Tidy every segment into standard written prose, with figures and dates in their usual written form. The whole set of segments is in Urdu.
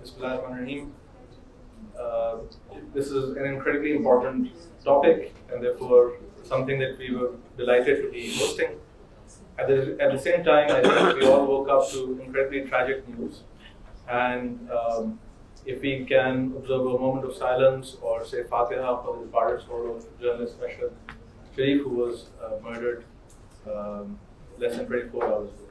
Bismillahirrahmanirrahim. This is an incredibly important topic and therefore something that we were delighted to be hosting. At the same time, I think we all woke up to incredibly tragic news. And if we can observe a moment of silence or say Fatiha for the departed soul of journalist Ashad Sharif, who was murdered less than 24 hours ago.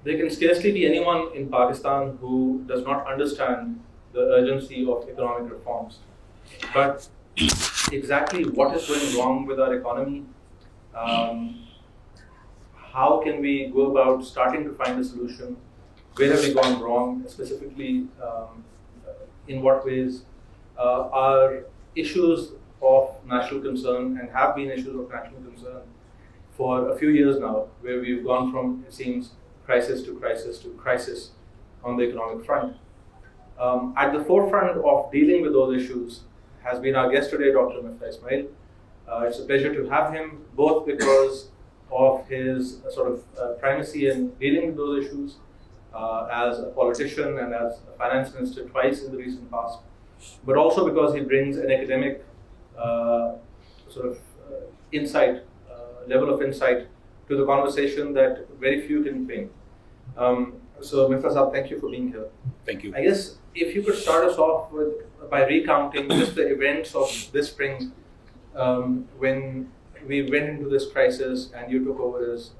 There can scarcely be anyone in Pakistan who does not understand the urgency of economic reforms. But exactly what is going wrong with our economy? How can we go about starting to find a solution? Where have we gone wrong? Specifically, in what ways are issues of national concern and have been issues of national concern for a few years now, where we've gone from, it seems, crisis to crisis to crisis on the economic front. At the forefront of dealing with those issues has been our guest today, Dr. Miftah Ismail. It's a pleasure to have him, both because of his sort of primacy in dealing with those issues as a politician and as a finance minister twice in the recent past, but also because he brings an academic insight, level of insight to the conversation that very few can claim. So Miftah Sahab, thank you for being here. Thank you. I guess if you could start us off by recounting just the events of this spring when we went into this crisis and you took over as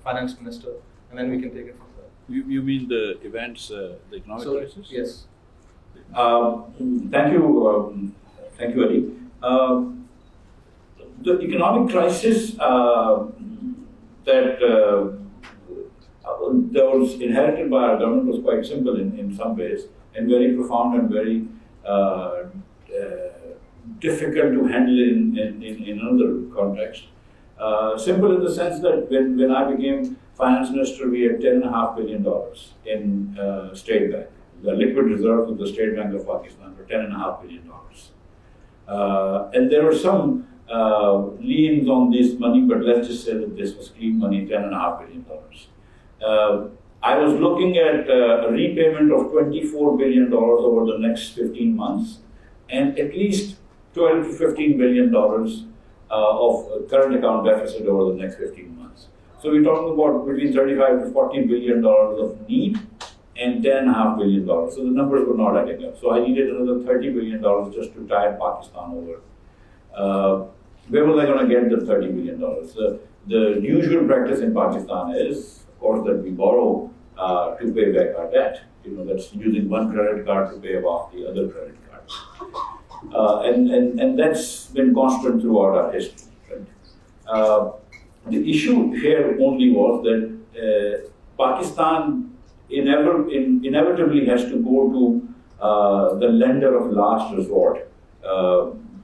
finance minister, and then we can take it from there. You mean the events, the economic crisis? Yes. Thank you, Ali. The economic crisis that was inherited by our government was quite simple in some ways, and very profound and very difficult to handle in another context. Simple in the sense that when I became finance minister, we had $10.5 billion in State Bank. The liquid reserves of the State Bank of Pakistan were $10.5 billion. And there were some liens on this money, but let's just say that this was clean money, $10.5 billion. I was looking at a repayment of $24 billion over the next 15 months, and at least $12 to $15 billion of current account deficit over the next 15 months. So we're talking about between $35 to $40 billion of need and $10.5 billion. So the numbers were not adding up. So I needed another $30 billion just to tide Pakistan over. Where was I going to get the $30 billion? The usual practice in Pakistan is, of course, that we borrow to pay back our debt. That's using one credit card to pay off the other credit card. And that's been constant throughout our history. Right? The issue here only was that Pakistan inevitably has to go to the lender of last resort,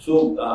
So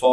100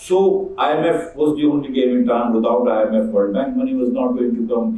So IMF was the only game in town. Without IMF, World Bank money was not going to come.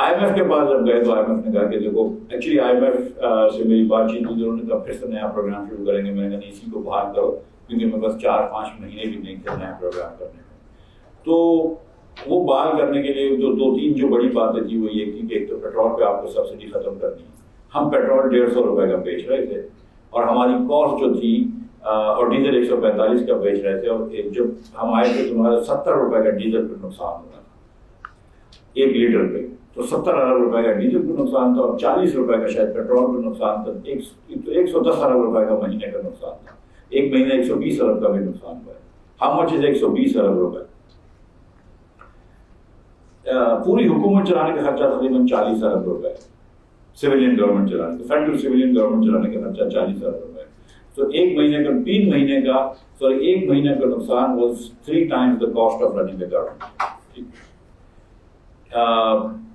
IMF کے پاس جب گئے تو IMF نے کہا کہ دیکھو ایکچولی IMF سے میری بات چیت ہوئی، انہوں نے کہا پھر سے نیا پروگرام شروع کریں گے. میں نے کہا اسی کو بحال کرو کیونکہ میرے پاس 4-5 مہینے بھی نہیں تھے نیا پروگرام کرنے میں. تو وہ بحال کرنے کے لیے جو 2-3 جو بڑی باتیں تھی وہ یہ تھی کہ ایک تو پیٹرول پہ آپ کو سبسڈی ختم کرنی ہے. ہم پیٹرول 150 روپے کا بیچ رہے تھے اور ہماری کاسٹ جو تھی اور ڈیزل 145 کا بیچ رہے تھے، اور جب ہم آئے تھے تو ہمارا 70 روپے کا ڈیزل پہ نقصان ہو رہا تھا 1 لیٹر پہ. تو 70 ارب روپے کا ڈیزل پہ نقصان تھا اور 40 روپے کا شاید پیٹرول پہ نقصان تھا. 110 ارب روپے کا مہینے کا نقصان تھا. ایک مہینے 120 ارب کا بھی نقصان ہوا ہے. ہاؤ مچ از 120 ارب روپے؟ پوری حکومت چلانے کا خرچہ تقریباً 40 ارب روپے ہے. سویلین گورنمنٹ چلانے کا، فیڈرل سویلین گورنمنٹ چلانے کا خرچہ 40 ارب روپے. تو ایک مہینے کا 3 مہینے کا ایک مہینے کا نقصان was 3 times the cost of running the government.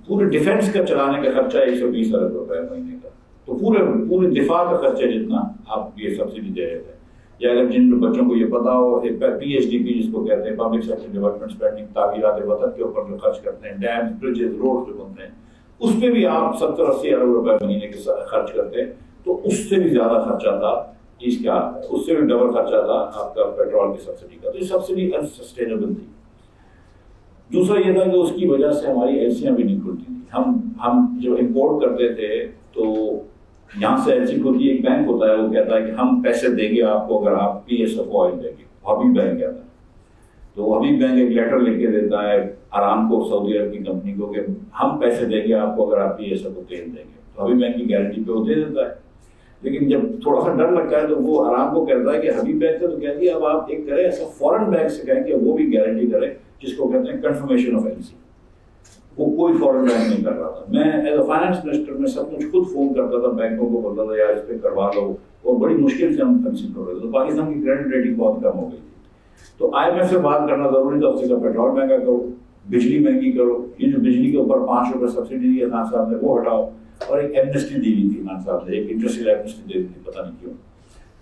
پورے ڈیفینس کا چلانے کا خرچہ 120 ارب روپے مہینے کا. تو پورے دفاع کا خرچہ جتنا آپ یہ سبسڈی دے رہے تھے. یا اگر جن بچوں کو یہ پتا ہو PHDP جس کو کہتے ہیں پبلک سیکٹر ڈیولپمنٹ اسپینڈنگ، تعمیرات وطن کے اوپر جو خرچ کرتے ہیں، ڈیمز، برجز، روڈ جو بنتے ہیں، اس پہ بھی آپ 70-80 ارب روپے مہینے کے خرچ کرتے ہیں. تو اس سے بھی زیادہ خرچہ تھا اس کا، اس سے بھی ڈبل خرچہ تھا آپ کا پیٹرول کی سبسڈی کا. تو یہ سبسڈی انسسٹینیبل تھی. دوسرا یہ تھا کہ اس کی وجہ سے ہماری ایلسیاں بھی نہیں کھلتی تھیں. ہم جب امپورٹ کرتے تھے تو یہاں سے ایلسی کھلتی ہے، ایک بینک ہوتا ہے وہ کہتا ہے کہ ہم پیسے دیں گے آپ کو اگر آپ PSF آئل دیں گے. حبیب بینک کہتا ہے. تو حبیب بینک ایک لیٹر لکھ کے دیتا ہے آرام کو، سعودی عرب کی کمپنی کو، کہ ہم پیسے دیں گے آپ کو اگر آپ PSF کو تیل دیں گے. تو حبیب بینک کی گارنٹی پہ وہ دے دیتا ہے. لیکن جب تھوڑا سا ڈر لگتا ہے تو وہ آرام کو کہتا ہے کہ حبیب بینک سے تو کہتی ہے اب آپ ایک کریں ایسا فورن بینک سے کہیں کہ وہ بھی گارنٹی کرے، جس کو کہتے ہیں کنفرمیشن آف ایلسی. وہ کوئی فورن بینک نہیں کر رہا تھا. میں ایز اے فائنانس منسٹر میں سب کچھ خود فون کرتا تھا بینکوں کو، بولتا تھا یار اس پہ کروا لو، اور بڑی مشکل سے ہم کنسیڈر کر رہے تھے. تو پاکستان کی کریڈٹ ریٹنگ بہت کم ہو گئی تھی. تو IMF سے بات کرنا ضروری تھا. اس سے پیٹرول مہنگا کرو، بجلی مہنگی کرو. یہ جو بجلی کے اوپر 5 روپے سبسڈی دی ہے خان صاحب نے وہ ہٹاؤ، اور ایک ایمنسٹی دی ہوئی تھی خان صاحب نے، ایک انڈسٹریل ایمنسٹی دی تھی پتہ نہیں کیوں.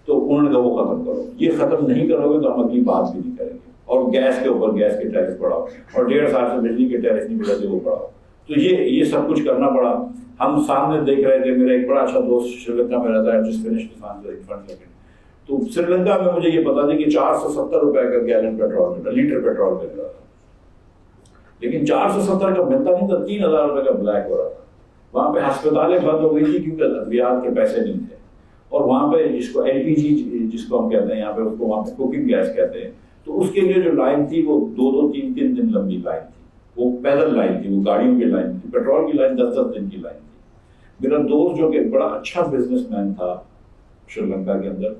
تو انہوں نے کہا وہ ختم کرو. یہ ختم نہیں کرو گے تو ہم اگلی بات بھی نہیں کریں گے. اور گیس کے اوپر گیس کے ٹیرف بڑھاؤ، اور 1.5 سال سے بجلی کے ٹیرف نہیں ملے تھے وہ بڑھاؤ. تو یہ سب کچھ کرنا پڑا. ہم سامنے دیکھ رہے تھے. میرا ایک بڑا اچھا دوست سری لنکا میں رہتا ہے. تو سری لنکا میں مجھے یہ پتا تھا کہ 470 روپے کا گیلن پیٹرول ملتا، لیٹر پیٹرول مل رہا تھا. لیکن 470 کا ملتا نہیں تھا، 3000 روپے کا بلیک ہو رہا تھا. وہاں پہ ہسپتالیں بند ہو گئی تھی کیونکہ ادویات کے پیسے نہیں تھے. اور وہاں پہ جس کو LPG جس کو ہم کہتے ہیں یہاں پہ، اس کو وہاں پہ کوکنگ گیس کہتے ہیں. تو اس کے لیے جو لائن تھی وہ 2-3 دن لمبی لائن تھی. وہ پیدل لائن تھی، وہ گاڑیوں کی لائن تھی. پیٹرول کی لائن 10 دن کی لائن تھی. میرا دوست جو کہ بڑا اچھا بزنس مین تھا شری لنکا کے اندر،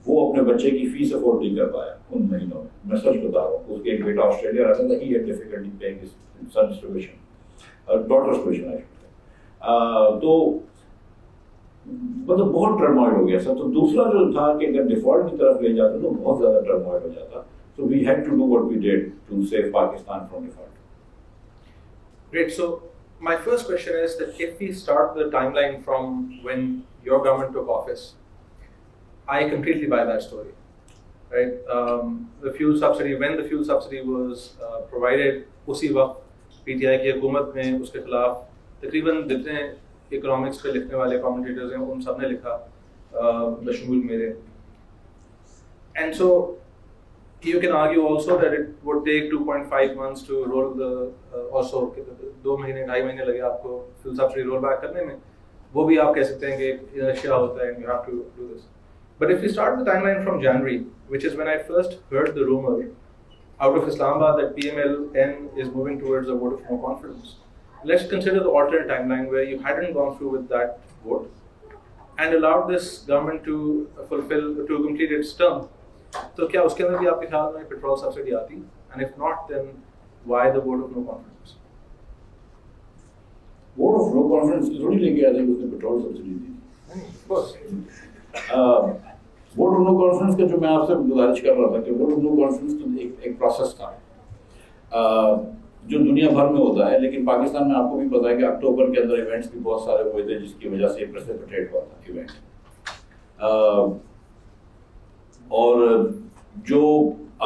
وہ اپنے بچے کی فیس افورڈ نہیں کر پایا ان مہینوں میں. میں سچ بتا رہا ہوں. اس کے ایک بیٹا آسٹریلیا رہتا تھا. He had difficulty paying his sons tuition اور ڈاٹرز ٹیوشن. تو مطلب بہت ٹرموائل ہو گیا سر. تو دوسرا جو تھا کہ اگر ڈیفالٹ کی طرف لے جاتے تو بہت زیادہ ٹرموائل ہو جاتا. So we had to do what we did to save Pakistan from default. Great. So my first question is that if we start the timeline from when your government took office, I completely buy that story, right? The fuel subsidy, when the fuel subsidy was provided, usi waqt PTI کی حکومت میں اس کے خلاف تقریباً جتنے اکنامکس پہ لکھنے والے کامنٹیٹرز ہیں ان سب نے لکھا بشمول میرے. And so you can argue also that it would take 2.5 months to roll the also 2 مہینے 2.5 مہینے لگے آپ کو fuel subsidy roll back کرنے میں. وہ بھی آپ کہہ سکتے ہیں کہ ایک انرشیا ہوتا ہے and you have to do this. But if we start the timeline from January, which is when I first heard the rumor out of Islamabad that PMLN is moving towards a vote of no confidence, let's consider the alternate timeline where you hadn't gone through with that vote and allowed this government to complete its term. تو کیا اس کے اندر بھی آپ کے خیال میں پیٹرول سبسڈی آتی؟ And if not then why the vote of no confidence? Vote of no confidence تھوڑی لے کے آ جائے، اس نے پیٹرول سبسڈی دی. ووٹ آف نو کانفیڈنس کا جو میں آپ سے گزارش کر رہا تھا کہ ووٹ آف نو کانفیڈنس تو ایک پروسیس تھا جو دنیا بھر میں ہوتا ہے. لیکن پاکستان میں آپ کو بھی پتا ہے کہ اکتوبر کے اندر ایونٹس بھی بہت سارے ہوئے تھے جس کی وجہ سے پریسیپیٹیٹ ہوا تھا ایونٹ. اور جو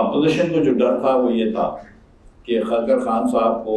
اپوزیشن کو جو ڈر تھا وہ یہ تھا کہ خلقر خان صاحب کو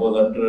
was under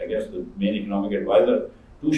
I guess the main economic advisor to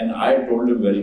and I told him very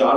4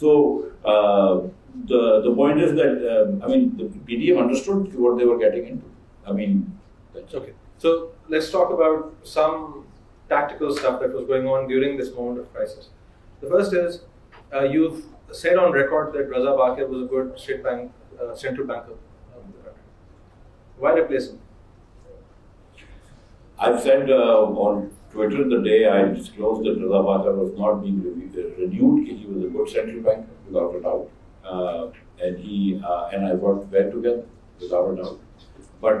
So the point is that I mean the PDM understood what they were getting into. I mean, that's okay. So let's talk about some tactical stuff that was going on during this moment of crisis. The first is you've said on record that Raza Bakir was a good state bank central banker of the country. Why replace him? I've said on Twitter the day I disclosed that Raza Bakir was not being renewed, he was a good central banker without a doubt, and he and I worked well together without a doubt. But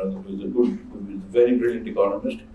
was a good, very brilliant economist.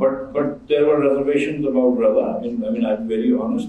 But there were reservations about Raza. I mean I'm very honest.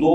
2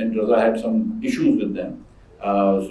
and Raza had some issues with them, so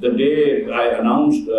the day I announced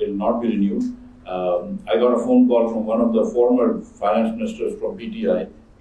will not be renewed, I got a phone call from one of the former finance ministers from PTI.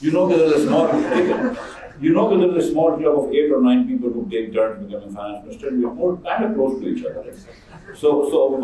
You know that there's a small club of 8 or 9 people who take turns becoming finance minister, and we're more kind of close to each other. So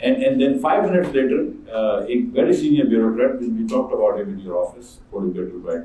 and then 5 minutes later, a very senior bureaucrat, we talked about him in your office, before you get to bed,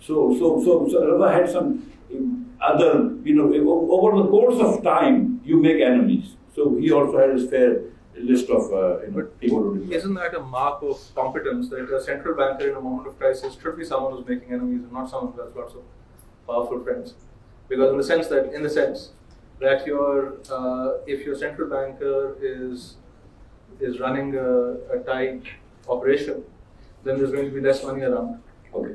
So Raza had some other, over the course of time you make enemies. So he also had his fair list of people who did. Isn't that a mark of competence that a central banker in a moment of crisis should be someone who's making enemies and not someone who has lots of powerful friends? Because in the sense that if your central banker is running a tight operation, then there's going to be less money around. Okay.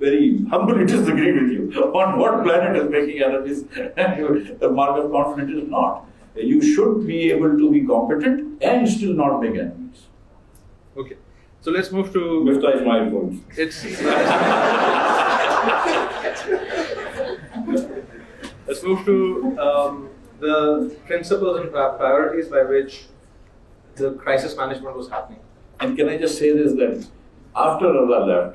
very humbly disagree with you. On what planet is making enemies the mark of confidence is not. You should be able to be competent and still not make enemies. Okay. So let's move to Miftah Ismail points. Let's move to the principles and priorities by which the crisis management was happening. And can I just say this, that after Raza left,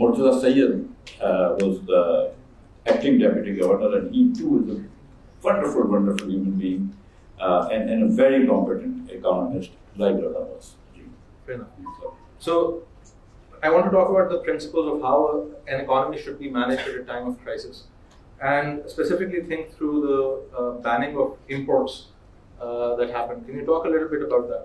Murtaza Sayyid was the acting deputy governor, and he too is a wonderful, wonderful human being and a very competent economist like Raza was. Fair enough. So I want to talk about the principles of how an economy should be managed at a time of crisis, and specifically think through the banning of imports that happened. Can you talk a little bit about that?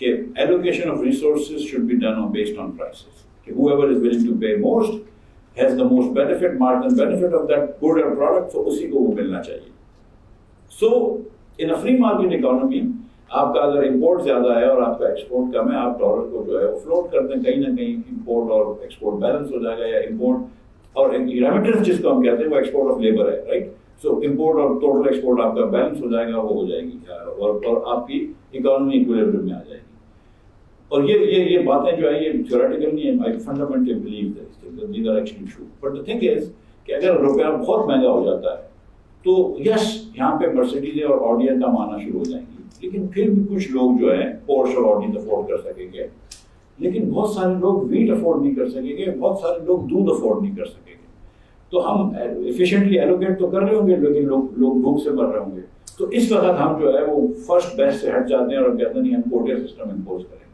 کہ allocation of resources should be done based on prices. کہ whoever is willing to pay most has the most benefit, margin benefit of that good or product, so اسی کو وہ ملنا چاہیے. So in a free market economy آپ کا اگر امپورٹ زیادہ ہے اور آپ کا ایکسپورٹ کم ہے, آپ ڈالر کو جو ہے وہ فلوٹ کر دیں, کہیں نہ کہیں امپورٹ اور ایکسپورٹ بیلنس ہو جائے گا, یا امپورٹ اور ریمیٹنس جس کو ہم کہتے ہیں وہ ایکسپورٹ آف لیبر ہے, رائٹ. سو امپورٹ اور ٹوٹل ایکسپورٹ آپ کا بیلنس ہو جائے گا, وہ ہو جائے گی, اور آپ کی اکانومی ایکویلیبریم میں آ جائے گی. اور یہ باتیں جو ہے یہ تھیوریٹیکل نہیں ہے, I fundamentally believe these are actually true. But the thing is کہ اگر روپیہ بہت مہنگا ہو جاتا ہے تو یس یہاں پہ مرسیڈیز اور آڈیاں کم آنا شروع ہو جائیں گی, لیکن پھر بھی کچھ لوگ جو ہیں پورش اور آڈیز افورڈ کر سکیں گے, لیکن بہت سارے لوگ ویٹ افورڈ نہیں کر سکیں گے, بہت سارے لوگ دودھ افورڈ نہیں کر سکیں گے. تو ہم ایفیشینٹلی ایلوکیٹ تو کر رہے ہوں گے, لیکن لوگ بھوک سے مر رہے ہوں گے. تو اس وقت ہم جو ہے وہ فرسٹ بیسٹ سے ہٹ جاتے ہیں اور کہتے ہیں نہیں ہم کوٹا سسٹم امپوز کریں گے.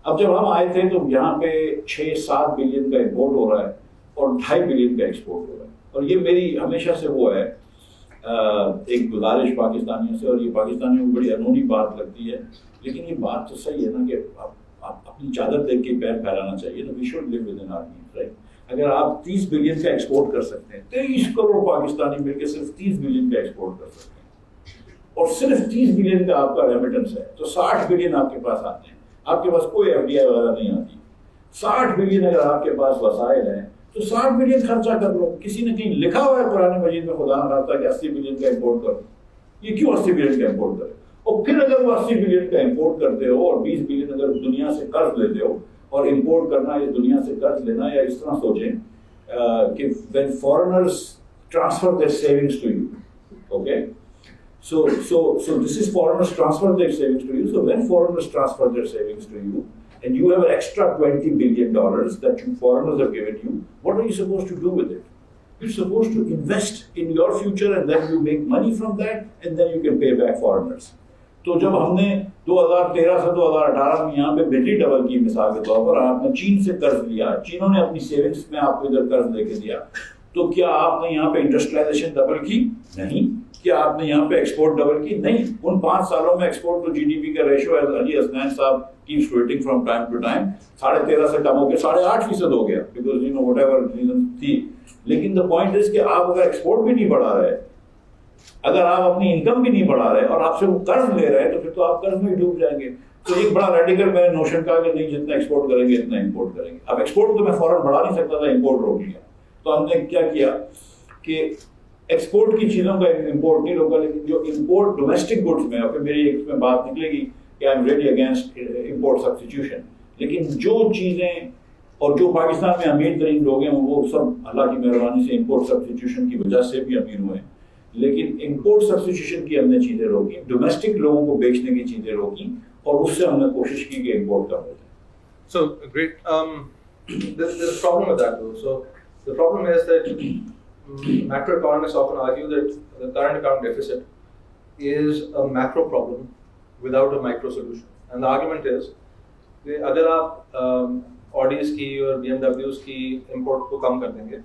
اب جب ہم آئے تھے تو یہاں پہ 6-7 بلین کا امپورٹ ہو رہا ہے اور 2.5 بلین کا ایکسپورٹ ہو رہا ہے. اور یہ میری ہمیشہ سے وہ ہے ایک گزارش پاکستانیوں سے, اور یہ پاکستانیوں کو بڑی انہونی بات لگتی ہے, لیکن یہ بات تو صحیح ہے نا کہ آپ اپنی چادر دیکھ کے پیر پھیلانا چاہیے نا. We should live within our means, right. اگر آپ 30 بلین کا ایکسپورٹ کر سکتے ہیں, 23 کروڑ پاکستانی مل کے صرف 30 بلین کا ایکسپورٹ کر سکتے ہیں, اور صرف 30 بلین کا آپ کا ریمیٹنس ہے, تو 60 بلین آپ کے پاس آتے ہیں. آپ کے پاس کوئی ایف ڈی آئی وغیرہ نہیں آتی. 60 بلین اگر آپ کے پاس وسائل ہیں تو 60 بلین خرچہ کر لو. کسی نے کہیں لکھا ہوا ہے قرآن مجید میں خدا نہ خواستہ کہ 80 بلین کا امپورٹ کرو, یہ کیوں 80 بلین کا امپورٹ کرے؟ اور پھر اگر وہ 80 بلین کا امپورٹ کرتے ہو اور 20 بلین اگر دنیا سے قرض لیتے ہو, اور امپورٹ کرنا یا دنیا سے قرض لینا, یا اس طرح سوچیں کہ when foreigners transfer their savings to you, okay, so this is foreigners transfer their savings to you. So when foreigners transfer their savings to you and you have an extra $20 billion that you foreigners have given you, what are you supposed to do with it? You're supposed to invest in your future, and then you make money from that, and then you can pay back foreigners. تو جب ہم نے 2013 سے 2018 میں یہاں پہ بیٹری ڈبل کی مثال کے طور پر, آپ نے چین سے قرض لیا, چینوں نے اپنی سیونگز میں آپ کو ادھر قرض لے کے دیا, تو کیا آپ نے یہاں پہ انڈسٹریلائزیشن ڈبل کی؟ نہیں. کیا آپ نے یہاں پہ ایکسپورٹ ڈبل کی؟ نہیں. ان 5 سالوں میں export to G D P کا ریشو علی حسنین صاحب keeps floating from time to time 13.5 سے کم ہو کے 8.5% ہو گیا, because you know whatever reason تھی. لیکن the point is کہ آپ اگر ایکسپورٹ بھی نہیں بڑھا رہے, اگر آپ اپنی انکم بھی نہیں بڑھا رہے, اور آپ سے وہ قرض لے رہے ہیں, تو پھر تو آپ قرض میں ڈوب جائیں گے. تو ایک بڑا ریڈیکل میں نے نوشن کہا کہ نہیں جتنا ایکسپورٹ کریں گے اتنا امپورٹ کریں گے. اب ایکسپورٹ تو میں فوراً بڑھا نہیں سکتا تھا, امپورٹ روک لیا. تو ہم نے کیا کیا کہ ایکسپورٹ کی چیزوں کا امپورٹ نہیں روکا, لیکن جو امپورٹ ڈومیسٹک گڈس میں, اور پھر میری ایک میں بات نکلے گی کہ I am ready against import substitution, لیکن جو چیزیں اور جو پاکستان میں امیر ترین لوگ ہیں وہ سب اللہ کی مہربانی سے امپورٹ سبسٹیٹیوشن کی وجہ سے بھی امیر ہوئے ہیں. لیکن امپورٹ سبسٹیٹیوشن کی ہم نے چیزیں روکی, ڈومیسٹک لوگوں کو بیچنے کی چیزیں روکی, اور اس سے ہم نے کوشش کی کہ امپورٹ کم ہو جائے. So great. There's a problem with that though. So the problem is that macroeconomists often argue that the current account deficit is a macro problem without a micro solution. And the argument is کہ اگر آپ آڈیز کی اور بی ایم ڈبلیوز کی امپورٹ کو کم کر دیں گے,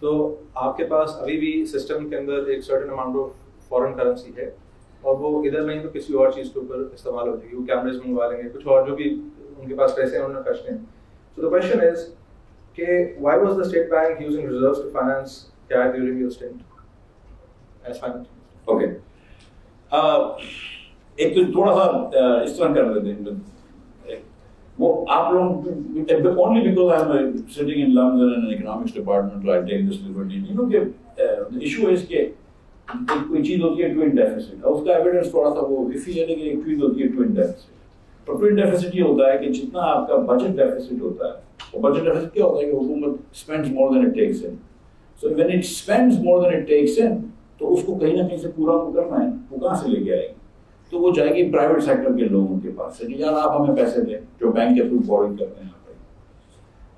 تو آپ کے پاس ابھی بھی سسٹم کے اندر ایک certain amount of foreign currency ہے, اور وہ ادھر نہیں تو کسی اور چیز کے اوپر استعمال ہو جائے گی. وہ کیمریز منگوا لیں گے, کچھ اور جو بھی ان کے پاس پیسے ہیں انہوں نے خرچ لیں. So the question is کہ why was the state bank using reserves to finance CAD during your stint as finance? Okay. ایک تو تھوڑا سا اس طرح کر لیتے ہیں, وہ آپ لوگ only because I am sitting in LUMS and in economics department, I take this liberty. You know کہ the issue is کہ کوئی چیز ہوتی ہے twin deficit, اور اس کا ایویڈنس تھوڑا سا وہ اسی ہے کہ ایک چیز ہوتی ہے twin deficit. اور twin deficit یہ ہوتا ہے کہ جتنا آپ کا بجٹ ڈیفیسٹ ہوتا ہے, اور بجٹ ڈیفیسٹ کیا ہوتا ہے کہ حکومت spends more than it takes in. So when it spends more than it takes in, تو اس کو کہیں نہ کہیں سے پورا کرنا ہے, وہ کہاں سے لے کے آئے گی؟ تو وہ جائے گی پرائیویٹ سیکٹر کے لوگوں کے پاس سے کہ یار آپ ہمیں پیسے دیں, جو بینک کے تھرو بورنگ کرتے ہیں یہاں پہ.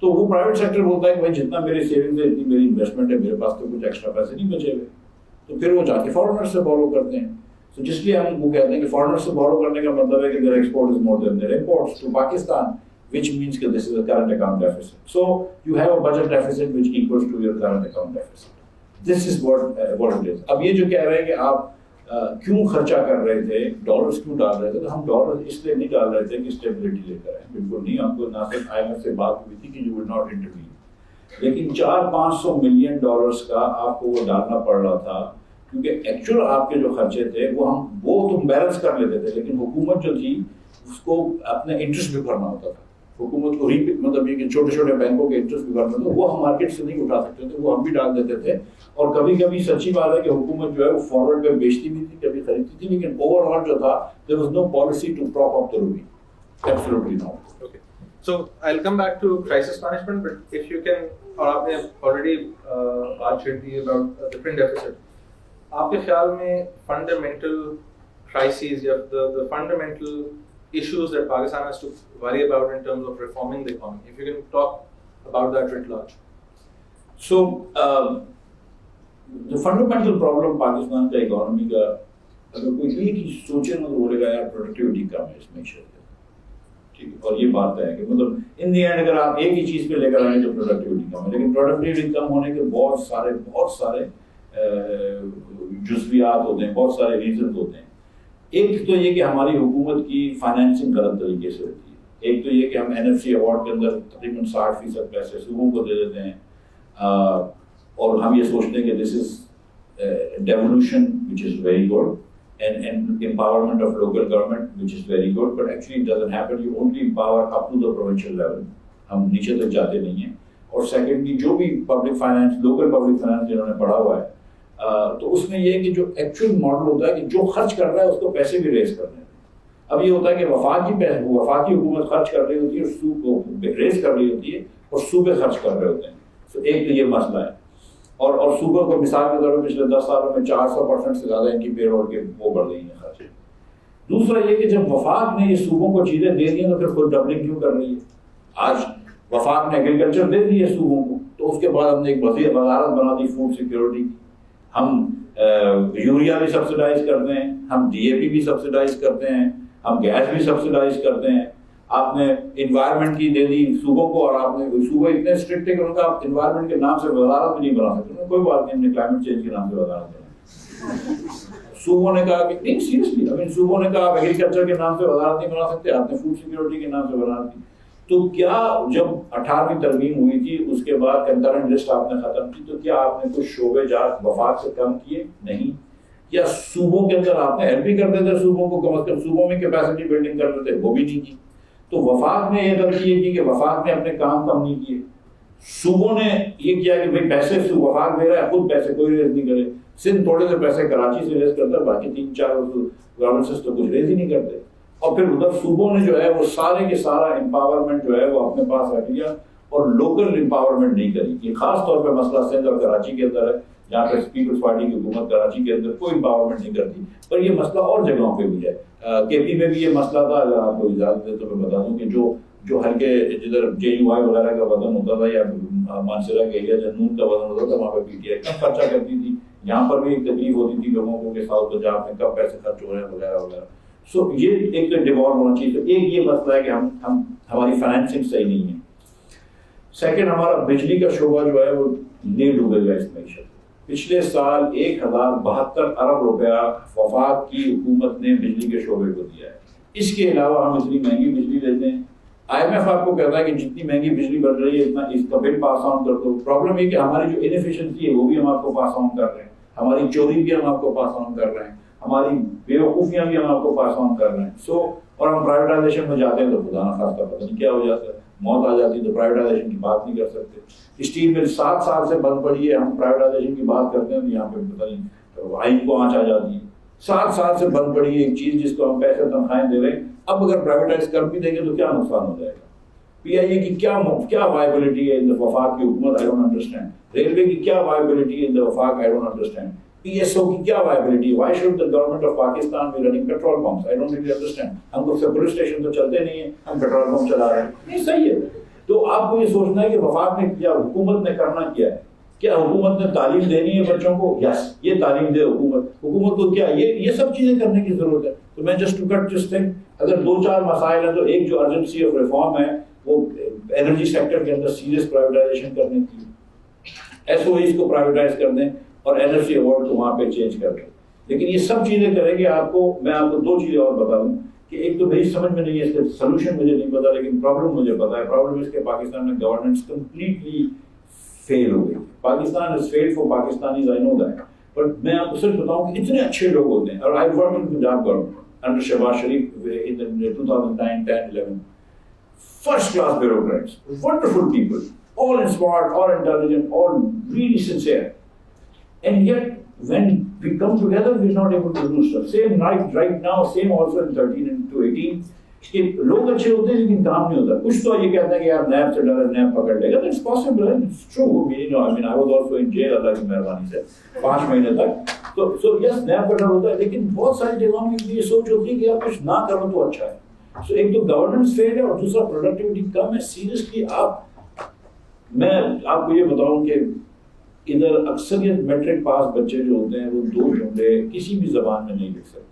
تو وہ پرائیویٹ سیکٹر بولتا ہے کہ بھائی جتنا میری سیونگ ہے اتنی میری انویسٹمنٹ ہے, میرے پاس تو کچھ ایکسٹرا پیسے نہیں بچے ہوئے. تو پھر وہ جا کے فارنر سے بورو کرتے ہیں. تو جس لیے ہم وہ کہتے ہیں کہ فارنر سے بورو کرنے کا مطلب ہے کہ their export is more than their imports to Pakistan, which means that this is a current account deficit. So you have a budget deficit which equals to your current account deficit. This is what it is. اب یہ جو کہہ رہے ہیں کہ آپ کیوں خرچہ کر رہے تھے, ڈالرز کیوں ڈال رہے تھے, تو ہم ڈالرز اس لیے نہیں ڈال رہے تھے کہ اسٹیبلٹی لے کر آئیں, بالکل نہیں. ہم کو ناصر IMF سے بات ہوئی تھی کہ یو ول ناٹ انٹروین, لیکن 400-500 ملین ڈالرز کا آپ کو وہ ڈالنا پڑ رہا تھا, کیونکہ ایکچوئل آپ کے جو خرچے تھے وہ تم بیلنس کر لیتے تھے, لیکن حکومت جو تھی اس کو اپنے انٹرسٹ بھی بھرنا ہوتا تھا. حکومت کو مطلب یہ کہ چھوٹے چھوٹے بینکوں کے انٹرسٹ بھی بھرنا تھا, وہ ہم مارکیٹ سے نہیں اٹھا سکتے تھے, وہ ہم بھی ڈال دیتے تھے. اور کبھی کبھی سچی بات ہے کہ حکومت جو ہے وہ فارورڈ میں بیچتی بھی تھی, کبھی خریدتی تھی, لیکن اوور آل جو تھا there was no policy to prop up the rupee. Absolutely not. Okay. So I'll come back to crisis management, but if you can, اور آپ نے already بات چھیڑ دی about the print deficit. آپ کے خیال میں fundamental crises یا the fundamental issues that Pakistan has to worry about in terms of reforming the economy, if you can talk about that writ large. So the fundamental problem Pakistan کا اکانومی کا, اگر کوئی ایک ہی سوچے نا تو بولے گا یار پروڈکٹیوٹی کم ہے اس معیشت میں, ٹھیک ہے, اور یہ بات ہے کہ مطلب ان دی اینڈ اگر آپ ایک ہی چیز پہ لے کر آئیں تو پروڈکٹیوٹی کم ہے, لیکن پروڈکٹیوٹی کم ہونے کے بہت سارے جزویات ہوتے ہیں, بہت سارے ریزنز ہوتے ہیں. ایک تو یہ کہ ہماری حکومت کی فائنینسنگ غلط طریقے سے ہوتی ہے, ایک تو یہ کہ ہم NFC ایوارڈ کے اندر تقریباً 60% پیسے صوبوں کو دے دیتے ہیں, اور ہم یہ سوچتے ہیں کہ this is devolution which is very good and empowerment of local government which is very good, but actually it doesn't happen. You only empower up to the provincial level. ہم نیچے تک جاتے نہیں ہیں. اور سیکنڈلی جو بھی public finance, local public finance جنہوں نے پڑھا ہوا ہے, تو اس میں یہ ہے کہ جو ایکچوئل ماڈل ہوتا ہے کہ جو خرچ کر رہا ہے اس کو پیسے بھی ریز کرنے ہیں. اب یہ ہوتا ہے کہ وفاقی حکومت خرچ کر رہی ہوتی ہے, ریز کر رہی ہوتی ہے, اور صوبے خرچ کر رہے ہوتے ہیں. تو ایک تو یہ مسئلہ ہے. اور صوبوں کو مثال کے طور پر پچھلے 10 سالوں میں 400% سے زیادہ ان کی پے رول کے وہ بڑھ گئی ہیں خرچ. دوسرا یہ کہ جب وفاق نے یہ صوبوں کو چیزیں دے دی ہیں تو پھر خود ڈبلنگ کیوں کر رہی ہے. آج وفاق نے ایگریکلچر دے دی ہے صوبوں کو, تو اس کے بعد ہم نے ایک وزارت بنا دی فوڈ سیکیورٹی کی. ہم یوریا بھی سبسڈائز کرتے ہیں, ہم DAP بھی سبسڈائز کرتے ہیں, ہم گیس بھی سبسڈائز کرتے ہیں. آپ نے انوائرمنٹ کی دے دی صوبوں کو, اور آپ نے صوبے اتنے اسٹرکٹ ہے کہ ان کا آپ انوائرمنٹ کے نام سے وزارت بھی نہیں بنا سکتے. کوئی بات نہیں, ہم نے کلائمیٹ چینج کے نام سے وزارت بنائی. صوبوں نے کہا کہ نہیں, سیریسلی صوبوں نے کہا آپ ایگریکلچر کے نام سے وزارت نہیں بنا سکتے, آپ نے فوڈ سیکیورٹی کے نام سے وزارت دی. تو کیا جب 18ویں ترمیم ہوئی تھی اس کے بعد کنکرنٹ لسٹ آپ نے ختم کی, تو کیا آپ نے کچھ شعبے جات وفاق سے کم کیے؟ نہیں. یا صوبوں کے اندر آپ نے ہیلپ بھی کر دیتے صوبوں کو, کم از کم صوبوں میں کیپیسٹی بلڈنگ کر دیتے, وہ بھی نہیں کی. تو وفاق نے یہ غلطی یہ کی کہ وفاق نے اپنے کام کم نہیں کیے. صوبوں نے یہ کیا کہ بھائی پیسے وفاق دے رہا ہے, خود پیسے کوئی ریز نہیں کرے. سندھ تھوڑے سے پیسے کراچی سے ریز کرتا ہے, باقی 3-4 گورنمنٹس تو کچھ ریز ہی نہیں کرتے. اور پھر ادھر صوبوں نے جو ہے وہ سارے کے سارا امپاورمنٹ جو ہے وہ اپنے پاس رکھ لیا, اور لوکل امپاورمنٹ نہیں کری. یہ خاص طور پہ مسئلہ سندھ اور کراچی کے اندر ہے, جہاں پہ پیپلز پارٹی کی حکومت کراچی کے اندر کوئی امپاورمنٹ نہیں کرتی. پر یہ مسئلہ اور جگہوں پہ بھی ہے. KP میں بھی یہ مسئلہ تھا. اگر آپ کو اجازت دے تو میں بتا دوں کہ جو ہلکے جدھر JUI وغیرہ کا وزن ہوتا تھا, یا مانسرا کے ایریا جہاں نون کا وزن ہوتا تھا, وہاں پہ PTI کم خرچہ کرتی تھی. یہاں پر بھی ایک تکلیف ہوتی تھی لوگوں کو کہ ساؤتھ پنجاب میں کم پیسے خرچ ہو رہے ہیں وغیرہ وغیرہ. سو یہ ایک تو ڈیوالو ہونا چاہیے. تو ایک یہ مسئلہ ہے کہ ہماری فائنینسنگ صحیح نہیں ہے. سیکنڈ, ہمارا بجلی کا شعبہ جو ہے وہ نہیں ڈوبے گا اس معیشت. پچھلے سال 1072 ارب روپیہ وفاق کی حکومت نے بجلی کے شعبے کو دیا ہے. اس کے علاوہ ہم اتنی مہنگی بجلی لیتے ہیں. IMF آپ کو کہتا ہے کہ جتنی مہنگی بجلی بن رہی ہے اتنا اس کا بل پاس آن کر دو. پرابلم یہ کہ ہماری جو انیفیشنسی ہے وہ بھی ہم آپ کو پاس آن کر رہے ہیں, ہماری چوری بھی ہم آپ کو پاس آن کر رہے ہیں, ہماری بیوقوفیاں بھی ہم آپ کو پاس آن کر رہے ہیں. اور ہم پرائیویٹائزیشن میں جاتے ہیں تو خدا نخواستہ پتہ نہیں کیا ہو جاتا ہے, موت آ جاتی ہے, تو پرائیویٹائزیشن کی بات نہیں کر سکتے. اسٹیل مل 7 سال سے بند پڑی ہے, ہم پرائیویٹائزیشن کی بات کرتے ہیں تو یہاں پہ پتہ نہیں آئین کو آنچ آ جاتی ہے. 7 سال سے بند پڑی ہے ایک چیز جس کو ہم پیسے تنخواہیں دے رہے ہیں. اب اگر پرائیویٹائز کر بھی دیں گے تو کیا نقصان ہو جائے گا. PIA کی کیا وائبلٹی ہے ان دا وفاق کی حکومت, آئی ڈونٹ انڈرسٹینڈ. ریلوے کی کیا وائبلٹی ہے ان دا وفاق, آئی ڈونٹ انڈرسٹینڈ. PSO کی کیا وائبلٹی ہے. Why should the government of Pakistan be running petrol pumps, I don't really understand. ہم کو پولیس اسٹیشن تو چلتے نہیں ہیں, ہم پیٹرول پمپ چلا رہے ہیں. یہ صحیح ہے. تو آپ کو یہ سوچنا ہے کہ وفاق نے کیا, حکومت نے کرنا کیا ہے. کیا حکومت نے تعلیم دینی ہے بچوں کو؟ یس, یہ تعلیم دے حکومت کو. کیا یہ سب چیزیں کرنے کی ضرورت ہے. تو میں just to cut this thing, اگر 2-4 مسائل ہیں تو ایک جو ارجنسی آف ریفارم ہے وہ انرجی سیکٹر کے اندر سیریس پرائیویٹائزیشن کرنے کی, SOEs کو پرائیویٹائز کر دیں اور NFC ایوارڈ کو وہاں پہ چینج کر دیں. لیکن یہ سب چیزیں کریں گے آپ کو. میں آپ کو دو چیزیں اور بتا دوں کہ ایک تو میری سمجھ میں نہیں ہے, اس کا سولوشن مجھے نہیں پتا, لیکن پرابلم مجھے پتا ہے. پرابلم اس کے پاکستان میں گورننس کمپلیٹلی فیل ہو گئی. Pakistan has failed for Pakistanis, I know that. But میں آپ کو صرف بتاؤں کہ اتنے اچھے لوگ ہوتے ہیں, اور I worked in Punjab government under Shehbaz Sharif in the 2009, 10, 11. First class bureaucrats, wonderful people, all smart, all intelligent, all really sincere. And yet, when we come together, we're not able to do stuff. Same right now, same also in 13 and to 18. کہ لوگ اچھے ہوتے ہیں لیکن کام نہیں ہوتا. کچھ تو یہ کہتے ہیں کہ یار نیب سے ڈر ہے, نیب پکڑ لے گا. That's possible, it's true. I mean, I was also in jail, اللہ کی مہربانی سے 5 مہینے تک. So yes, نیب کا ڈر ہوتا ہے, لیکن بہت ساری جگہوں میں یہ سوچ ہوتی ہے کہ یار کچھ نہ کرو تو اچھا ہے. So ایک تو گورننس فیل ہے, اور دوسرا پروڈکٹیوٹی کم ہے. سیریسلی میں آپ کو یہ بتاؤں کہ ادھر اکثریت میٹرک پاس بچے جو ہوتے ہیں وہ 2 جملے کسی بھی زبان میں نہیں لکھ سکتے.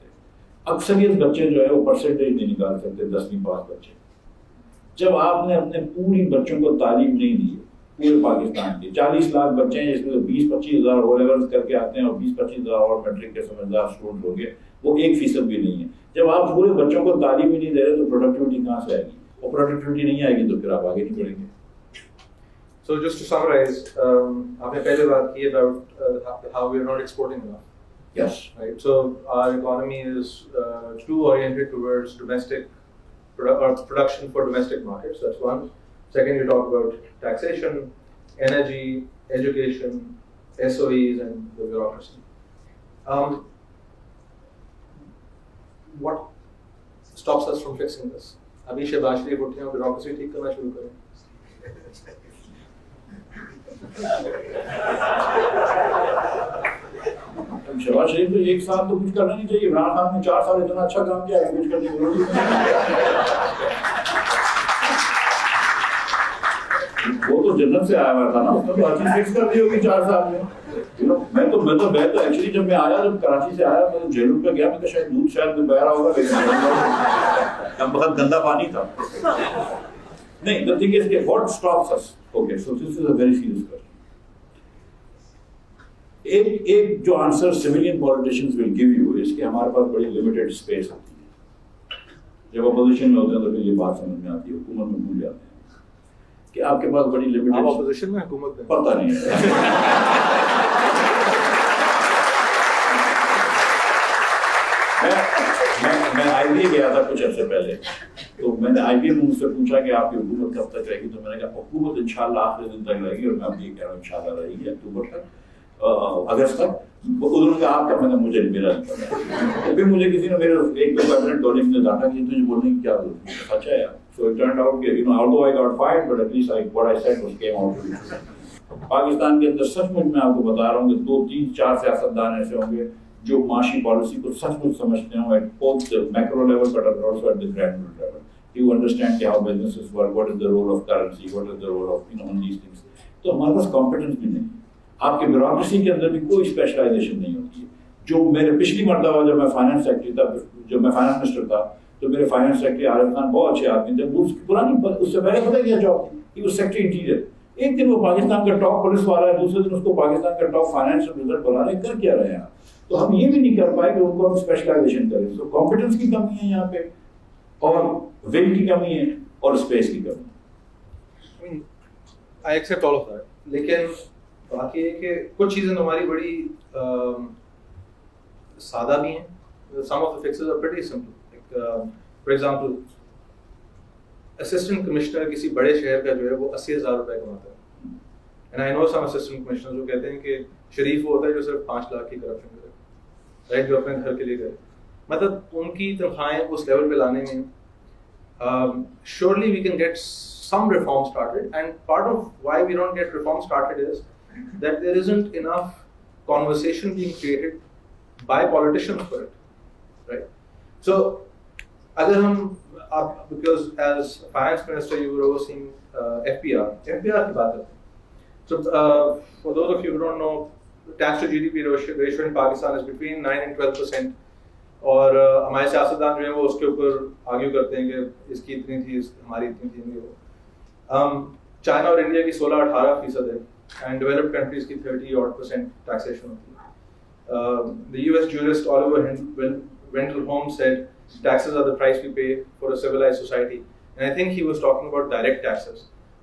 اکثریت بچے جو ہے وہ پرسنٹیج نہیں نکال سکتے 10ویں پاس بچے. جب آپ نے اپنے پوری بچوں کو تعلیم نہیں دی ہے, پورے پاکستان کے 40 لاکھ بچے ہیں جس میں 20-25 ہزار او لیولز کر کے آتے ہیں اور 20-25 ہزار اور میٹرک کے سمجھدار اسٹوڈنٹ ہو گئے, وہ 1% بھی نہیں ہے. جب آپ پورے بچوں کو تعلیم ہی نہیں دے رہے تو پروڈکٹیوٹی کہاں سے آئے گی, اور پروڈکٹیوٹی نہیں آئے گی تو پھر آپ آگے نہیں بڑھیں گے. So just to summarize, آپ نے پہلے بات کی about how we are not exporting enough. Yes. Right. So our economy is too oriented towards domestic production for domestic markets. That's one. Second, you talk about taxation, energy, education, SOEs, and the bureaucracy. What stops us from fixing this? Abhi Shehbaz Sharif uthi hain, bureaucracy theek karna shuru kare. Shahbaz شریف تو 1 سال تو کچھ کرنا نہیں چاہیے. عمران خان نے 4 سال اتنا اچھا کام کیا ہے, کچھ کرنے کی ضرورت نہیں. وہ تو جنت سے آیا ہوا تھا نا, اس نے تو ہر چیز فکس کر دی ہوگی 4 سال میں. میں تو ایکچولی جب میں آیا, جب کراچی سے آیا, میں جیلوں پہ گیا, میں تو شاید دودھ شاید بہ رہا ہوگا, لیکن بہت گندا پانی تھا. نہیں, the thing is کہ what stops us? Okay, so this is a very serious question. ایک جو answer civilian politicians will give you is کہ ہمارے پاس بڑی لمیٹڈ اسپیس ہوتی ہے. جب اپوزیشن میں ہوتے ہیں تو پھر یہ بات سمجھ میں آتی ہے, حکومت میں بھول جاتے ہیں کہ آپ کے پاس بڑی لمیٹڈ. آپ اپوزیشن میں, حکومت میں پتہ نہیں ہے. میں آئی بی اے گیا تھا کچھ عرصے پہلے, تو میں نے آئی بی اے میں مجھ سے پوچھا کہ آپ کی حکومت کب تک رہے گی, تو میں نے کہا حکومت انشاءاللہ آخری دن تک رہے گی, اور میں اب یہ کہہ رہا ہوں انشاءاللہ رہے گی اکتوبر تک, اگست تک. ادھر کا آپ کا, میں نے مجھے میرا نہیں پتا. پھر مجھے کسی نے میرے 1-2 کیبنٹ کالج نے ڈانٹا کہ تجھے بولنے کی کیا ضرورت ہے. سچ ہے یار. So it turned out کہ although I got fired, but at least what I said was came out to be true. Pakistan کے اندر سچ مچ میں آپ کو بتا رہا ہوں کہ 2-3-4 سیاستدان ایسے ہوں گے جو معاشی پالیسی کو سچ مچ سمجھتے ہوں at both the macro level but also at the granular level. You understand how businesses work, what is the role of currency, what is the role of on these things. تو ہمارے پاس کمپیٹنس بھی نہیں. آپ کے بیوروکریسی کے اندر بھی کوئی اسپیشلائزیشن نہیں ہوتی ہے. جو میرے پچھلی مرتبہ جب میں فائنانس سیکرٹری تھا, جب میں فائنانس منسٹر تھا, تو میرے فائنانس سیکرٹری عارف خان بہت اچھے آدمی تھے. وہ پرانی, اس سے پہلے پتہ کیا جاب تھی, وہ سیکرٹری انٹیریئر. ایک دن وہ پاکستان کا ٹاپ پولیس والا ہے, دوسرے دن اس کو پاکستان کا ٹاپ فائنانشل ریزلٹ بنا رہے, کر کیا رہے ہیں. تو ہم یہ بھی نہیں کر پائے کہ ان کو ہم اسپیشلائزیشن کریں. تو کمپیٹنس کی کمی ہے یہاں پہ, اور ول کی کمی ہے, اور اسپیس کی کمی. I accept all of that. لیکن باقی یہ کہ کچھ چیزیں ہماری بڑی سادہ بھی ہیں. Some of the fixes are pretty simple. Like, for example, assistant commissioner کسی بڑے شہر کا جو ہے وہ 80,000 روپے کماتا ہے. And I know some assistant commissioners جو کہتے ہیں کہ شریف وہ ہوتا ہے جو صرف 5 لاکھ کی کرپشن کرے, رائٹ, جو اپنے گھر کے لیے کرے. مطلب ان کی تنخواہیں اس لیول پہ لانے میں surely we can get some reform started, and part of why we don't get reform started is that there isn't enough conversation being created by politicians for it, right? So agar hum because as finance minister you were overseeing FPR ki baat karte hain. So for those of you who don't know, tax to GDP ratio in Pakistan is between 9 and 12%. اور ہمارے سیاستدان جو ہیں وہ اس کے اوپر آرگیو کرتے ہیں کہ اس کی اتنی تھی, ہماری اتنی تھی نہیں. وہ چائنا اور انڈیا کی 16-18% ہے, اینڈ ڈیولپڈ کنٹریز کی 30% ٹیکسیشن ہوتی ہے. The US jurist Oliver Wendell Holmes said taxes are the price we pay for a civilized society. And I think he was talking about direct taxes,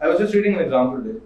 I was just reading an example today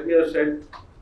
FBR said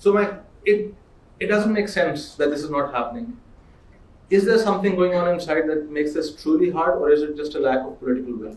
So it doesn't make sense that this is not happening. Is there something going on inside that makes this truly hard, or is it just a lack of political will?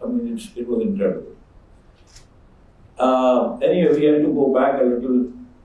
I mean it was incredible. Anyway, we had to go back a little.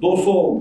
200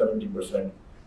70%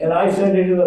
And I said it is a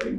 right?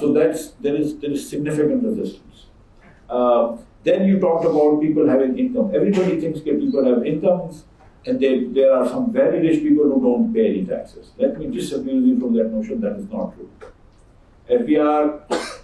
So there is significant resistance. Then you talked about people having income. Everybody thinks that people have incomes, and there are some very rich people who don't pay any taxes. Let me disabuse you from that notion. That is not true. FBR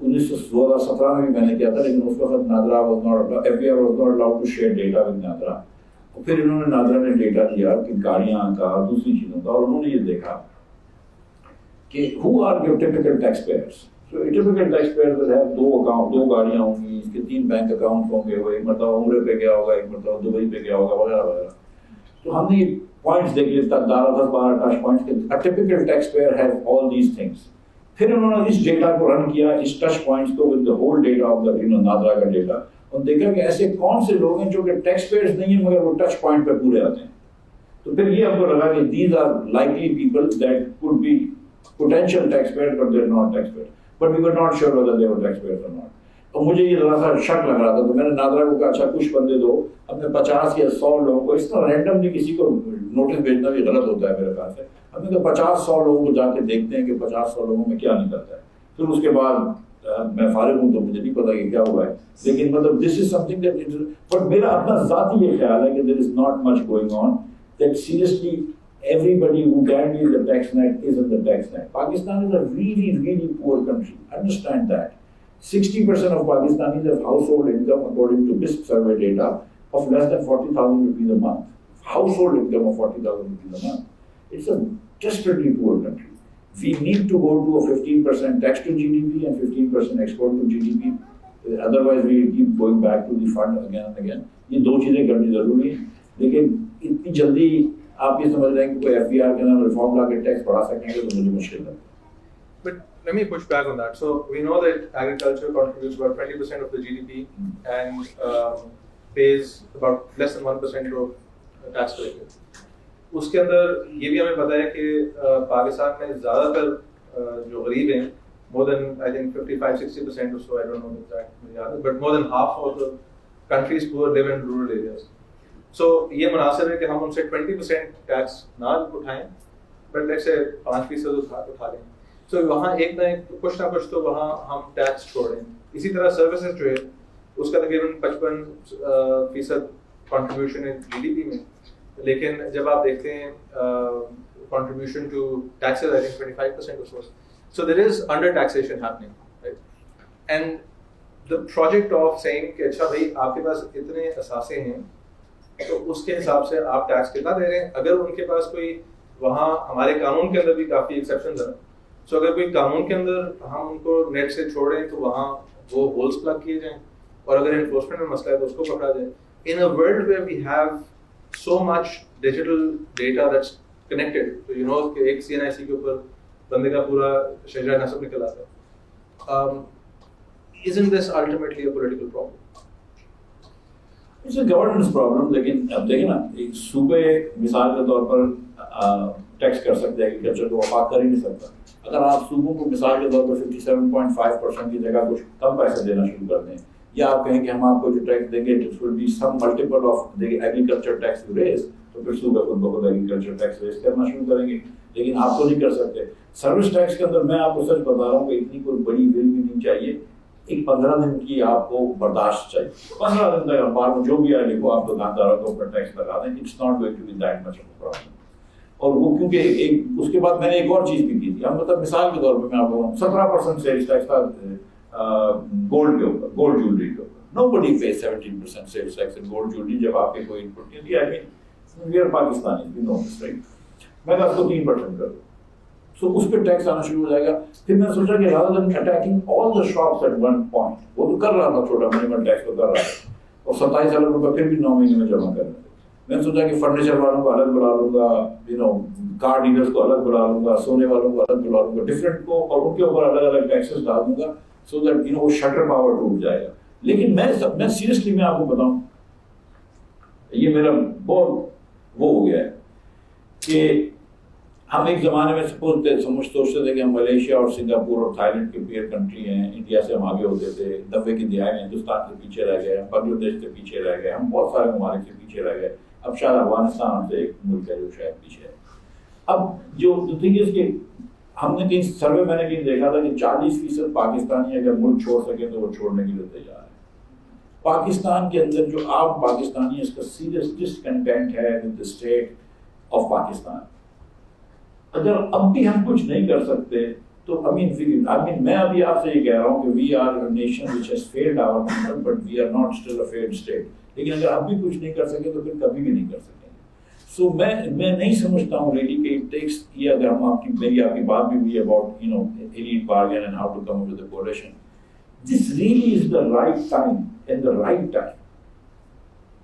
2017 میں بھی میں نے کیا تھا, لیکن اس وقت NADRA was not, FBI was not allowed to share data with NADRA. اور پھر انہوں نے نادرا نے ڈیٹا دیا کہ گاڑیاں کا, دوسری چیزوں کا, اور انہوں نے یہ دیکھا کہ who are your typical taxpayers. So a typical taxpayer will have دو گاڑیاں ہوں گی, اس کے 3 بینک اکاؤنٹ ہوں گے, وہ ایک مرتبہ عمرے پہ گیا ہوگا, ایک مرتبہ دبئی پہ گیا ہوگا, وغیرہ وغیرہ. تو ہم نے یہ پوائنٹس دیکھ لیے, 10-12 ٹچ پوائنٹس کے, a typical taxpayer has all these things. پھر انہوں نے اس ڈیٹا کو رن کیا, اس ٹچ پوائنٹس کو with the whole data of the NADRA کا ڈیٹا, اور دیکھا کہ ایسے کون سے لوگ ہیں جو کہ ٹیکس پیئرز نہیں ہیں مگر وہ ٹچ پوائنٹ پہ پورے آتے ہیں. تو پھر یہ ہم کو لگا کہ these are likely people that could be potential taxpayers but they're not taxpayers. But we were not sure whether they were taxpayers or not. تو مجھے یہ ذرا سا شک لگ رہا تھا, تو میں نے نادرا کو کہا اچھا کچھ بندے دو, ہم نے 50 یا 100 لوگوں کو, اس طرح رینڈملی کسی کو نوٹس بھیجنا بھی غلط ہوتا ہے میرے خیال سے, ہم نے کہا 50-100 لوگوں کو جا کے دیکھتے ہیں کہ 50-100 لوگوں میں کیا نکلتا ہے. پھر اس کے بعد میں فارغ ہوں تو مجھے نہیں پتا کہ کیا ہوا ہے, لیکن مطلب this is something that, but میرا اپنا ذاتی یہ خیال ہے کہ there is not much going on, that seriously everybody who can be in the tax net is in the tax net. Pakistan is a really, really poor country. Understand that. 60% of Pakistanis have household income, according to BISP survey data, of less than 40,000 rupees a month. Household income of 40,000 rupees a month. It's a desperately poor country. We need to go to a 15% tax to GDP and 15% export to GDP. Otherwise, we keep going back to the fund again and again. یہ دو چیزیں کرنی ضروری ہیں, لیکن اتنی جلدی آپ یہ سمجھ رہے ہیں کہ کوئی FBR کے نام ریفارم لا کے ٹیکس بڑھا سکیں گے تو مجھے مشکل ہے. But let me push back on that. So we know that agriculture contributes about 20% of the GDP and pays about less than 1% of tax to it. اس کے اندر یہ بھی ہمیں پتہ ہے کہ پاکستان میں زیادہ تر جو غریب ہیں, more than I think 55-60% or so, I don't know the exact, but more than half of the country's poor live in rural areas. So یہ مناسب ہے کہ ہم ان سے 20% ٹیکس نہ اٹھائیں, بٹ لیٹس سے 5% اٹھا لیں. سو وہاں ایک نہ ایک کچھ نہ کچھ تو وہاں ہم ٹیکس چھوڑیں. اسی طرح سروسز جو ہے اس کا تقریباً 55% کنٹریبیوشن ہے GDP میں, لیکن جب آپ دیکھتے ہیں contribution to taxes I think 25% or so. So there is under taxation happening, right? And the project of saying کہ اچھا بھائی آپ کے پاس اتنے اثاثے ہیں تو اس کے حساب سے آپ ٹیکس کتنا دے رہے ہیں. اگر ان کے پاس کوئی, وہاں ہمارے قانون کے اندر بھی کافی ایکسیپشنز ہیں, سو اگر کوئی قانون کے اندر ہم ان کو نیٹ سے چھوڑیں تو وہاں وہ ہولس پلگ کیے جائیں, اور اگر انفورسمنٹ میں مسئلہ ہے تو اس کو پکڑا جائے. In a world where we have so much digital data that's connected, تو یو نو کہ ایک CNIC کے اوپر بندے کا پورا شجرہ نسب نکل آتا ہے. Isn't this ultimately a political problem? It's a governance problem. لیکن اب دیکھیں نا, ایک صوبے مثال کے طور پر ٹیکس کر سکتے ہیں, ایگریکلچر کو وفاق کر ہی نہیں سکتا. اگر آپ صوبوں کو مثال کے طور پر 57.5% کی جگہ کچھ کم پیسے دینا شروع کر دیں, یا آپ کہیں کہ ہم آپ کو جو ٹیکس دیں گے it will be some multiple of agriculture tax to raise, تو پھر صوبے خود بخود ایگریکلچر ٹیکس ریز کرنا شروع کریں گے. لیکن آپ تو نہیں کر سکتے. سروس ٹیکس کے اندر میں آپ کو سچ بتا رہا ہوں کہ اتنی کوئی بڑی بل بھی نہیں چاہیے. ایک 15 دن کی آپ کو برداشت چاہیے. 15 دن تک اخبار میں جو بھی آئے لکھو, آپ دکانداروں کو اوپر ٹیکس لگا دیں. It's not going to be that much of a problem. اور وہ کیونکہ ایک اس کے بعد میں نے ایک اور چیز بھی کی تھی. اب مطلب مثال کے طور پہ میں آپ کو 17% سیلز ٹیکس تھا گولڈ کے اوپر, گولڈ جیولری کے اوپر. Nobody pays 17% sales tax in gold jewelry جب آپ کے کوئی input نہیں دیا. I mean we are Pakistanis, we know this, right? میں نے آپ کو 3% کر دوں, سو اس پہ ٹیکس آنا شروع ہو جائے گا. پھر میں سوچا کہ rather than attacking all the shops at one point, وہ تو کر رہا تھا, چھوٹا منیمم ٹیکس تو کر رہا تھا, اور 27,000 روپے پھر بھی 9 مہینے میں جمع کر رہے تھے. میں نے سوچا کہ فرنیچر والوں کو الگ بلا لوں گا, یو نو کار ڈیلرز کو الگ بلا لوں گا, سونے والوں کو الگ بلا لوں گا, ڈفرینٹ کو, اور ان کے اوپر الگ الگ ٹیکسز ڈال دوں گا, سو دیٹ یو نو وہ شٹر پاور ٹوٹ جائے گا. لیکن میں سیریسلی میں آپ کو بتاؤں, یہ میرا بہت وہ ہو گیا ہے کہ ہم ایک زمانے میں سوچتے تھے کہ ہم ملیشیا اور سنگاپور اور تھائی لینڈ کے پیئر کنٹری ہیں, انڈیا سے ہم آگے ہوتے تھے. 90 کی دہائی میں ہندوستان سے پیچھے رہ گئے, ہم بنگلہ دیش سے پیچھے رہ گئے, ہم بہت سارے ممالک سے پیچھے رہ گئے. اب شاید افغانستان ہم سے ایک ملک ہے جو شاید پیچھے ہے. اب جو تھنگ از کہ ہم نے کہیں سروے میں نے کہیں دیکھا تھا کہ 40% پاکستانی اگر ملک چھوڑ سکیں تو وہ چھوڑنے کے لیے تیار ہے. پاکستان کے اندر جو عام پاکستانی ہے اس کا سیریس ڈسکنٹینٹ ہے with the state of Pakistan. اگر اب بھی ہم کچھ نہیں کر سکتے تو میں ابھی آپ سے یہ کہہ رہا ہوں کہ we are a nation which has failed our people but we are not still a failed state. لیکن اگر اب بھی کچھ نہیں کر سکے تو پھر کبھی بھی نہیں کر سکیں گے. سو میں نہیں سمجھتا ہوں ریلی کہ اٹ ٹیکس یہ اگر ہم آپ کی بات بھی ہوئی about elite bargain and how to come up with a coalition. This really is the right time and the right time,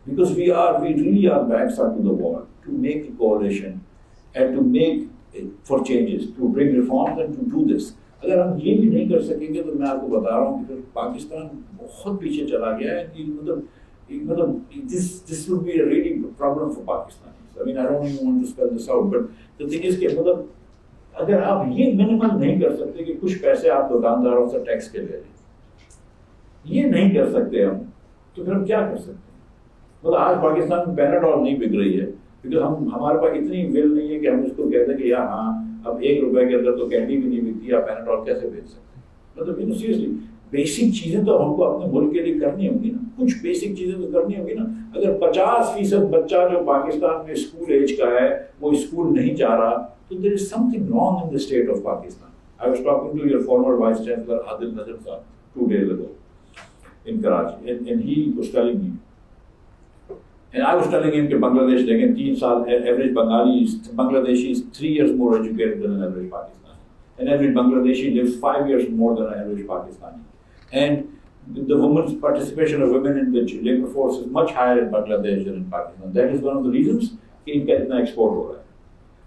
because we really are backs up to the wall to make a coalition and to make for changes, to bring reforms and to do this. اگر ہم یہ بھی نہیں کر سکیں گے تو میں آپ کو بتا رہا ہوں کہ پھر پاکستان بہت پیچھے چلا گیا ہے. مطلب this would be a really problem for Pakistan. I mean, I don't even want to spell this out, but the thing is کہ مطلب اگر آپ یہ منیمل نہیں کر سکتے کہ کچھ پیسے آپ دکانداروں سے ٹیکس کے لے لیں, یہ نہیں کر سکتے ہم, تو پھر ہم کیا کر سکتے ہیں؟ مطلب آج پاکستان میں پیناڈول نہیں بک رہی ہے کیونکہ ہمارے پاس اتنی ویل نہیں ہے کہ ہم اس کو کہتے ہیں کہ یار ہاں اب ₹1 کے اندر تو کینڈی بھی نہیں بکتی, آپ پیناڈول کیسے بیچ سکتے ہیں؟ مطلب سیریسلی بیسک چیزیں تو ہم کو اپنے ملک کے لیے کرنی ہوں گی نا, کچھ بیسک چیزیں تو کرنی ہوں گی نا. اگر 50% بچہ جو پاکستان میں اسکول ایج کا ہے وہ اسکول نہیں جا رہا, تو there is something wrong in the state of Pakistan. I was talking to your former Vice Chancellor Adil Najam Saab 2 days ago in Karachi, and he was telling me, and I was telling him that Bangladesh, again, 3 saal, average Bangladeshi is 3 years more educated than an average Pakistani. And average Bangladeshi lives 5 years more than an average Pakistani. And the women's participation of women in the labor force is much higher in Bangladesh than in Pakistan. That is one of the reasons کہ ان کا اتنا ایکسپورٹ ہو رہا ہے.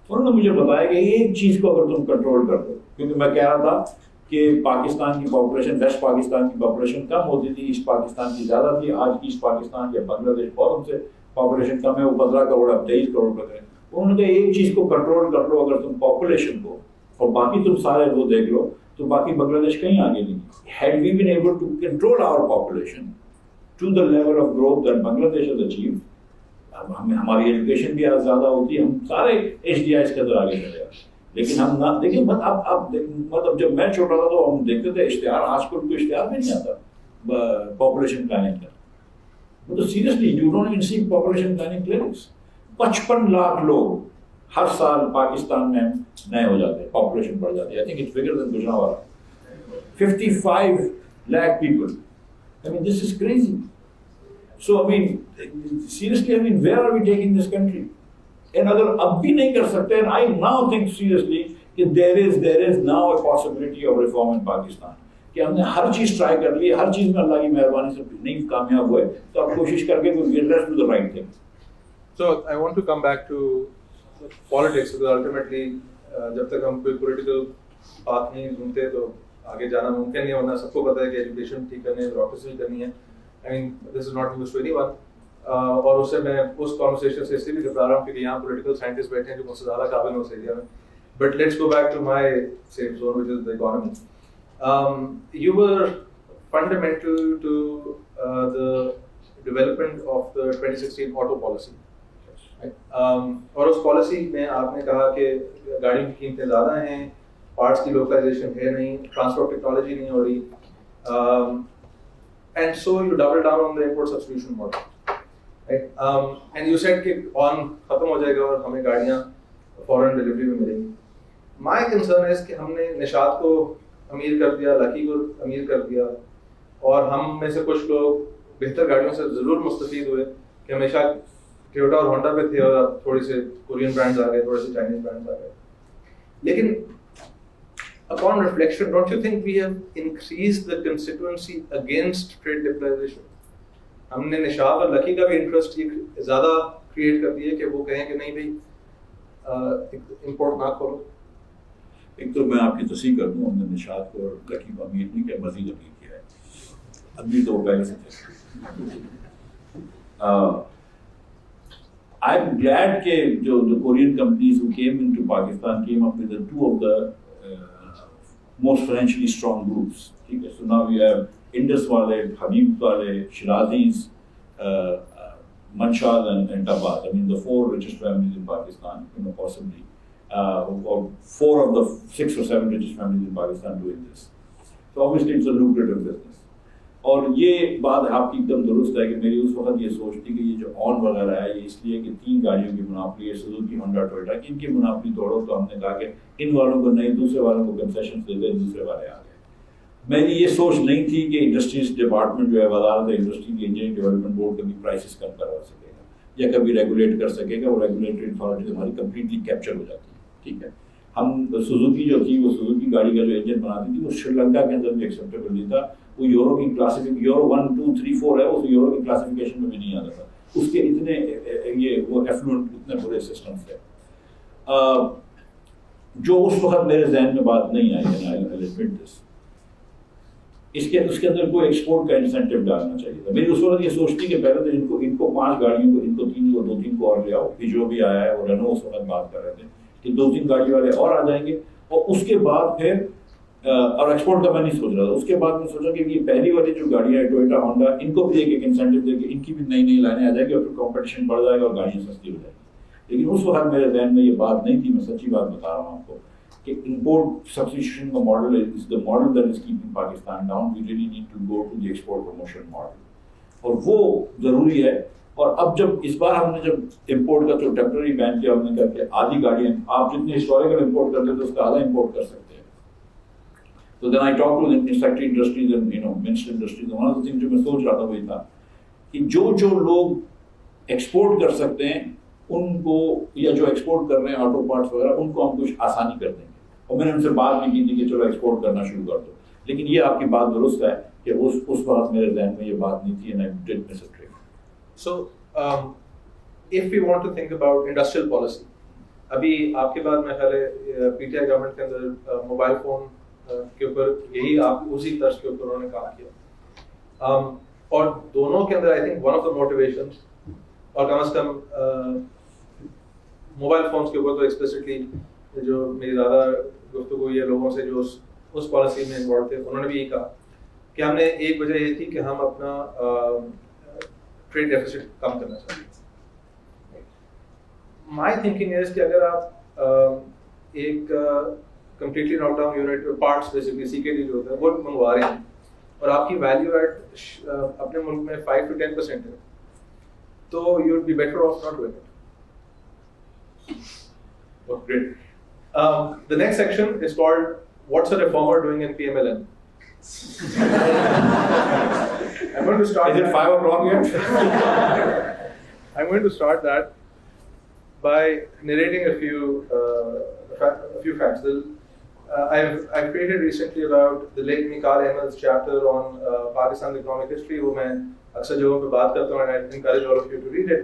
انہوں نے مجھے بتایا کہ ایک چیز کو اگر تم کنٹرول کر دو, کیونکہ میں کہہ رہا تھا کہ پاکستان کی پاپولیشن, ویسٹ پاکستان کی پاپولیشن کم ہوتی تھی, ایسٹ پاکستان کی زیادہ تھی. آج ایسٹ پاکستان یا بنگلہ دیش فورم سے پاپولیشن کم ہے, وہ 15 کروڑ اب 23 کروڑ پر ہے. انہوں نے کہا ایک چیز کو کنٹرول کر لو اگر تم پاپولیشن کو, اور باقی تم سارے وہ دیکھ لو, تو باقی بنگلہ دیش کہیں آگے نہیں. Had we been able to control our population to the level of growth that Bangladesh has achieved, ہماری ایجوکیشن بھی زیادہ ہوتی ہے, ہم سارے HDIs کے اندر آگے چلے گا. لیکن ہم نہ دیکھیں, اب مطلب جب میں چھوٹا تھا تو ہم دیکھتے تھے اشتہار, آج کل کوئی اشتہار بھی نہیں آتا پاپولیشن پلاننگ کا. مطلب seriously you don't even see population planning clinics. 55 lakh لوگ ہر سال پاکستان میں نئے ہو جاتے ہیں, پاپولیشن بڑھ جاتی ہے. I think it's bigger than Gujranwala. 55 lakh people. I mean, this is crazy. So, I mean, seriously, I mean, where are we taking this country? And agar ab bhi nahi kar sakte, and I now think seriously that there is now a possibility of reform in Pakistan. کہ ہم نے ہر چیز ٹرائی کر لی, ہر چیز میں اللہ کی مہربانی سے نہیں کامیاب ہوئے, تو اب کوشش کر کے let's do the right thing. So I want to come back to politics, because ultimately جب تک ہم کوئی پولیٹیکل بات نہیں ڈھونڈتے تو آگے جانا ممکن نہیں. ورنہ سب کو پتہ ہے کہ ایجوکیشن ٹھیک کرنی ہے, بیوروکریسی کرنی ہے. I mean, this is not news to anyone. اور اس سے میں اس کانورسیشن سے اس لیے بھی گھبرا رہا ہوں کیونکہ یہاں پولیٹیکل سائنٹسٹ بیٹھے ہیں جو مجھ سے زیادہ قابل ہو اس ایریا میں. But let's go back to my safe zone, which is the economy. You were fundamental to the development of the 2016 auto policy. اور اس پالیسی میں آپ نے کہا کہ گاڑیوں کی قیمتیں زیادہ ہیں, پارٹس کی لوکلائزیشن ہے نہیں, ٹرانسپورٹ ٹیکنالوجی نہیں ہو رہی, and so you double down on the import substitution model, right? And you said کہ on ختم ہو جائے گا اور ہمیں گاڑیاں فوراً ڈلیوری میں ملیں گی. My concern is کہ ہم نے نشاط کو امیر کر دیا, لکی کو امیر کر دیا, اور ہم میں سے کچھ لوگ بہتر گاڑیوں سے ضرور مستفید ہوئے کہ ہمیشہ ٹویوٹا اور ہونڈا پہ تھے, اور تھوڑے سے کورین برانڈز آ گئے, تھوڑے سے چائنیز برانڈز آ گئے. لیکن upon reflection, don't you think we have increased the constituency against trade liberalization? ہم نے نشاط اور لکی کا بھی انٹرسٹ زیادہ کریٹ کر دیا کہ وہ کہیں کہ نہیں بھائی امپورٹ نہ کرو. ایک تو میں آپ کی تصحیح کر دوں, ہم نے نشاط کو اور لکی کو امیر نہیں کیا, مزید امیر کیا ہے. امیر تو وہ پہلے سے تھے. I'm glad کہ جو Korean companies who came into Pakistan came up with the 2 of the most financially strong groups. ٹھیک ہے, so now we have Indus والے, Habib والے, Shirazis, Manshas and Tabas. I mean the 4 richest families in Pakistan, possibly, or 4 of the 6 or 7 richest families in Pakistan doing this. So obviously it's a lucrative business. اور یہ بات آپ کی ایک دم درست ہے کہ میری اس وقت یہ سوچ تھی کہ یہ جو آن وغیرہ ہے یہ اس لیے کہ 3 گاڑیوں کی مناپلی ہے، سوزوکی، ہونڈا، ٹویوٹا، ان کی مناپلی توڑو. تو ہم نے کہا کہ ان والوں کو نہیں، دوسرے والوں کو کنسیشن دے دیں، دوسرے والے آ گئے. میری یہ سوچ نہیں تھی کہ انڈسٹریز ڈپارٹمنٹ جو ہے وزارت انڈسٹری کی انجینئرنگ ڈیولپمنٹ بورڈ کبھی پرائسز کم کروا سکے گا یا کبھی ریگولیٹ کر سکے گا. وہ ریگولیٹری اتھارٹی ہماری کمپلیٹلی کیپچر ہو جاتی ہے. ٹھیک ہے، ہم سوزوکی جو تھی، وہ سوزوکی گاڑی کا جو انجن بناتی تھی وہ شری لنکا کے اندر بھی ایکسیپٹیبل نہیں تھا. وہ یورو کی کلاسیفک یورو 1 2 3 4 ہے، اس یورو کی کلاسیفیکیشن میں بھی نہیں آتا تھا. اس کے اتنے یہ وہ ایفلوئنٹ اتنے برے سسٹمس تھے جو اس وقت میرے ذہن میں بات نہیں آئی. اس کے اندر کوئی ایکسپورٹ کا انسینٹیو ڈالنا چاہیے تھا. میری اس وقت یہ سوچتی کہ پہلے تو ان کو 5 گاڑیوں کو، ان کو 3 کو 2-3 کو اور لے آؤ. پھر جو بھی آیا ہے وہ رینو اس وقت بات کر رہے تھے کہ 2-3 گاڑی والے اور آ جائیں گے. اور اس کے بعد پھر اور ایکسپورٹ کا میں نہیں سوچ رہا تھا. اس کے بعد میں سوچا کہ یہ پہلی والی جو گاڑیاں ہیں ٹویوٹا، ہونڈا، ان کو بھی ایک انسینٹیو دے کے ان کی بھی نئی لائنیں آ جائیں گی اور پھر کمپٹیشن بڑھ جائے گا اور گاڑیاں سستی ہو جائیں گی. لیکن اس وقت میرے ذہن میں یہ بات نہیں تھی. میں سچی بات بتا رہا ہوں آپ کو کہ امپورٹ سبسٹیٹیوشن کا model is the model that is keeping Pakistan down. We really need to go to the export promotion model. اور وہ ضروری ہے. اور اب جب اس بار ہم نے جب امپورٹ کا جو ٹیمپرری بین کیا، ہم نے کہا کہ آدھی گاڑیاں آپ جتنے ہسٹوریکل امپورٹ کرتے تھے اس کا آدھا امپورٹ کر سکتے ہیں. تو then I talk to factory industries and minister industries. One of the thing جو میں سوچ رہا تھا وہی تھا کہ جو لوگ ایکسپورٹ کر سکتے ہیں ان کو، یا جو ایکسپورٹ کر رہے ہیں آٹو پارٹس وغیرہ، ان کو ہم کچھ آسانی کر دیں گے. اور میں نے ان سے بات بھی کی تھی کہ چلو ایکسپورٹ کرنا شروع کر دو. لیکن یہ آپ کی بات درست ہے کہ اس وقت میرے ذہن میں یہ بات نہیں تھی. and I did miss a trick. So if we want to think about industrial policy, ابھی آپ کے بعد میں خیال ہے پی ٹی آئی گورنمنٹ کے اندر موبائل فون کے اوپر یہی آپ اسی طرز کے اوپر انہوں نے کام کیا. اور دونوں کے اندر I think one of the motivations, اور کم از کم موبائل فونس کے اوپر تو ایکسپلسٹلی جو میری زیادہ گفتگو ہوئی ہے لوگوں سے جو اس پالیسی میں انوالو تھے، انہوں نے بھی یہی کہا کہ ہم نے ایک وجہ یہ تھی کہ ہم اپنا ٹریڈ ڈیفیسٹ کم کرنا چاہتے ہیں. مائی تھنکنگ از کہ اگر آپ ایک کمپلیٹلی ناک ڈاؤن یونٹ پارٹس بیسکلی سی کے ڈی جو ہوتا ہے وہ منگوا رہے ہیں اور آپ کی ویلیو ایٹ اپنے ملک میں 5 to 10% ہے، تو you would be better off not doing it. Great. The next section is called "What's a Reformer Doing in PMLN?" I'm going to start. Is it 5 o'clock yet? I'm going to start that by narrating a few facts. I've created recently about the late Miftah Ismail's chapter on Pakistan's economic history. وہ میں اکثر جگہوں پہ بات کرتا ہوں and I encourage all of you to read it.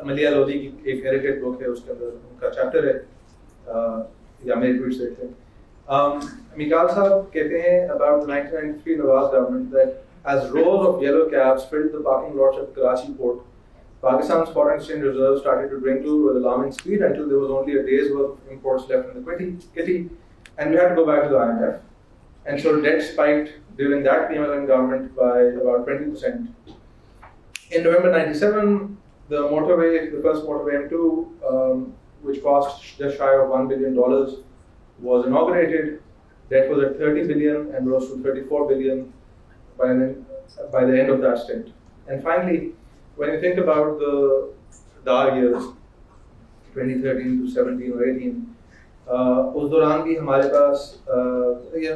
ملیا لودھی کی ایک ہیریٹیج بک ہے، اس کے اندر ان کا چیپٹر ہے، یا میرے ٹویٹ سے دیکھتے ہیں. میکال صاحب کہتے ہیں about 1993 Nawaz government that as rows of yellow cabs filled the parking lots at Karachi port, Pakistan's foreign exchange reserves started to dwindle with alarming speed until there was only a day's worth of imports left in the kitty, and we had to go back to the IMF. And so debt spiked during that PMLN government by about 20%. In November 97, the first motorway M2, which cost just shy of $1 billion, was inaugurated. Debt was at 30 billion and rose to 34 billion by the end of that stint. And finally, when you think about the dark years, 2013 to 17 or 18, اس دوران بھی ہمارے پاس،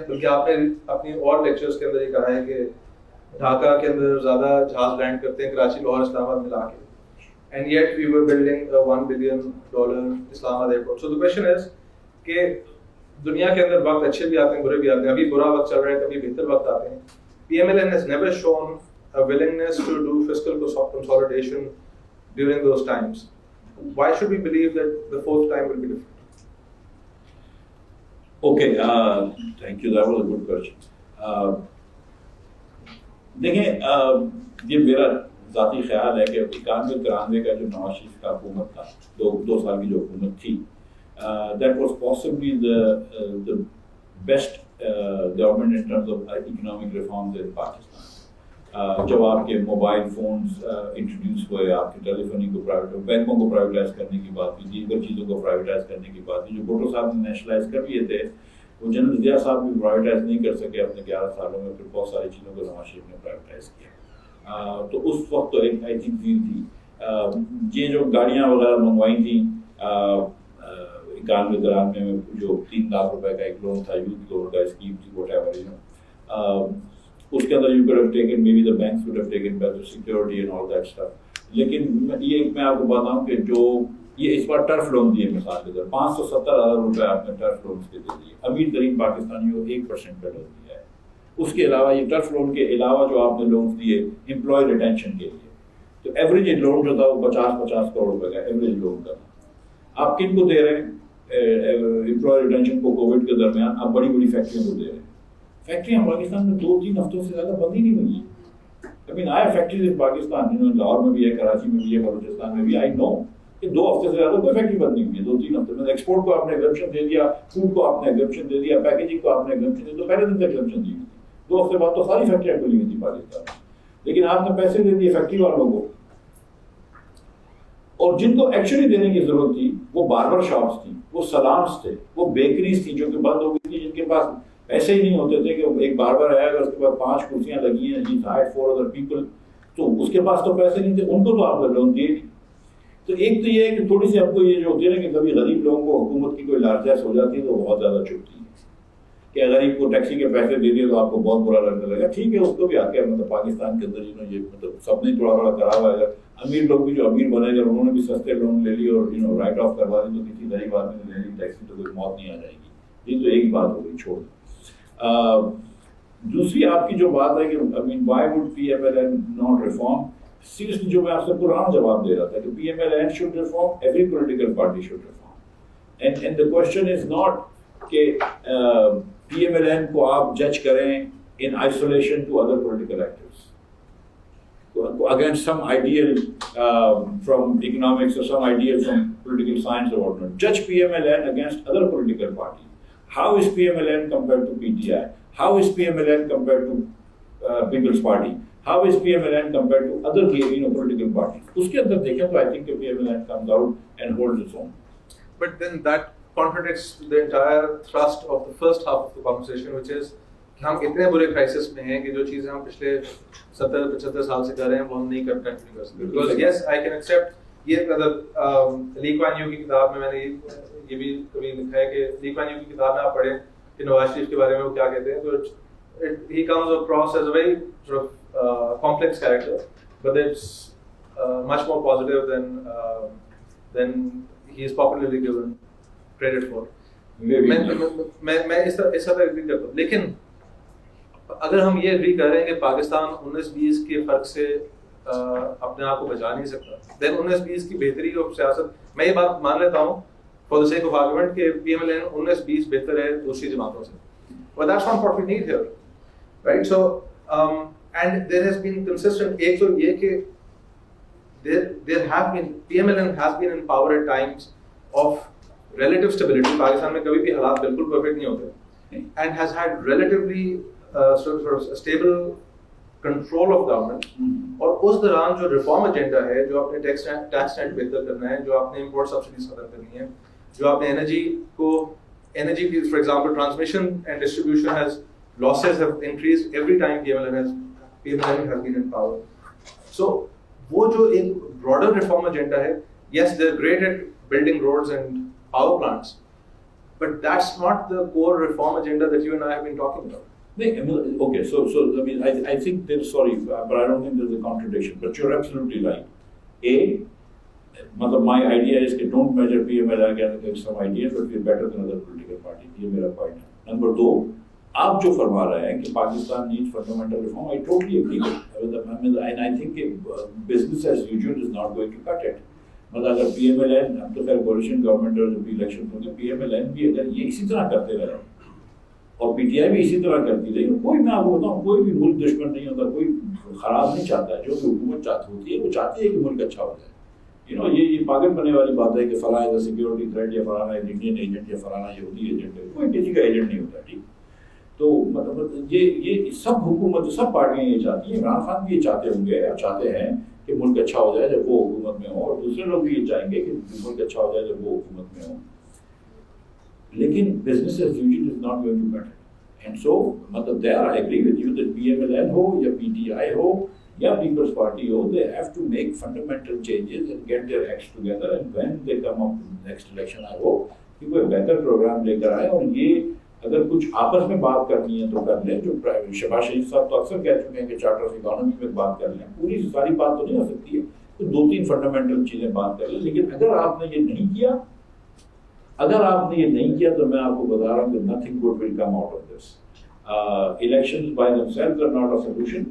بلکہ آپ نے اپنی اور لیکچرز کے اندر یہ کہا ہے کہ ڈھاکہ کے اندر زیادہ جہاز لینڈ کرتے ہیں کراچی، لاہور، اسلام آباد ملا کے. And yet we were building a $1 billion Islamabad airport. So the question is کہ دنیا کے اندر وقت اچھے بھی آتے ہیں، برے بھی آتے ہیں. ابھی برا وقت چل رہا ہے، کبھی بہتر وقت آتے ہیں. PMLN has never shown a willingness to do fiscal consolidation during those times. Why should we believe that the fourth time will be different? Okay, thank you. That was a good question. دیکھیں، یہ میرا ذاتی خیال ہے کہ 91-93 کا جو نواز شریف کا حکومت تھا، 2 سال کی جو حکومت تھی، that was possibly the best government in terms of economic reforms in Pakistan. جب آپ کے موبائل فونز انٹروڈیوس ہوئے، آپ کے ٹیلی فونی کو بینکوں کو پرائیویٹائز کرنے کی بات ہوئی، دیگر چیزوں کو پرائیویٹائز کرنے کی بات ہوئی، جو بھٹو صاحب نے نیشنلائز کر لیے تھے. وہ جنرل ضیاء صاحب بھی پرائیویٹائز نہیں کر سکے اپنے 11 سالوں میں، پھر بہت ساری چیزوں کو نواز شریف نے پرائیویٹائز کیا. تو اس وقت تو ایک آئی تھنک چیز تھی. یہ جو گاڑیاں وغیرہ منگوائی تھیں 91 دوران میں جو 3 لاکھ روپے کا ایک لون تھا، یوتھ لون کا اسکیم تھی واٹ ایور، اس کے اندر you could have taken maybe the banks would have taken better security and all that stuff. لیکن یہ میں آپ کو بتاؤں کہ جو یہ اس بار ٹرف لون دیے مثال کے طور 570,000 روپے آپ نے ٹرف لون کے دے دیے. امیر ترین پاکستانیوں 1% کا لون دیا ہے. اس کے علاوہ یہ ٹرف لون کے علاوہ جو آپ نے لونس دیے امپلائی ریٹینشن کے لیے، تو ایوریج لون جو تھا وہ 50 کروڑ روپے کا ایوریج لون کا تھا. آپ کن کو دے رہے ہیں امپلائی ریٹینشن کو؟ کووڈ کے درمیان آپ بڑی بڑی فیکٹریوں کو دے رہے ہیں. فیکٹریاں پاکستان میں 2-3 ہفتوں سے زیادہ بند ہی نہیں ہوئی ہیں. I mean, I have factories in Pakistan, Lahore میں بھی ہے، کراچی میں بھی ہے، بلوچستان میں بھی. I know کہ 2 ہفتے سے زیادہ کوئی فیکٹری بند نہیں ہوئی ہے. 2-3 ہفتے میں ایکسپورٹ کو آپ نے ایگزمپشن دے دیا، فوڈ کو آپ نے ایگزمپشن دے دیا، پیکیجنگ کو آپ نے ایگزمپشن دے دیا. تو پہلے دن سے ایگزمپشن دی ہوئی تھی. 2 ہفتے بعد تو ساری فیکٹریاں کھلی ہوئی تھی پاکستان میں. لیکن آپ نے پیسے دے دیے فیکٹری والوں کو، اور جن کو ایکچولی دینے کی ضرورت تھی وہ باربر شاپس تھیں، وہ سلامس تھے، وہ بیکریز تھیں جو کہ بند ہو گئی تھی، جن کے پاس ایسے ہی نہیں ہوتے تھے کہ ایک باربر آیا اگر اس کے پاس 5 کرسیاں لگی ہیں، جی ہائڈ 4 other people، تو اس کے پاس تو پیسے نہیں تھے، ان کو تو آپ نے لون دیے نہیں. تو ایک تو یہ ہے کہ تھوڑی سی آپ کو یہ جو ہوتی ہے نا کہ کبھی غریب لوگوں کو حکومت کی کوئی لارجائز ہو جاتی ہے تو بہت زیادہ چبھتی ہے کہ غریب کو ٹیکسی کے پیسے دے دیے تو آپ کو بہت برا لگنے لگا. ٹھیک ہے، اس کو بھی آ کے مطلب پاکستان کے اندر یہ مطلب سب نے تھوڑا تھوڑا کرا ہوا ہے. امیر لوگ بھی جو امیر بنے گا انہوں نے بھی سستے لون لے لی اور رائٹ آف کروا دی، تو کسی غریب آدمی نے لے لی ٹیکسی تو کوئی موت نہیں آ جائے گی. یہ تو ایک بات ہو گئی. چھوڑ دوسری آپ کی جو بات ہے کہ why would PMLN not reform؟ Seriously جو میں آپ سے پرانا جواب دے رہا تھا کہ PMLN should reform, every political party should reform. And the question is not کہ PMLN کو آپ جج کریں in isolation to other political actors, against some ideal from economics or some ideal from political science or whatnot. Judge PMLN against other political parties. How is PMLN compared to PTI? How is PMLN compared to People's Party? How is PMLN compared to other political parties? اس کے اندر دیکھیں تو I think PMLN comes out and holds its own. But then that contradicts the entire thrust of the first half of the conversation, which is کہ ہم اتنے برے کرائسس میں ہیں کہ جو چیزیں ہم پچھلے 70-75 سال سے کر رہے ہیں وہ ہم نہیں کنٹینیو کر سکتے. Because yes, I can accept یہ مطلب لی کوان یو کی کتاب میں نے یہ بھی کبھی لکھا ہے کہ لی کوان یو کی کتاب میں آپ پڑھیں کہ نواز شریف کے بارے میں وہ کیا کہتے ہیں. تو he comes across as a very sort of complex character, but it's much more positive than he is popularly given credit for. میں اس طرح ایگری کرتا ہوں. لیکن اگر ہم یہ ایگری کر رہے ہیں کہ پاکستان 19-20 کے فرق سے اپنے آپ کو بچا نہیں سکتا، دین 19-20 کی بہتری اور سیاست، میں یہ بات مان لیتا ہوں for the sake of argument کہ PMLN 19-20 بہتر ہے دوسری جماعتوں سے. But that's not what we need here, right? So and there has been consistent. ایک تو یہ کہ there have been PMLN has been in power at times of relative stability. Pakistan میں کبھی بھی حالات بالکل پرفیکٹ نہیں ہوتے, and has had relatively sort of stable control of government. اور اس دوران جو ریفارم ایجنڈا ہے، جو آپ نے ٹیکس ریٹ بہتر کرنا ہے، جو آپ نے امپورٹ سبسڈیز ختم کرنی ہے، جو آپ نے energy for example transmission and distribution losses have increased every time PMLN has been in power. So وہ جو ایک broader reform agenda ہے, yes they're great at building roads and power plants, but that's not the core reform agenda that you and I have been talking about. Okay, so I mean I think there's, sorry, but I don't think there's a contradiction, but you're absolutely right. مطلب my idea is کہ don't measure PMLN against some ideas, but we're better than other political parties. یہ میرا point ہے. نمبر 2, آپ جو فرما رہے ہیں کہ Pakistan needs fundamental reform, I totally agree with that. And I think business as usual is not going to cut it. مطلب اگر PMLN، ہم تو خیر coalition government اور جب الیکشن ہوں گے، PMLN بھی اگر یہ اسی طرح کرتے رہے اور PTI بھی اسی طرح کرتی رہی، کوئی میں آپ کو بتاؤں کوئی بھی ملک دشمن نہیں ہوتا، کوئی خراب نہیں چاہتا ہے. جو بھی حکومت چاہتی ہوتی ہے وہ چاہتی ہے کہ ملک اچھا ہو جائے. یہ پاگل بننے والی بات ہے کہ فلاں ہے سیکورٹی تھریٹ یا فلانا انڈین ایجنٹ یا فلانا یہودی ایجنٹ ہے. کوئی کسی کا ایجنٹ نہیں ہوتا. ٹھیک، تو مطلب یہ سب حکومت، سب پارٹیاں یہ چاہتی ہیں. عمران خان بھی یہ چاہتے ہوں گے اور چاہتے ہیں کہ ملک اچھا ہو جائے جب وہ حکومت میں ہو، اور دوسرے لوگ بھی یہ چاہیں گے کہ ملک اچھا ہو جائے جب وہ حکومت میں ہو. لیکن business as usual is not going to matter. And so, matlab there I agree with you that PMLN ho ya PTI ho ya People's Party ho, they have to make fundamental changes and get their acts together, and when they come up in the next election, I hope کہ کوئی بہتر پروگرام لے کر آئے. اور یہ اگر کچھ آپس میں بات کرنی ہے تو کر لیں. جو شہباز شریف صاحب تو اکثر کہہ چکے ہیں کہ چارٹر آف اکانومی میں بات کر لیں. پوری ساری بات تو نہیں ہو سکتی ہے, تو 2-3 فنڈامنٹل چیزیں بات کر لیں. لیکن اگر آپ نے یہ نہیں کیا, تو میں آپ کو بتا رہا ہوں کہ nothing good will come out of this. Elections by themselves are not a solution,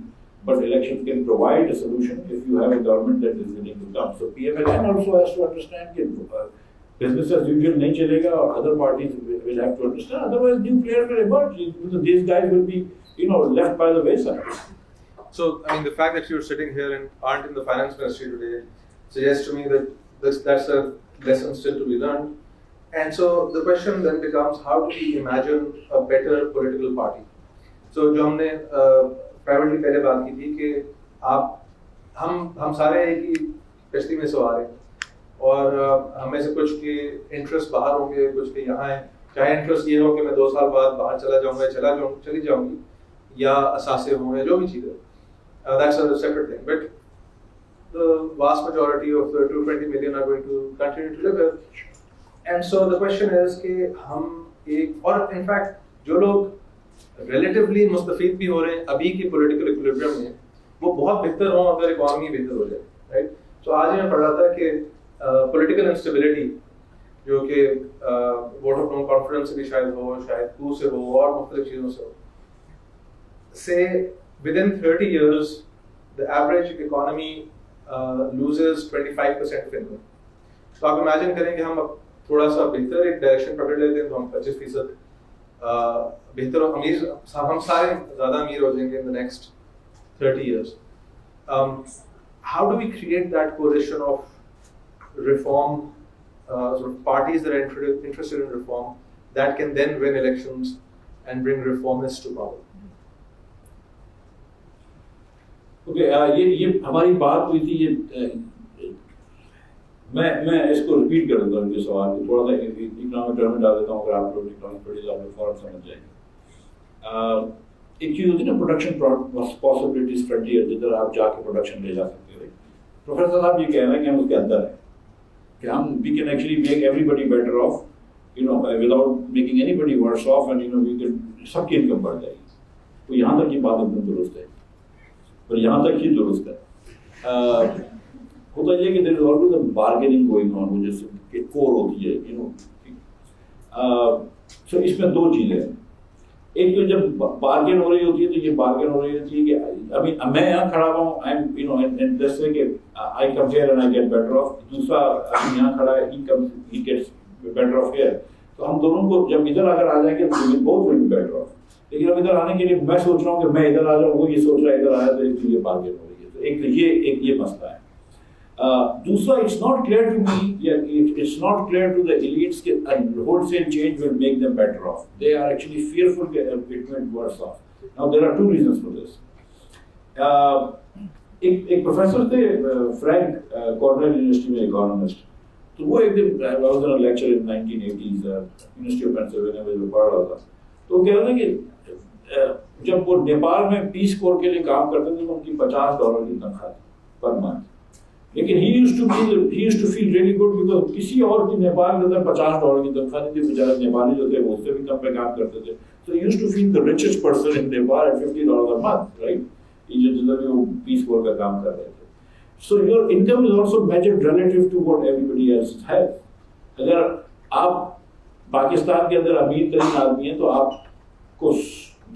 but elections can provide a solution if you have a government that is willing to come. So PMLN also has to understand that business as usual nahi chalega, or other parties will have to understand. Otherwise, new players will emerge. These guys will be, left by the wayside. So, I mean, the fact that you're sitting here and aren't in the finance ministry today suggests to me that that's a lesson still to be learned. And so the question then becomes, how do we imagine a better political party? So, جو ہم نے privately پہلے بات کی تھی کہ ہم سارے ایک ہی کشتی میں سوار ہیں, اور ہمیں سے کچھ کے انٹرسٹ باہر ہوں گے, کچھ کے یہاں ہیں. چاہے انٹرسٹ یہ ہو کہ میں 2 سال بعد باہر چلا جاؤں گا, چلی جاؤں گی, یا اثاثے ہوں, یا جو بھی چیز ہے. That's a separate thing. But the vast majority of the 220 million are going to continue to live here. And so the question is کہ ہم ایک, اور in fact جو لوگ relatively مستفید بھی ہو رہے ہیں ابھی کی political equilibrium میں, وہ بہت بہتر ہوں اگر اکانومی بہتر ہو جائے, right? So آج میں پڑھ رہا تھا کہ پولیٹیکل انسٹیبلٹی جو کہ ووٹ آف نو کانفیڈنس سے بھی شاید ہو, شاید کو سے ہو, اور مختلف چیزوں سے ہو, سے within 30 years the average economy loses 25% of income. تو آپ امیجن کریں کہ ہم تھوڑا سا بہتر ایک ڈائریکشن پکڑ لیتے ہیں تو ہم 25% بہتر اور امیر, ہم سارے زیادہ امیر ہو جائیں گے in the next 30 years. How do we create that coalition of reform, sort of parties that are interested in reform, that can then win elections and bring reformists to power? Okay, یہ ہماری بات ہوئی تھی. یہ میں اس کو ریپیٹ کروں گا, ان کے سوال کو تھوڑا سا اکنامک ٹرم میں ڈال دیتا ہوں, اگر آپ لوگ اکنامک پڑھیے آپ لوگ فوراً سمجھ جائیں گے. ایک چیز ہوتی ہے نا پروڈکشن پاسبلٹیز فرنٹیئر, جدھر آپ جا کے پروڈکشن لے جا سکتے ہو. پروفیسر صاحب یہ کہہ رہے ہیں کہ ہم اس کے اندر ہیں, کہ ہم we can actually make everybody better off, without making anybody worse off, and we can, سب کی انکم بڑھ جائے گی. تو یہاں تک یہ بات ایک دم درست ہے, اور یہاں تک ہی درست ہے. ہوتا یہ کہ there is always a bargaining going on, وہ جیسے کہ کور ہوتی ہے, so اس میں 2 چیزیں ہیں. ایک تو جب بارگین ہو رہی ہوتی ہے تو یہ بارگین ہو رہی ہوتی ہے کہ ابھی میں یہاں کھڑا ہوا ہوں, and this way کہ I come here and I get better off. دوسرا ابھی یہاں کھڑا ہے, he gets better off here. تو ہم دونوں کو جب ادھر اگر آ جائیں گے تو both will be better off. لیکن اب ادھر آنے کے لیے میں سوچ رہا ہوں کہ میں ادھر آ جاؤں, وہ یہ سوچ رہا ہے ادھر آیا, تو ایک یہ بارگین ہو رہی ہے. تو ایک یہ مسئلہ ہے. دوسرا, it's not clear to me, it's not clear to the elites that wholesale change will make them better off. They are actually fearful that it will be worse off. Now there are 2 reasons for this. ایک پروفیسر تھے فرینک, کارنیل یونیورسٹی میں اکانومسٹ. تو وہ ایک دن I was on a lecture in 1980s university of Pennsylvania میں پڑھ رہا تھا. تو وہ کہہ رہے تھے کہ جب وہ نیپال میں پیس کور کے لیے کام کرتے تھے تو ان کی $50 کی تنخواہ تھی پر منتھ. لیکن he used to feel really good because کسی اور کی نیپال کے اندر $50 کی تنخواہ نہیں تھی. بیچارے نیپالی جو تھے وہ اس سے بھی کم پہ کام کرتے تھے. So he used to feel the richest person in Nepal at $50 a month, right? جدھر بھی وہ پیس کور کا کام کر رہے تھے. So your income is also measured relative to what everybody else has. اگر آپ پاکستان کے اندر امیر ترین آدمی ہیں تو آپ کو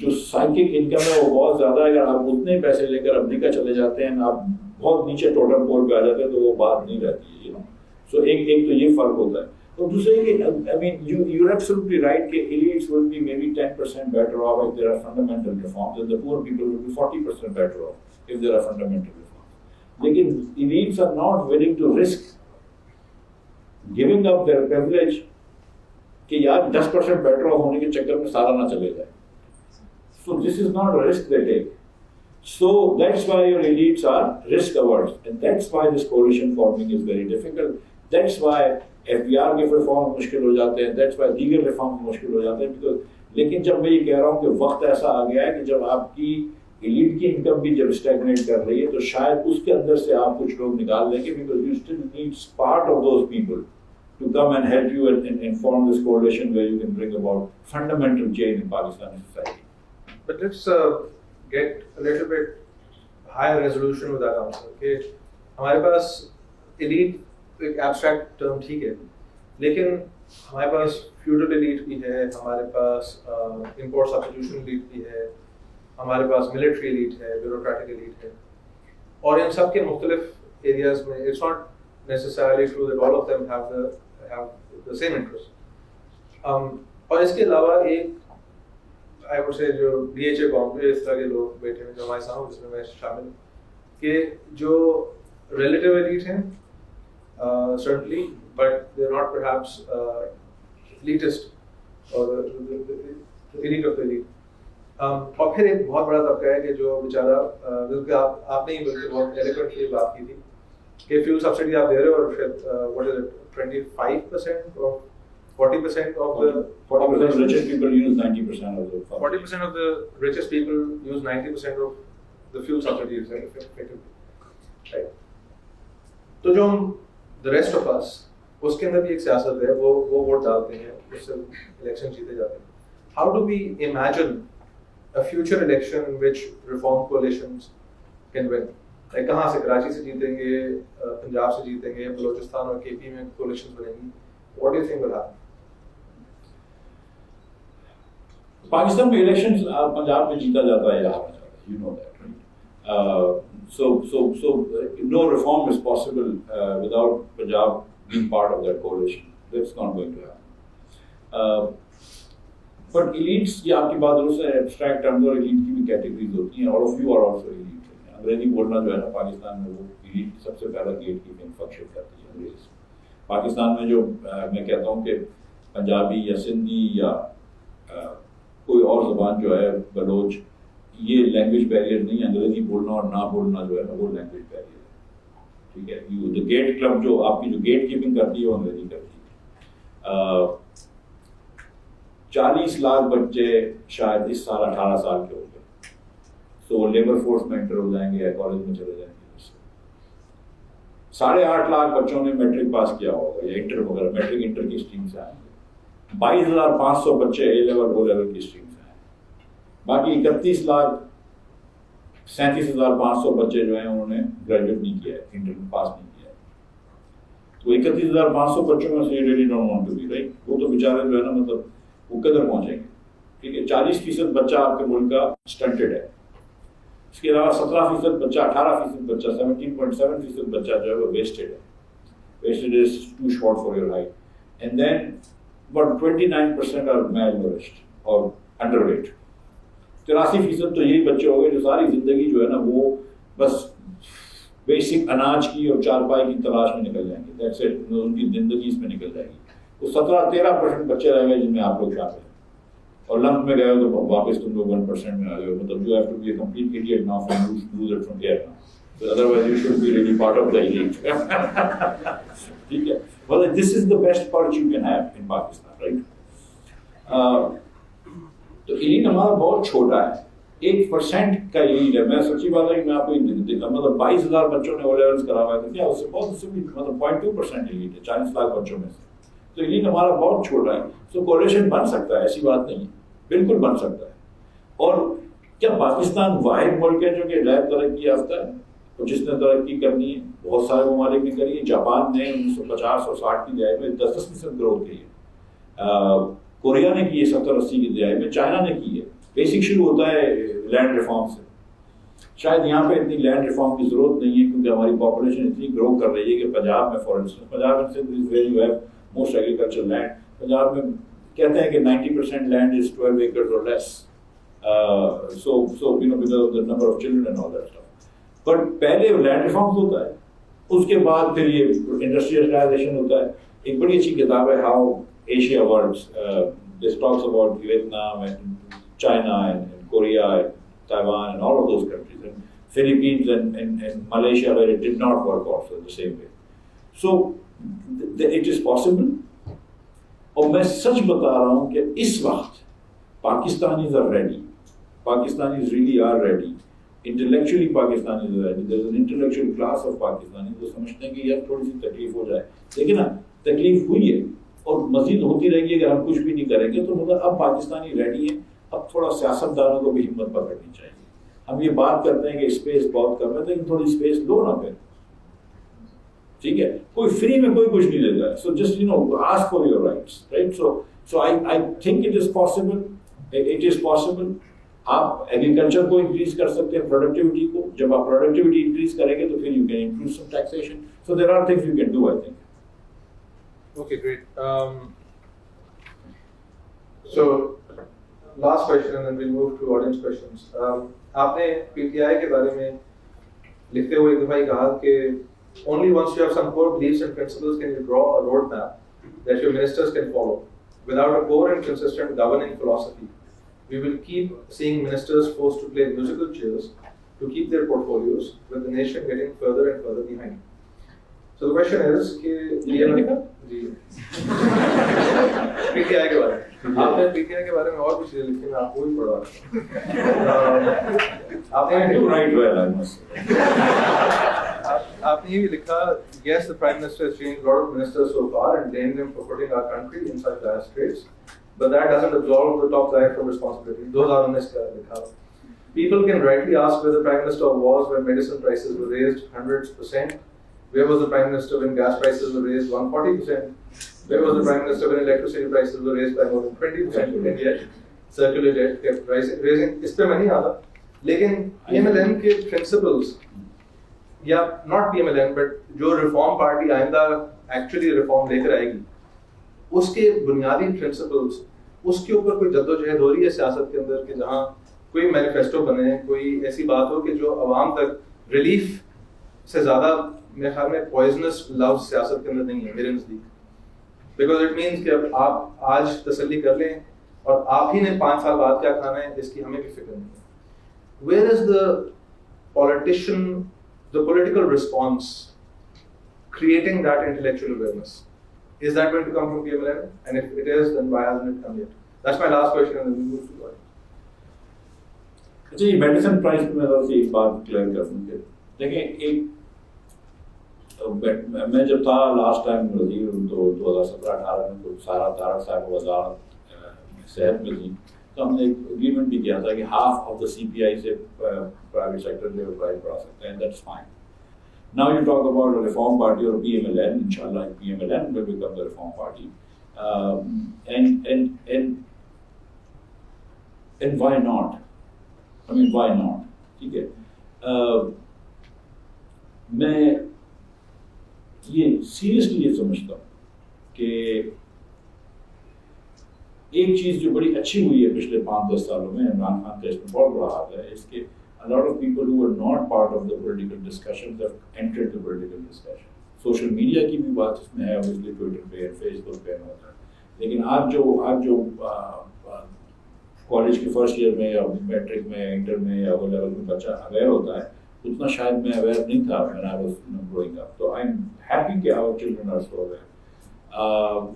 جو سائیکک انکم ہے وہ بہت زیادہ ہے. اگر آپ اتنے پیسے لے کر امریکہ چلے جاتے ہیں, آپ بہت نیچے ٹوٹل پول پہ آ جاتے ہیں, تو وہ بات نہیں رہتی ہے. سو ایک تو یہ فرق ہوتا ہے. اور دوسرے کہ I mean you're absolutely right کہ elites will be maybe 10% better off if there are fundamental reforms, and the poor people will be 40% better off if there are fundamental reforms. لیکن elites are not willing to risk giving up their privilege کہ یار 10% better off ہونے کے چکر میں سارا نہ چلے جائے. So this is not a risk they take. So that's why your elites are risk averse, and that's why this coalition forming is very difficult. That's why FBR کے ریفارم مشکل ہو جاتے ہیں, that's why دیگر ریفارم مشکل ہو جاتے ہیں. because لیکن جب میں یہ کہہ رہا ہوں کہ وقت ایسا آ گیا ہے کہ جب آپ کی ایلیٹ کی انکم بھی جب اسٹیگنیٹ کر رہی ہے تو شاید اس کے اندر سے آپ کچھ لوگ نکال لیں گے, because you still need part of those people to come and help you and form this coalition where you can bring about fundamental change in Pakistani society. But let's get a little bit higher resolution with that answer. کہ ہمارے پاس elite ایک abstract term ٹھیک ہے, لیکن ہمارے پاس feudal elite بھی ہے, ہمارے پاس import substitution elite بھی ہے, ہمارے پاس military elite ہے, bureaucratic elite ہے, اور ان سب کے مختلف areas میں it's not necessarily true that all of them have the same interest. اور اس کے علاوہ ایک I would say جو DHA قوم میں اس طرح کے لوگ بیٹھے ہیں جو ہمارے سامنے, جس میں میں شامل ہوں, کہ جو relative elite ہیں certainly, but they're not perhaps elitist or the elite of the elite. اور پھر ایک بہت بڑا طبقہ ہے کہ جو بیچارہ, آپ نے ہی بلکہ بہت ایلیگنٹلی بات کی تھی کہ فیول سبسڈی آپ دے رہے ہو اور شاید what is it 25% or 40% of the 40% richest people use 90% of the 40% of the richest people use 90% of the fuel subsidies effectively, right? تو جو ہم the rest of us اس کے اندر بھی ایک سیاست ہے, وہ ووٹ ڈالتے ہیں, اس سے الیکشن جیتے جاتے ہیں. How do we imagine a future election in which reform coalitions can win? Like کہاں سے, کراچی سے جیتیں گے, پنجاب سے جیتیں گے, بلوچستان اور کے پی میں coalitions بنیں گی? What do you think will happen? Pakistan میں الیکشنز پنجاب میں جیتا جاتا ہے یا ہارا جاتا ہے, you know that, right? So no reform is possible without Punjab being part of that coalition. That's not going to happen. But elites, یہ آپ کی بات درست ہے, abstract terms اور elite کی بھی categories ہوتی ہیں. All of you are also elite. انگریزی بولنا جو ہے نا پاکستان میں, وہ elite سب سے پہلا گیٹ کیپنگ فنکشن کرتی ہے انگریز. پاکستان میں جو میں کہتا ہوں کہ پنجابی یا سندھی یا کوئی اور زبان جو ہے, بلوچ, یہ لینگویج بیریئر نہیں ہے. انگریزی بولنا اور نہ بولنا جو ہے نا وہ لینگویج بیریئر ہے, ٹھیک ہے. گیٹ کلب جو آپ کی جو گیٹ کیپنگ کرتی ہے وہ انگریزی کرتی ہے. 40 لاکھ بچے شاید اس سال 18 سال کے ہو گئے, تو لیبر فورس میں انٹر ہو جائیں گے یا کالج میں چلے جائیں گے. 8.5 لاکھ بچوں نے میٹرک پاس کیا ہوگا یا انٹر وغیرہ, میٹرک انٹر کی اسٹریم سے آئیں گے. 22,500 بچے اے لیول او لیول کی اسٹریم سے ہیں. باقی 31 لاکھ 37,500 بچے جو ہیں انہوں نے گریجویٹ نہیں کیا ہے, انٹر پاس نہیں کیا ہے. تو 31,500 بچوں میں سے you really don't want to be, right? وہ تو بیچارے جو ہے نا مطلب وہ کدھر پہنچیں گے, ٹھیک ہے. 40% بچہ آپ کے ملک کا اسٹنٹڈ ہے. اس کے علاوہ 17% بچہ, 18% بچہ, 17.7% بچہ جو ہے وہ ویسٹڈ ہے. Wasted is too short for your height. And then about 29% are malnourished اور انڈر ویٹ. 83% تو یہی بچے ہو گئے جو ساری زندگی جو ہے نا وہ بس بیسک اناج کی اور چارپائی کی تلاش میں نکل جائیں گے. دیٹس اٹ, ان کی زندگی اس میں نکل جائے گی. وہ 17-13% بچے رہ گئے جن میں آپ لوگ شامل ہیں, اور لمس میں گئے ہو تو واپس تم لوگ 1% میں آ گئے ہو. مطلب you have to be a complete idiot now from lose it from here now. So otherwise you should be really part of the elite. ٹھیک ہے. Well, this is the best part you can have in Pakistan, right? تو elite ہمارا بہت چھوٹا ہے, 1% کا elite ہے. میں سچی بات ہے کہ میں آپ کو مطلب 22,000 بچوں نے او لیولس کرا ہوا ہے, اس سے بہت مطلب 0.2% elite ہے 40 لاکھ بچوں میں سے. تو elite ہمارا بہت چھوٹا ہے. سو کولیشن بن سکتا ہے, ایسی بات نہیں ہے, بالکل بن سکتا ہے. اور کیا پاکستان واحد ملک ہے جو کہ غیر ترقی یافتہ ہے اور جس نے ترقی کرنی ہے؟ بہت سارے ممالک نے کری ہے. جاپان نے 1950 اور 60 کی دہائی میں 10% گروتھ کی ہے. کوریا نے کی ہے 70-80 کی دہائی میں. چائنا نے کی ہے. بیسک شروع ہوتا ہے لینڈ ریفارم سے. شاید یہاں پہ اتنی لینڈ ریفارم کی ضرورت نہیں ہے کیونکہ ہماری پاپولیشن اتنی گرو کر رہی ہے کہ پنجاب میں فار انسٹنس, پنجاب میں موسٹ ایگریکلچر لینڈ, پنجاب میں کہتے ہیں کہ 90% land is 12 acres or less. So because of the number of children and all that stuff. But پہلے لینڈ ریفارمز ہوتا ہے, اس کے بعد پھر یہ انڈسٹریلائزیشن ہوتا ہے. ایک بڑی اچھی کتاب ہے how Asia worlds, this talks about Vietnam and China and Korea and Taiwan and all of those countries and Philippines and Malaysia where it did not work also the same way. So It is possible. اور میں سچ بتا رہا ہوں کہ اس وقت Pakistanis are ready. Pakistanis really are ready. Intellectually Pakistanis are ready. There is an intellectual class of Pakistanis جو سمجھتے ہیں کہ یار تھوڑی سی تکلیف ہو جائے. لیکن نا تکلیف ہوئی ہے اور مزید ہوتی رہے گی اگر ہم کچھ بھی نہیں کریں گے. تو مگر اب پاکستانی ریڈی ہیں. اب تھوڑا سیاست دانوں کو بھی ہمت پکڑنی چاہیے. ہم یہ بات کرتے ہیں کہ اسپیس بہت کم ہے لیکن تھوڑی اسپیس دو نا پھر. ٹھیک ہے, کوئی فری میں کوئی کچھ نہیں دیتا ہے. So just you know ask for your rights, right. So I think it is possible. It is possible. آپ ایگریکلچر کو انکریز کر سکتے ہیں, پروڈکٹیوٹی کو. جب آپ پروڈکٹیوٹی انکریز کریں گے تو پھر you can increase some taxation. So there are things you can do, I think. Okay, great. So, last question and then we'll move to audience questions. آپ نے پی ٹی آئی کے بارے میں لکھتے ہوئے ایک دفعہ یہ کہا کہ only once you have some core beliefs and principles can you draw a roadmap that your ministers can follow. Without a core and consistent governing philosophy, we will keep seeing ministers forced to play musical chairs to keep their portfolios, with the nation getting further and further behind. So the question is کہ جی پی ٹی آئی کے بارے میں آپ نے پی ٹی آئی کے بارے میں اور کچھ چیزیں لکھی, میں آپ کو بھی پڑھا. آپ نے یہ بھی لکھا, yes the prime minister has changed a lot of ministers so far and blamed them for putting our country in such dire straits, but that doesn't absolve the top guy from responsibility. 2019 کا لکھا. People can rightly ask where the prime minister was when medicine prices were raised 100%. Where was the prime minister when gas prices were raised 140%? Where was the prime minister when electricity prices were raised by more than 20%? And yet circular debt kept raising. اس پہ میں نہیں آتا, لیکن پی ایم ایل این کے پرنسپلز یا not P M L N but جو ریفارم پارٹی آئندہ ایکچولی ریفارم لے کر آئے گی, اس کے بنیادی پرنسپلز, اس کے اوپر کوئی جدوجہد ہو رہی ہے سیاست کے اندر کہ جہاں کوئی مینیفیسٹو بنے, کوئی ایسی بات ہو کہ جو عوام تک ریلیف سے زیادہ میرے خیال میں پوائزنس لفظ سیاست کے اندر نہیں ہے میرے نزدیک. بیکاز اٹ مینس کہ اب آپ آج تسلی کر لیں اور آپ ہی نے 5 سال بعد کیا کھانا ہے اس کی ہمیں بھی فکر نہیں ہے. Where is the politician, the political response creating that intellectual awareness? Is that going to come from PMLN? And if it is, then why hasn't it come yet? That's my last question and then we move to the audience. اچھا, یہ میڈیسن پرائز پہ میں ذرا سی ایک بات کلیئر کر دوں. دیکھیں, ایک میں جب تھا لاسٹ ٹائم وزیر تو 2017-18 میں تو سارا طارق صاحب وزارت صحت میں تھی, تو ہم نے ایک اگریمنٹ بھی کیا تھا کہ ہاف آف دا سی پی آئی سے پرائیویٹ سیکٹر جو ہے پرائز بڑھا سکتے ہیں. That's fine. Now you talk about a reform party or PMLN. Inshallah, PMLN will become the reform party. And why not? I mean, why not? ٹھیک ہے. میں یہ سیریسلی یہ سمجھتا ہوں کہ ایک چیز جو بڑی اچھی ہوئی ہے پچھلے 5-10 سالوں میں, عمران خان کا اس میں بہت بڑا ہاتھ ہے, اس کے a lot of people who were not part of the political discussions have entered the political discussion. Social media کی بھی بات اس میں ہے, obviously Twitter پہ, Facebook پہ ہوتا ہے, لیکن آج جو کالج کے فرسٹ ایئر میں یا میٹرک میں, انٹر میں یا وہ لیول میں بچہ اویئر ہوتا ہے, اتنا شاید میں اویئر نہیں تھا when I was growing up. So I'm happy کہ our children are so aware.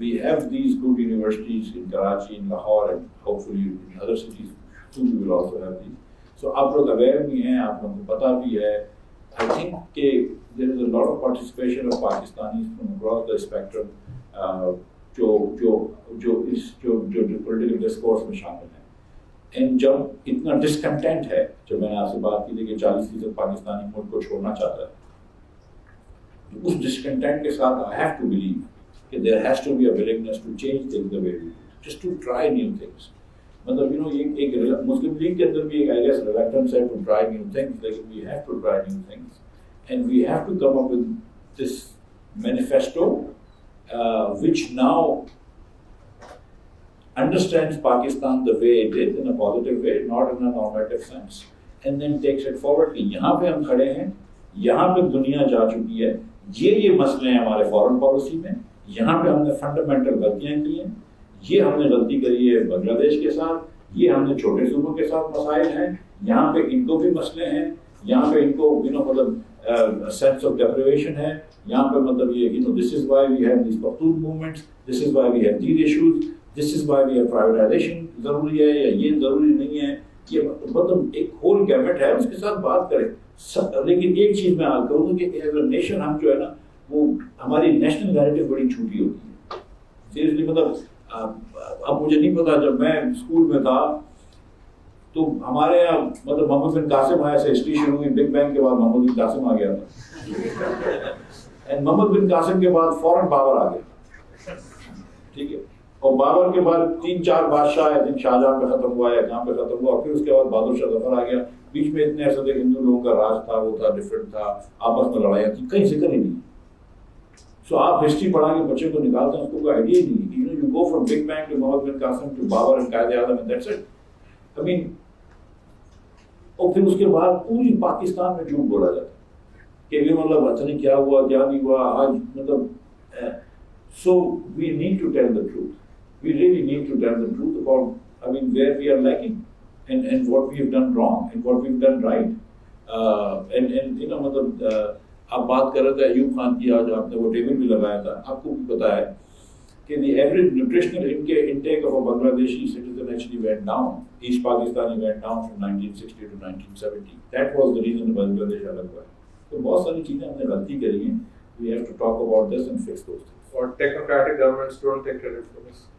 We have these good universities in Karachi, in Lahore, and hopefully in other cities too we will also have these. So آپ لوگ اویئر بھی ہیں, آپ لوگوں کو پتہ بھی ہے. I think کہ there is a lot of participation of Pakistanis from across the spectrum جو political discourse میں شامل ہیں. And جب اتنا ڈسکنٹینٹ ہے, جب میں نے آپ سے بات کی تھی کہ 40% پاکستانی ملک کو چھوڑنا چاہتا ہے, اس ڈسکنٹینٹ کے ساتھ I have to believe کہ there has to be a willingness to change things the way we do, just to try new things. مطلب یو نو ایک مسلم لیگ کے اندر بھی ایک آئی گیس ریلیکٹنس ہے ٹو ٹرائی نیو تھنگس, لیکن we have to try new things and we have to come up with this manifesto which now understands Pakistan the way it is, in a positive way, not in a normative sense, and then takes it forward. کہ یہاں پہ ہم کھڑے ہیں, یہاں پہ دنیا جا چکی ہے, یہ مسئلے ہیں ہمارے فارن پالیسی میں, یہاں پہ ہم نے فنڈامنٹل غلطیاں کی ہیں, یہ ہم نے غلطی کری ہے بنگلہ دیش کے ساتھ, یہ ہم نے چھوٹے صوبوں کے ساتھ مسائل ہیں, یہاں پہ ان کو بھی مسئلے ہیں, یہاں پہ ان کو مطلب سینس آف ڈیپریویشن ہے, یہاں پہ مطلب یہ this is why we have these Pakhtun movements, this is why we have these issues, this is why we have privatization ضروری ہے یا یہ ضروری نہیں ہے. یہ مطلب ایک ہول گیمٹ ہے, اس کے ساتھ بات کریں. لیکن ایک چیز میں کہوں گا کہ ایز اے نیشن ہم جو ہے نا وہ ہماری نیشنل نیریٹو بڑی چھوٹی ہوتی ہے. سیریسلی مطلب اب مجھے نہیں پتا, جب میں اسکول میں تھا تو ہمارے یہاں مطلب محمد بن قاسم آیا سے ہسٹری شروع ہوئی, بگ بینگ کے بعد محمد بن قاسم آ گیا تھا, اینڈ محمد بن قاسم کے بعد فوراً بابر آ گیا, ٹھیک ہے, اور بابر کے بعد 3-4 بادشاہ آئے, شاہجہاں پہ ختم ہوا ہے, کہاں پہ ختم ہوا, پھر اس کے بعد بہادر شاہ ظفر آ گیا. بیچ میں اتنے عرصے تک ہندو لوگوں کا راج تھا, وہ تھا ڈفرینٹ تھا, آپس میں لڑائیاں تھیں, کہیں ذکر ہی نہیں. سو آپ ہسٹری پڑھا کے بچے کو نکالتے ہیں, اس کو کوئی آئیڈیا ہی نہیں ہے. You go from big bang to Muhammad bin Qasim to Babur and Quaid Azam and that's it. I mean, اور پھر اس کے بعد پوری پاکستان میں جھوٹ بولا جاتا ہے کہ یہ مطلب اچھا نہیں کیا ہوا کیا نہیں ہوا آج مطلب. So we need to tell the truth. We really need to tell the truth about, I mean, where we are lacking and what we have done wrong and what we have done right. And you know, مطلب آپ بات کر رہے تھے ایوب خان کی, آج آپ نے وہ ٹیبل بھی لگایا تھا, آپ کو بھی پتا ہے کہ the average nutritional intake of a Bangladeshi citizen actually went down. East Pakistani went down from 1960 to 1970. That was the reason Bangladesh الگ ہوا ہے. تو بہت ساری چیزیں ہم نے غلطی کری ہیں. We have to talk about this and fix those things. Or technocratic governments don't take credit for this.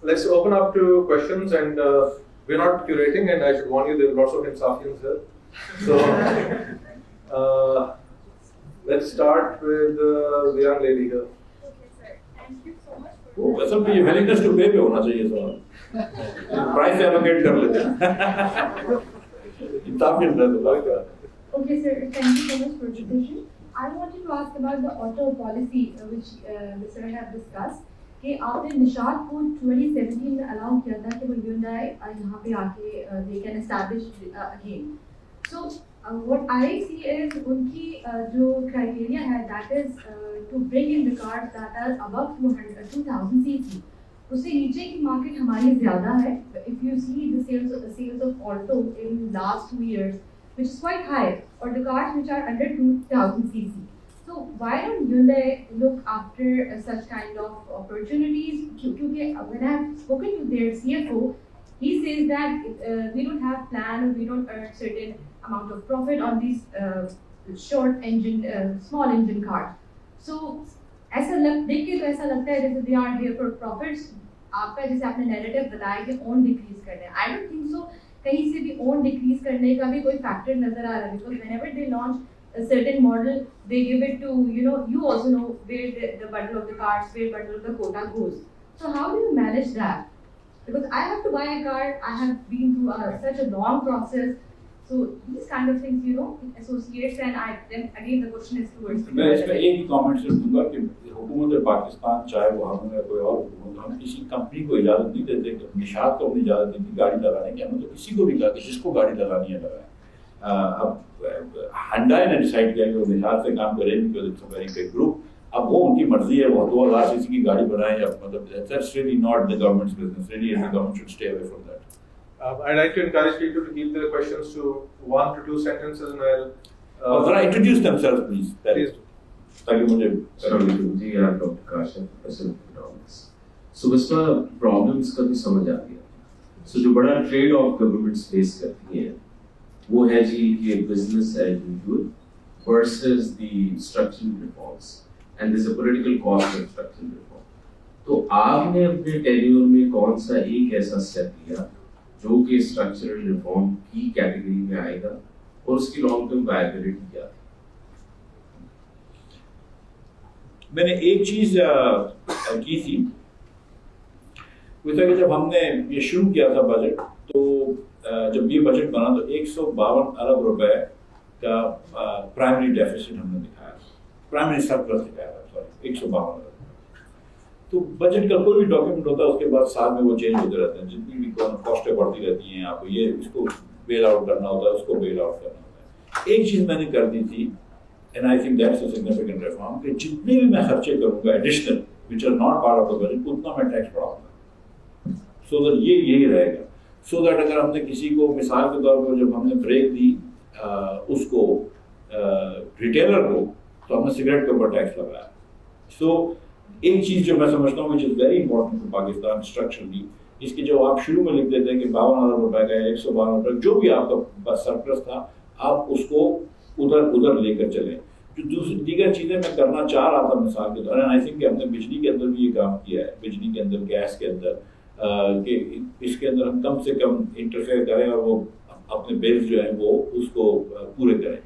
Let's open up to questions, and we're not curating, and I should warn you there are lots of Insafians here. So let's start with the young lady here. Okay, sir. Thank you so much for. وہ اصل میں یہ willingness to pay پہ ہونا چاہیے سوال, پرائز ایلوکیٹ کر لیتے ہیں. انصافیت ہے تو بات کر. Okay, sir. Thank you so much for the question. I wanted to ask about the auto policy which the sir have discussed. کہ آپ نے نشاد کو 2017 میں الاؤ کیا تھا کہ وہ ہیوندائی یہاں پہ آ کے they can establish again. So what I see is ان کی جو criteria ہے that is to bring in the cars that are above 2000 cc. اس سے نیچے کی مارکیٹ ہماری زیادہ ہے. If you see the sales of Alto in last 2 years, which is quite high, or the cars which are under 2000 cc. So why don't Hyundai look after such kind of opportunities? Because when I have spoken to their CFO, he says that we don't have plan, or we don't earn certain amount of profit on these short engine, small engine cars. So ایسا دیکھ کے تو ایسا لگتا ہے جیسے they are here for profits. آپ کا جیسے آپ نے نیریٹو بتایا کہ اون ڈیکریز کرنا ہے. I don't think so. کہیں سے بھی اون ڈیکریز کرنے کا بھی کوئی فیکٹر نظر آ رہا ہے, because whenever they launch a certain model, they give it to, you also know where the bundle of the cars, where bundle of the quota goes. So how do you manage that? Because I have to buy a car, I have been through such a long process. So these kind of things, it associates, and then again the question is towards. میں اس میں ایک ہی کامنٹ صرف دوں گا کہ حکومت پاکستان چاہے وہ ہم یا کوئی اور حکومت, ہم کسی کمپنی کو اجازت نہیں دیتے کہ نشاد کو اپنی اجازت نہیں دی گاڑی لگانے کی. ہم تو کسی کو بھی کہا کہ جس کو گاڑی لگانی ہے لگائیں. اب ہنڈائی نے ڈیسائڈ کیا کہ وہ نشاد سے کام کرے گی, it's a very big group. اب وہ ان کی مرضی ہے, وہ 2000 cc کی گاڑی بنائیں یا مطلب that's really not the government's business. Really the government should stay away from that. I'd like to encourage people to keep their questions to 1 to 2 sentences, and I'll ذرا introduce themselves please. please. تاکہ مجھے جی آپ ڈاکٹر کاشف حسن اکنامکس. سو بس کا پرابلمس کا بھی سمجھ آ گیا. سو جو بڑا ٹریڈ آف گورنمنٹس فیس کرتی ہیں وہ ہے جی کہ business as usual versus the structural reforms, and there is a political cost of structural reform. تو آپ نے اپنے ٹینیور میں کون سا ایک ایسا اسٹیپ لیا جو کہ اسٹرکچرل ریفارم کی کیٹیگری میں آئے گا, اور اس کی لانگ ٹرم وائبلٹی کیا تھی؟ میں نے ایک چیز کی تھی, وہ تھا کہ جب ہم نے یہ شروع کیا تھا بجٹ, تو جب یہ بجٹ بنا تو 152 ارب روپے کا پرائمری ڈیفیسٹ ہم نے دکھایا, پرائمری سرپلس دکھایا تھا, سوری 152 ارب. تو بجٹ کا کوئی بھی ڈاکیومنٹ ہوتا ہے اس کے بعد سال میں وہ چینج ہوتے رہتے ہیں, جتنی بھی کاسٹیں بڑھتی رہتی ہیں, آپ کو یہ اس کو بیل آؤٹ کرنا ہوتا ہے, اس کو بیل آؤٹ کرنا ہوتا ہے. ایک چیز میں نے کر دی تھی, and I think that's a significant reform, کہ جتنے بھی میں خرچے کروں گا additional which are not part of the budget, اتنا میں ٹیکس بڑھاؤں گا, سو دیٹ یہی رہے گا. سو دیٹ اگر ہم نے کسی کو مثال کے طور پر جب ہم نے بریک دی اس کو ریٹیلر کو, تو ہم نے سگریٹ کے اوپر ٹیکس لگایا. سو ایک چیز جو میں سمجھتا ہوں which is very important for Pakistan structurally, اس کی جو آپ شروع میں لکھ دیتے ہیں کہ 52,000 روپے کا 152 روپے جو بھی آپ کا سرپلس تھا آپ اس کو ادھر لے کر چلیں. جو دوسری دیگر چیزیں میں کرنا چاہ رہا تھا مثال کے طور پر, آئی تھنک کہ ہم نے بجلی کے اندر بھی یہ کام کیا ہے, بجلی کے اندر, گیس کے اندر, کہ اس کے اندر ہم کم سے کم انٹرفیئر کریں اور وہ اپنے بلز جو ہیں وہ اس کو پورے کریں.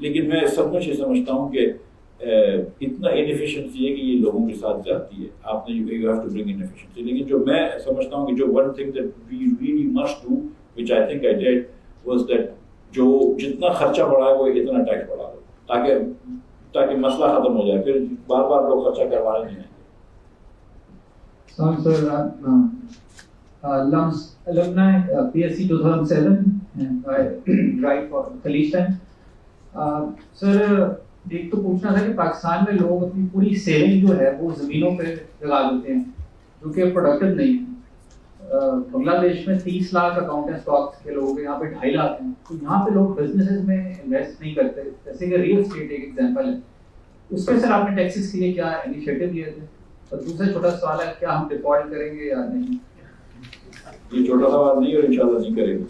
لیکن میں سب کچھ یہ سمجھتا ہوں کہ اتنا انیفیشنسی ہے کہ یہ لوگوں کے ساتھ جاتی ہے. آپ نے you have to bring inefficiency. لیکن جو میں سمجھتا ہوں کہ جو one thing that we really must do which I think I did was that جو جتنا خرچہ بڑھا ہے وہ اتنا ٹیکس بڑھا دو تاکہ مسئلہ ختم ہو جائے, پھر بار بار لوگ خرچہ کروانے نہیں آئیں گے. LUMS alumni, PSC 2007, and I write for Khaleej Time. Sir, ایک تو پوچھنا تھا کہ پاکستان میں لوگ اپنی پوری سیونگ جو ہے وہ زمینوں پہ لگا دیتے ہیں جو کہ پروڈکٹیو نہیں ہے. بنگلہ دیش میں 30 لاکھ اکاؤنٹ ہیں اسٹاکس کے لوگوں کے, یہاں پہ 2.5 لاکھ ہیں. تو یہاں پہ لوگ بزنسز میں انویسٹ نہیں کرتے, جیسے کہ ریئل اسٹیٹ ایک ایگزامپل ہے. اس پہ سر آپ نے ٹیکسز کے لیے کیا انیشیٹو لیے تھے؟ اور دوسرا چھوٹا سوال ہے, کیا ہم ڈیفالٹ کریں گے یا نہیں؟ یہ چھوٹا سوال نہیں, اور انشاءاللہ نہیں کریں گے,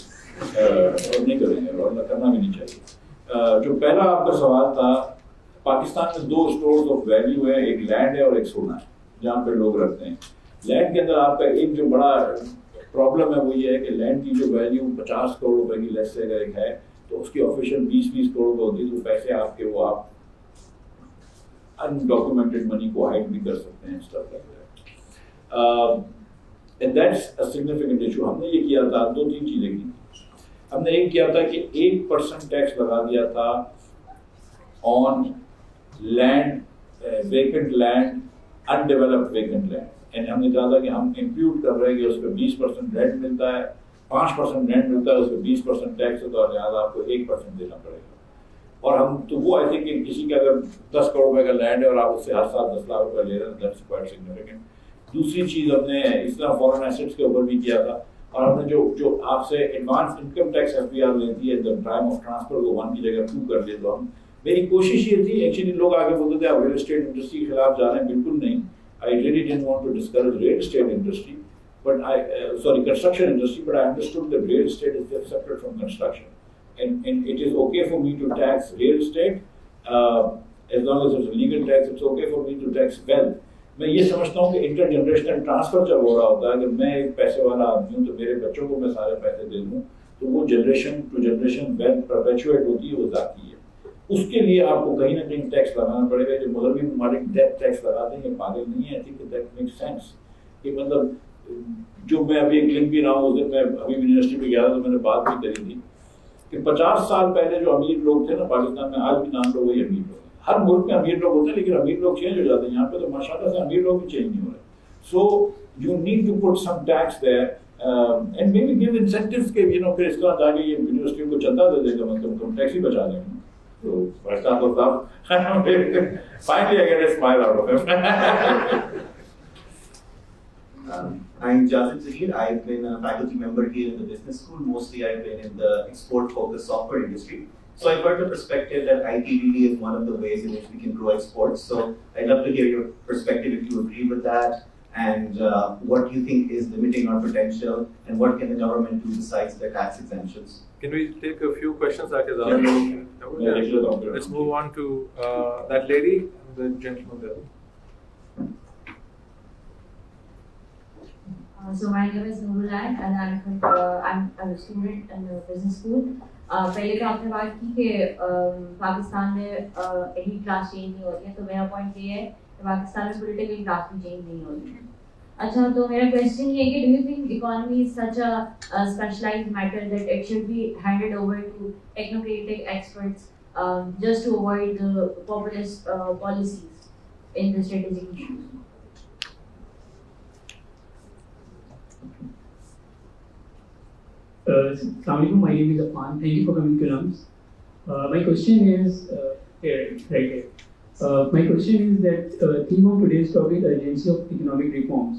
اور نہیں کریں گے, اور کرنا بھی نہیں چاہیے. جو پہلا آپ کا سوال تھا, پاکستان میں 2 اسٹورز آف ویلیو ہے, ایک لینڈ ہے اور ایک سونا ہے جہاں پہ لوگ رکھتے ہیں. لینڈ کے اندر آپ کا ایک جو بڑا پرابلم ہے وہ یہ ہے کہ لینڈ کی جو ویلیو 50 کروڑ روپے کی لیس سے اگر ہے تو اس کی آفیشیل 20 کروڑ ہوتی ہے. تو پیسے آپ کے وہ آپ undocumented money کو ہائڈ بھی کر سکتے ہیں, stuff like that. And that's a significant issue. ہم نے یہ کیا تھا, 2-3 چیزیں کی. ہم نے ایک کیا تھا کہ 1% ٹیکس لگا دیا تھا on land, vacant land, undeveloped vacant land. And ہم نے کہا تھا کہ ہم امپیوٹ کر رہے ہیں کہ اس پہ 20% رینٹ ملتا ہے, 5% رینٹ ملتا ہے, اس پہ 20% ٹیکس ہوتا ہے, لہٰذا آپ کو 1% دینا پڑے گا. اور ہم تو وہ آئی تھنک کہ کسی کا اگر 10 کروڑ روپے کا لینڈ ہے اور آپ اس سے ہر سال 10 لاکھ روپے لے رہے ہیں, دیٹس کوائٹ سگنیفیکنٹ. دوسری چیز ہم نے اس طرح فورن ایسٹس کے اوپر بھی کیا تھا, اور ہم نے جو آپ سے ایڈوانس انکم ٹیکس FBR لیتی ہے ٹائم آف ٹرانسفر کو 1 کی جگہ 2 کر دے. تو ہم, میری کوشش یہ تھی, ایکچولی لوگ آگے بولتے تھے آپ ریئل اسٹیٹ انڈسٹری کے خلاف جا رہے ہیں, بالکل نہیں. I really didn't want to discourage real estate industry, but construction industry, but I understood that real estate is separate from construction. And it is okay for me to tax real estate, as long as it's a legal tax, it's okay for me to tax wealth. میں یہ سمجھتا ہوں کہ انٹر جنریشنل ٹرانسفر جب ہو رہا ہوتا ہے, اگر میں ایک پیسے والا آدمی ہوں تو میرے بچوں کو میں سارے پیسے دے دوں تو وہ generation to generation wealth perpetuate ہوتی ہے, وہ ذاتی ہے. اس کے لیے آپ کو کہیں نہ کہیں ٹیکس لگانا پڑے گا. جو مغربی ممالک ڈیتھ ٹیکس لگاتے ہیں یہ پاگل نہیں ہے. I think that makes sense. کہ مطلب جو میں ابھی ایک لنک بھی رہا ہوں, اس دن میں ابھی یونیورسٹی پہ گیا تھا تو میں نے بات بھی کری تھی کہ 50 سال پہلے جو امیر لوگ تھے نا پاکستان میں, آج بھی نام لوگ وہی امیر لوگ ہیں. ہر ملک میں امیر لوگ ہوتے ہیں لیکن امیر لوگ چینج ہو جاتے ہیں. یہاں پہ تو ماشاء اللہ سے امیر لوگ بھی چینج نہیں ہو رہے. So you need to put some tax there and maybe give incentives کے پھر اس طرح جا کے یہ یونیورسٹی کو چندہ دے دے گا, مطلب ٹیکس ہی بچا دیں گے. So, finally I get a smile out of him. I'm Jazim Zahir. I've been a faculty member here in the business school. Mostly I've been in the export-focused software industry. So I've heard the perspective that IT really is one of the ways in which we can grow exports. So I'd love to hear your perspective if you agree with that, and what you think is limiting our potential, and what can the government do besides their tax exemptions. Can we take a few questions? Yeah. Let's move on to that lady and the gentleman there. So my name is Nurullah and I'm a student in the business school. پہلے تو آپ نے بات کی کہ پاکستان میں ایلیٹ کلاس چینج نہیں ہوتی ہے, تو میرا پوائنٹ یہ ہے کہ پاکستان میں پولیٹیکل کلاس بھی چینج نہیں ہوتی ہے. اچھا, تو میرا کوشچن یہ ہے کہ do you think economy is such a specialized matter that it should be handed over to technocratic experts just to avoid the populist policies in the strategic issues? Assalamualaikum, my name is Afan. Thank you for coming to LUMS. My question is right here. My question is that theme of today's talk is urgency of economic reforms.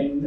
and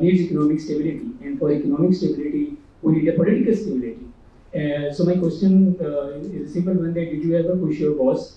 needs economic stability, and for economic stability we need a political stability. So my question is a simple one, that did you ever push your boss,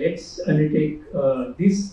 let's undertake this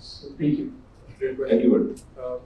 So thank you. Thank you.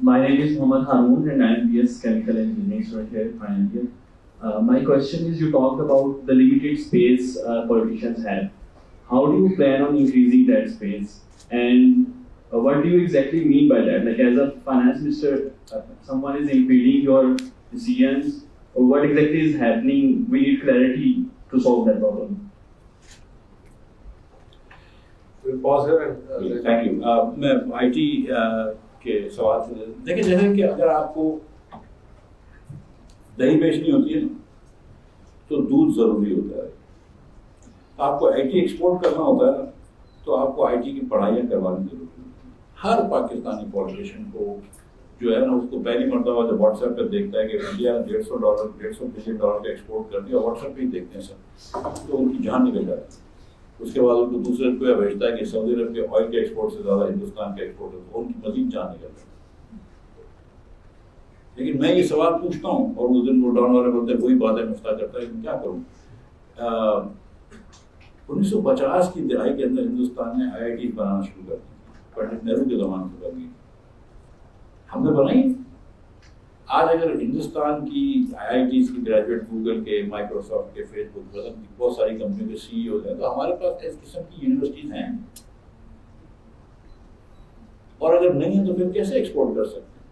My name is Mohammad Haroon and I am BS Chemical Engineering student here in final year. My question is, you talked about the limited space politicians have. How do you plan on increasing that space? And what do you exactly mean by that? Like, as a finance minister, someone is impeding your decisions. What exactly is happening? We need clarity to solve that problem. We'll pause here and Thank you. میں IT کے سوال سے دیکھیں، جیسے کہ اگر آپ کو دہی بیچنی ہوتی ہے نا تو دودھ ضروری ہوتا ہے. آپ کو IT ایکسپورٹ کرنا ہوتا ہے نا تو آپ کو IT کی پڑھائیاں کروانی ضروری ہوتی ہے. ہر پاکستانی پالیٹیشین کو جو ہے نا اس کو پہلی مرتبہ جب واٹس ایپ پہ دیکھتا ہے کہ انڈیا $150 بلین کا ایکسپورٹ کر دیا، واٹس ایپ پہ ہی دیکھتے ہیں سب، تو ان کی جان نکل جاتی ہے. اس کے بعد ان کو دوسرے روپیہ بھیجتا ہے کہ سعودی عرب کے آئل کے ایکسپورٹ سے زیادہ ہندوستان کے ایکسپورٹ ہے، تو ان کی مزید جان نکل جاتی ہے. لیکن میں یہ سوال پوچھتا ہوں اور اس دن وہ ڈاؤن والے بولتے ہیں وہی بات ہے، مفتہ کرتا ہے کہ کیا کروں. 1950 کی دہائی کے اندر ہندوستان نے IIT بنانا شروع کر دی، پنڈت نہرو کے زمانے سے بن گئی، ہم نے بنائی. آج اگر ہندوستان کی IITs کی گریجویٹ گوگل کے، مائکروسافٹ کے، فیس بک، بہت ساری کمپنیوں کے CEO ہیں، تو ہمارے پاس اس قسم کی یونیورسٹیز ہیں، اور اگر نہیں ہے تو پھر کیسے ایکسپورٹ کر سکتے ہیں؟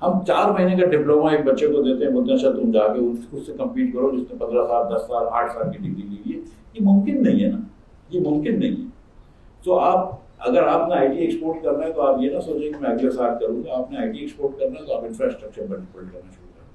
ہم 4 مہینے کا ڈپلوما ایک بچے کو دیتے ہیں، بولتے ہیں اچھا تم جا کے اس سے کمپیٹ کرو جس نے 15 سال، 10 سال، 8 سال کی ڈگری لی ہے. یہ ممکن نہیں ہے نا، یہ ممکن نہیں ہے. تو آپ اگر آپ نے IT ایکسپورٹ کرنا ہے تو آپ یہ نہ سوچیں کہ میں اگلے سال کروں گا. آپ نے IT ایکسپورٹ کرنا ہے تو آپ انفراسٹرکچر بلڈ کرنا شروع کریں.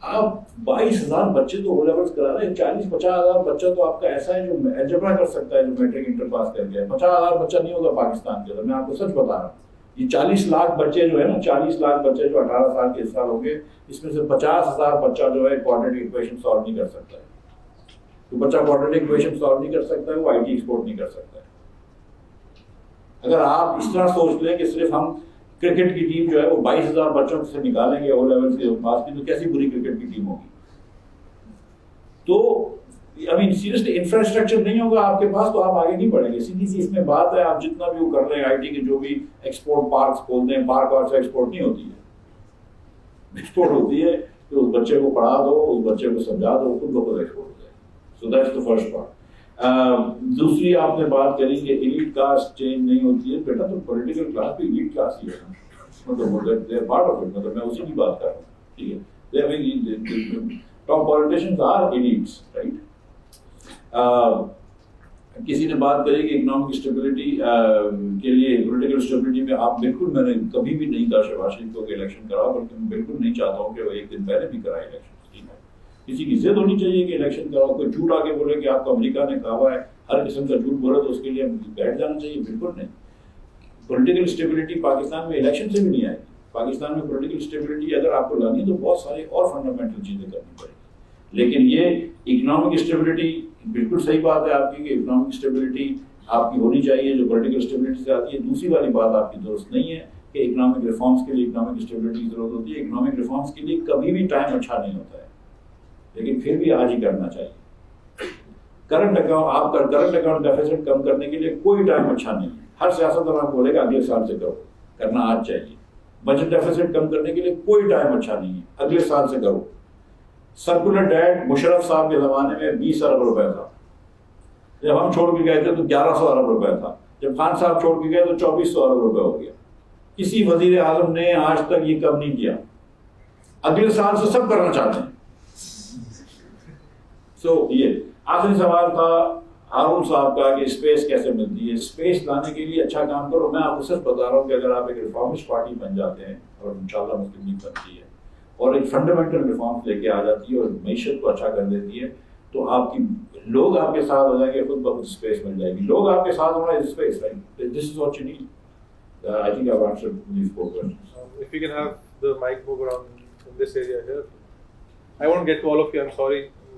آپ 22,000 بچے تو O levels کرا رہے ہیں، 40-50,000 بچہ تو آپ کا ایسا ہے جو الجبرا کر سکتا ہے، جو میٹرک انٹر پاس کر گیا ہے. 50,000 بچہ نہیں ہوگا پاکستان کے اندر، میں آپ کو سچ بتا رہا ہوں. یہ 40 لاکھ بچے جو ہے نا، 40 لاکھ بچے جو 18 سال کے اس سال ہوں گے، اس میں سے 50,000 بچہ جو ہے کوارٹرلی ایکویشن سالو نہیں کر سکتا ہے. تو بچہ کوارٹرلی ایکویشن سالو نہیں کر سکتا ہے، وہ IT ایکسپورٹ نہیں کر سکتا ہے. اگر آپ اس طرح سوچ لیں کہ صرف ہم کرکٹ کی ٹیم جو ہے وہ 22,000 بچوں سے نکالیں گے O levels کے پاس کی، تو کیسی بری کرکٹ کی ٹیم ہوگی. تو سیریسلی انفراسٹرکچر نہیں ہوگا آپ کے پاس تو آپ آگے نہیں بڑھیں گے. سیدھی سی اس میں بات ہے، آپ جتنا بھی وہ کر رہے ہیں IT کے جو بھی ایکسپورٹ پارکس کھولتے ہیں، پارک وارک سے ایکسپورٹ نہیں ہوتی ہے. ایکسپورٹ ہوتی ہے کہ اس بچے کو پڑھا دو، اس بچے کو سمجھا دو، خود بخود ایکسپورٹ ہو جائے. So that's the first part. دوسری آپ نے بات کری کہ ایلیٹ کاسٹ چینج نہیں ہوتی ہے. بیٹا تو پولیٹیکل کلاس بھی ایلیٹ کلاس ہی ہے نا، مطلب they are part of it. مطلب میں اسی کی بات کر رہا ہوں. ٹھیک ہے، top politicians are elites, right. کسی نے بات کری کہ اکنامک اسٹیبلٹی کے لیے، پولیٹیکل اسٹیبلٹی میں آپ بالکل، میں نے کبھی بھی نہیں کہا شہباز شریف کو کہ الیکشن کراؤ، بلکہ میں بالکل نہیں چاہتا ہوں کہ وہ ایک دن پہلے بھی کرائے الیکشن. کسی کی ضد ہونی چاہیے کہ الیکشن کراؤ. کوئی جھوٹ آ کے بولے کہ آپ کو امریکہ نے کہا ہوا ہے، ہر قسم کا جھوٹ بولے تو اس کے لیے بیٹھ جانا چاہیے. بالکل نہیں. پولیٹیکل اسٹیبلٹی پاکستان میں الیکشن سے بھی نہیں آئے گی. پاکستان میں پولیٹیکل اسٹیبلٹی اگر آپ کو لانی ہے تو بہت سارے اور فنڈامنٹل چیزیں کرنی پڑیں گی. لیکن یہ اکنامک اسٹیبلٹی، بالکل صحیح بات ہے آپ کی کہ اکنامک اسٹیبلٹی آپ کی ہونی چاہیے جو پولیٹیکل اسٹیبلٹی سے آتی ہے. دوسری والی بات آپ کی درست نہیں ہے کہ اکنامک ریفارمس کے لیے اکنامک اسٹیبلٹی کی ضرورت ہوتی ہے. اکنامک ریفارمس کے لیے کبھی بھی ٹائم اچھا نہیں ہوتا ہے، لیکن پھر بھی آج ہی کرنا چاہیے. کرنٹ اکاؤنٹ، آپ کا کرنٹ اکاؤنٹ ڈیفیسٹ کم کرنے کے لیے کوئی ٹائم اچھا نہیں ہے. ہر سیاستدان آپ بولے گا اگلے سال سے کرو، کرنا آج چاہیے. بجٹ ڈیفیسٹ کم کرنے کے لیے کوئی ٹائم اچھا نہیں ہے، اگلے سال سے کرو. سرکولر ڈیٹ مشرف صاحب کے زمانے میں 20 ارب روپے تھا، جب ہم چھوڑ کے گئے تھے تو 1100 ارب روپے تھا، جب خان صاحب چھوڑ کے گئے تو 2400 ارب روپے ہو گیا. کسی وزیر اعظم نے آج تک یہ کم نہیں کیا. اگلے سال سے سب کرنا چاہتے ہیں. یہ آخری سوال تھا ہارون صاحب کا کہ اسپیس کیسے ملتی ہے. اسپیس لانے کے لیے اچھا کام کرو. میں آپ کو صرف بتا رہا ہوں کہ اگر آپ ایک ریفارمسٹ پارٹی بن جاتے ہیں، اور انشاءاللہ مسلم لیگ بنتی ہے اور ایک فنڈامنٹل ریفارمس لے کے آ جاتی ہے اور معیشت کو اچھا کر دیتی ہے، تو آپ کی لوگ آپ کے ساتھ ہو جائیں گے، خود بخود اسپیس مل جائے گی. لوگ آپ کے ساتھ ہونا space, right. This is what you need. I think I've answered these 4 questions. If you can have the mic move around in this area here. I won't get to all of you. I'm sorry.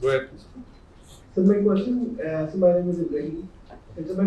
Go ahead. So my question, so my name is Ibrahim. So my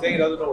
Saying he doesn't know.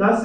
10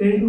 10 to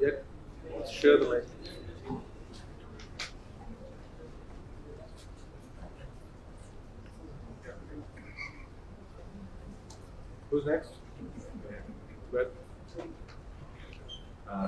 Yeah. Share the mic. Who's next? Go ahead.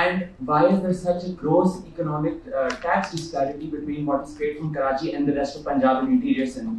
And why is there such a gross economic tax disparity between what is paid from Karachi and the rest of Punjab and interior Sindh?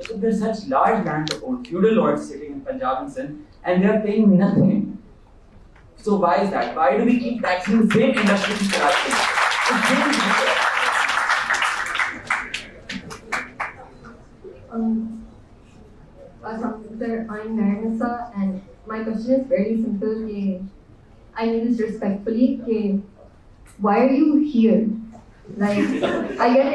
Because there's such large land owned feudal lords sitting in Punjab and Sindh and they are paying nothing. So why is that? Why do we keep taxing the same industry in Karachi? Sir, I'm Marinasa and my question is very simple. I mean this respectfully. Why are you here? Like, I get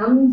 LUMS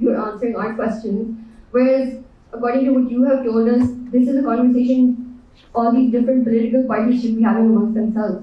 you're answering our questions. Whereas, according to what you have told us, this is a conversation all these different political parties should be having amongst themselves.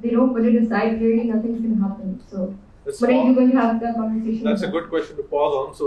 they don't put it aside, really nothing's going to happen. So, when are you going to have that conversation? That's a good question to pause on. So.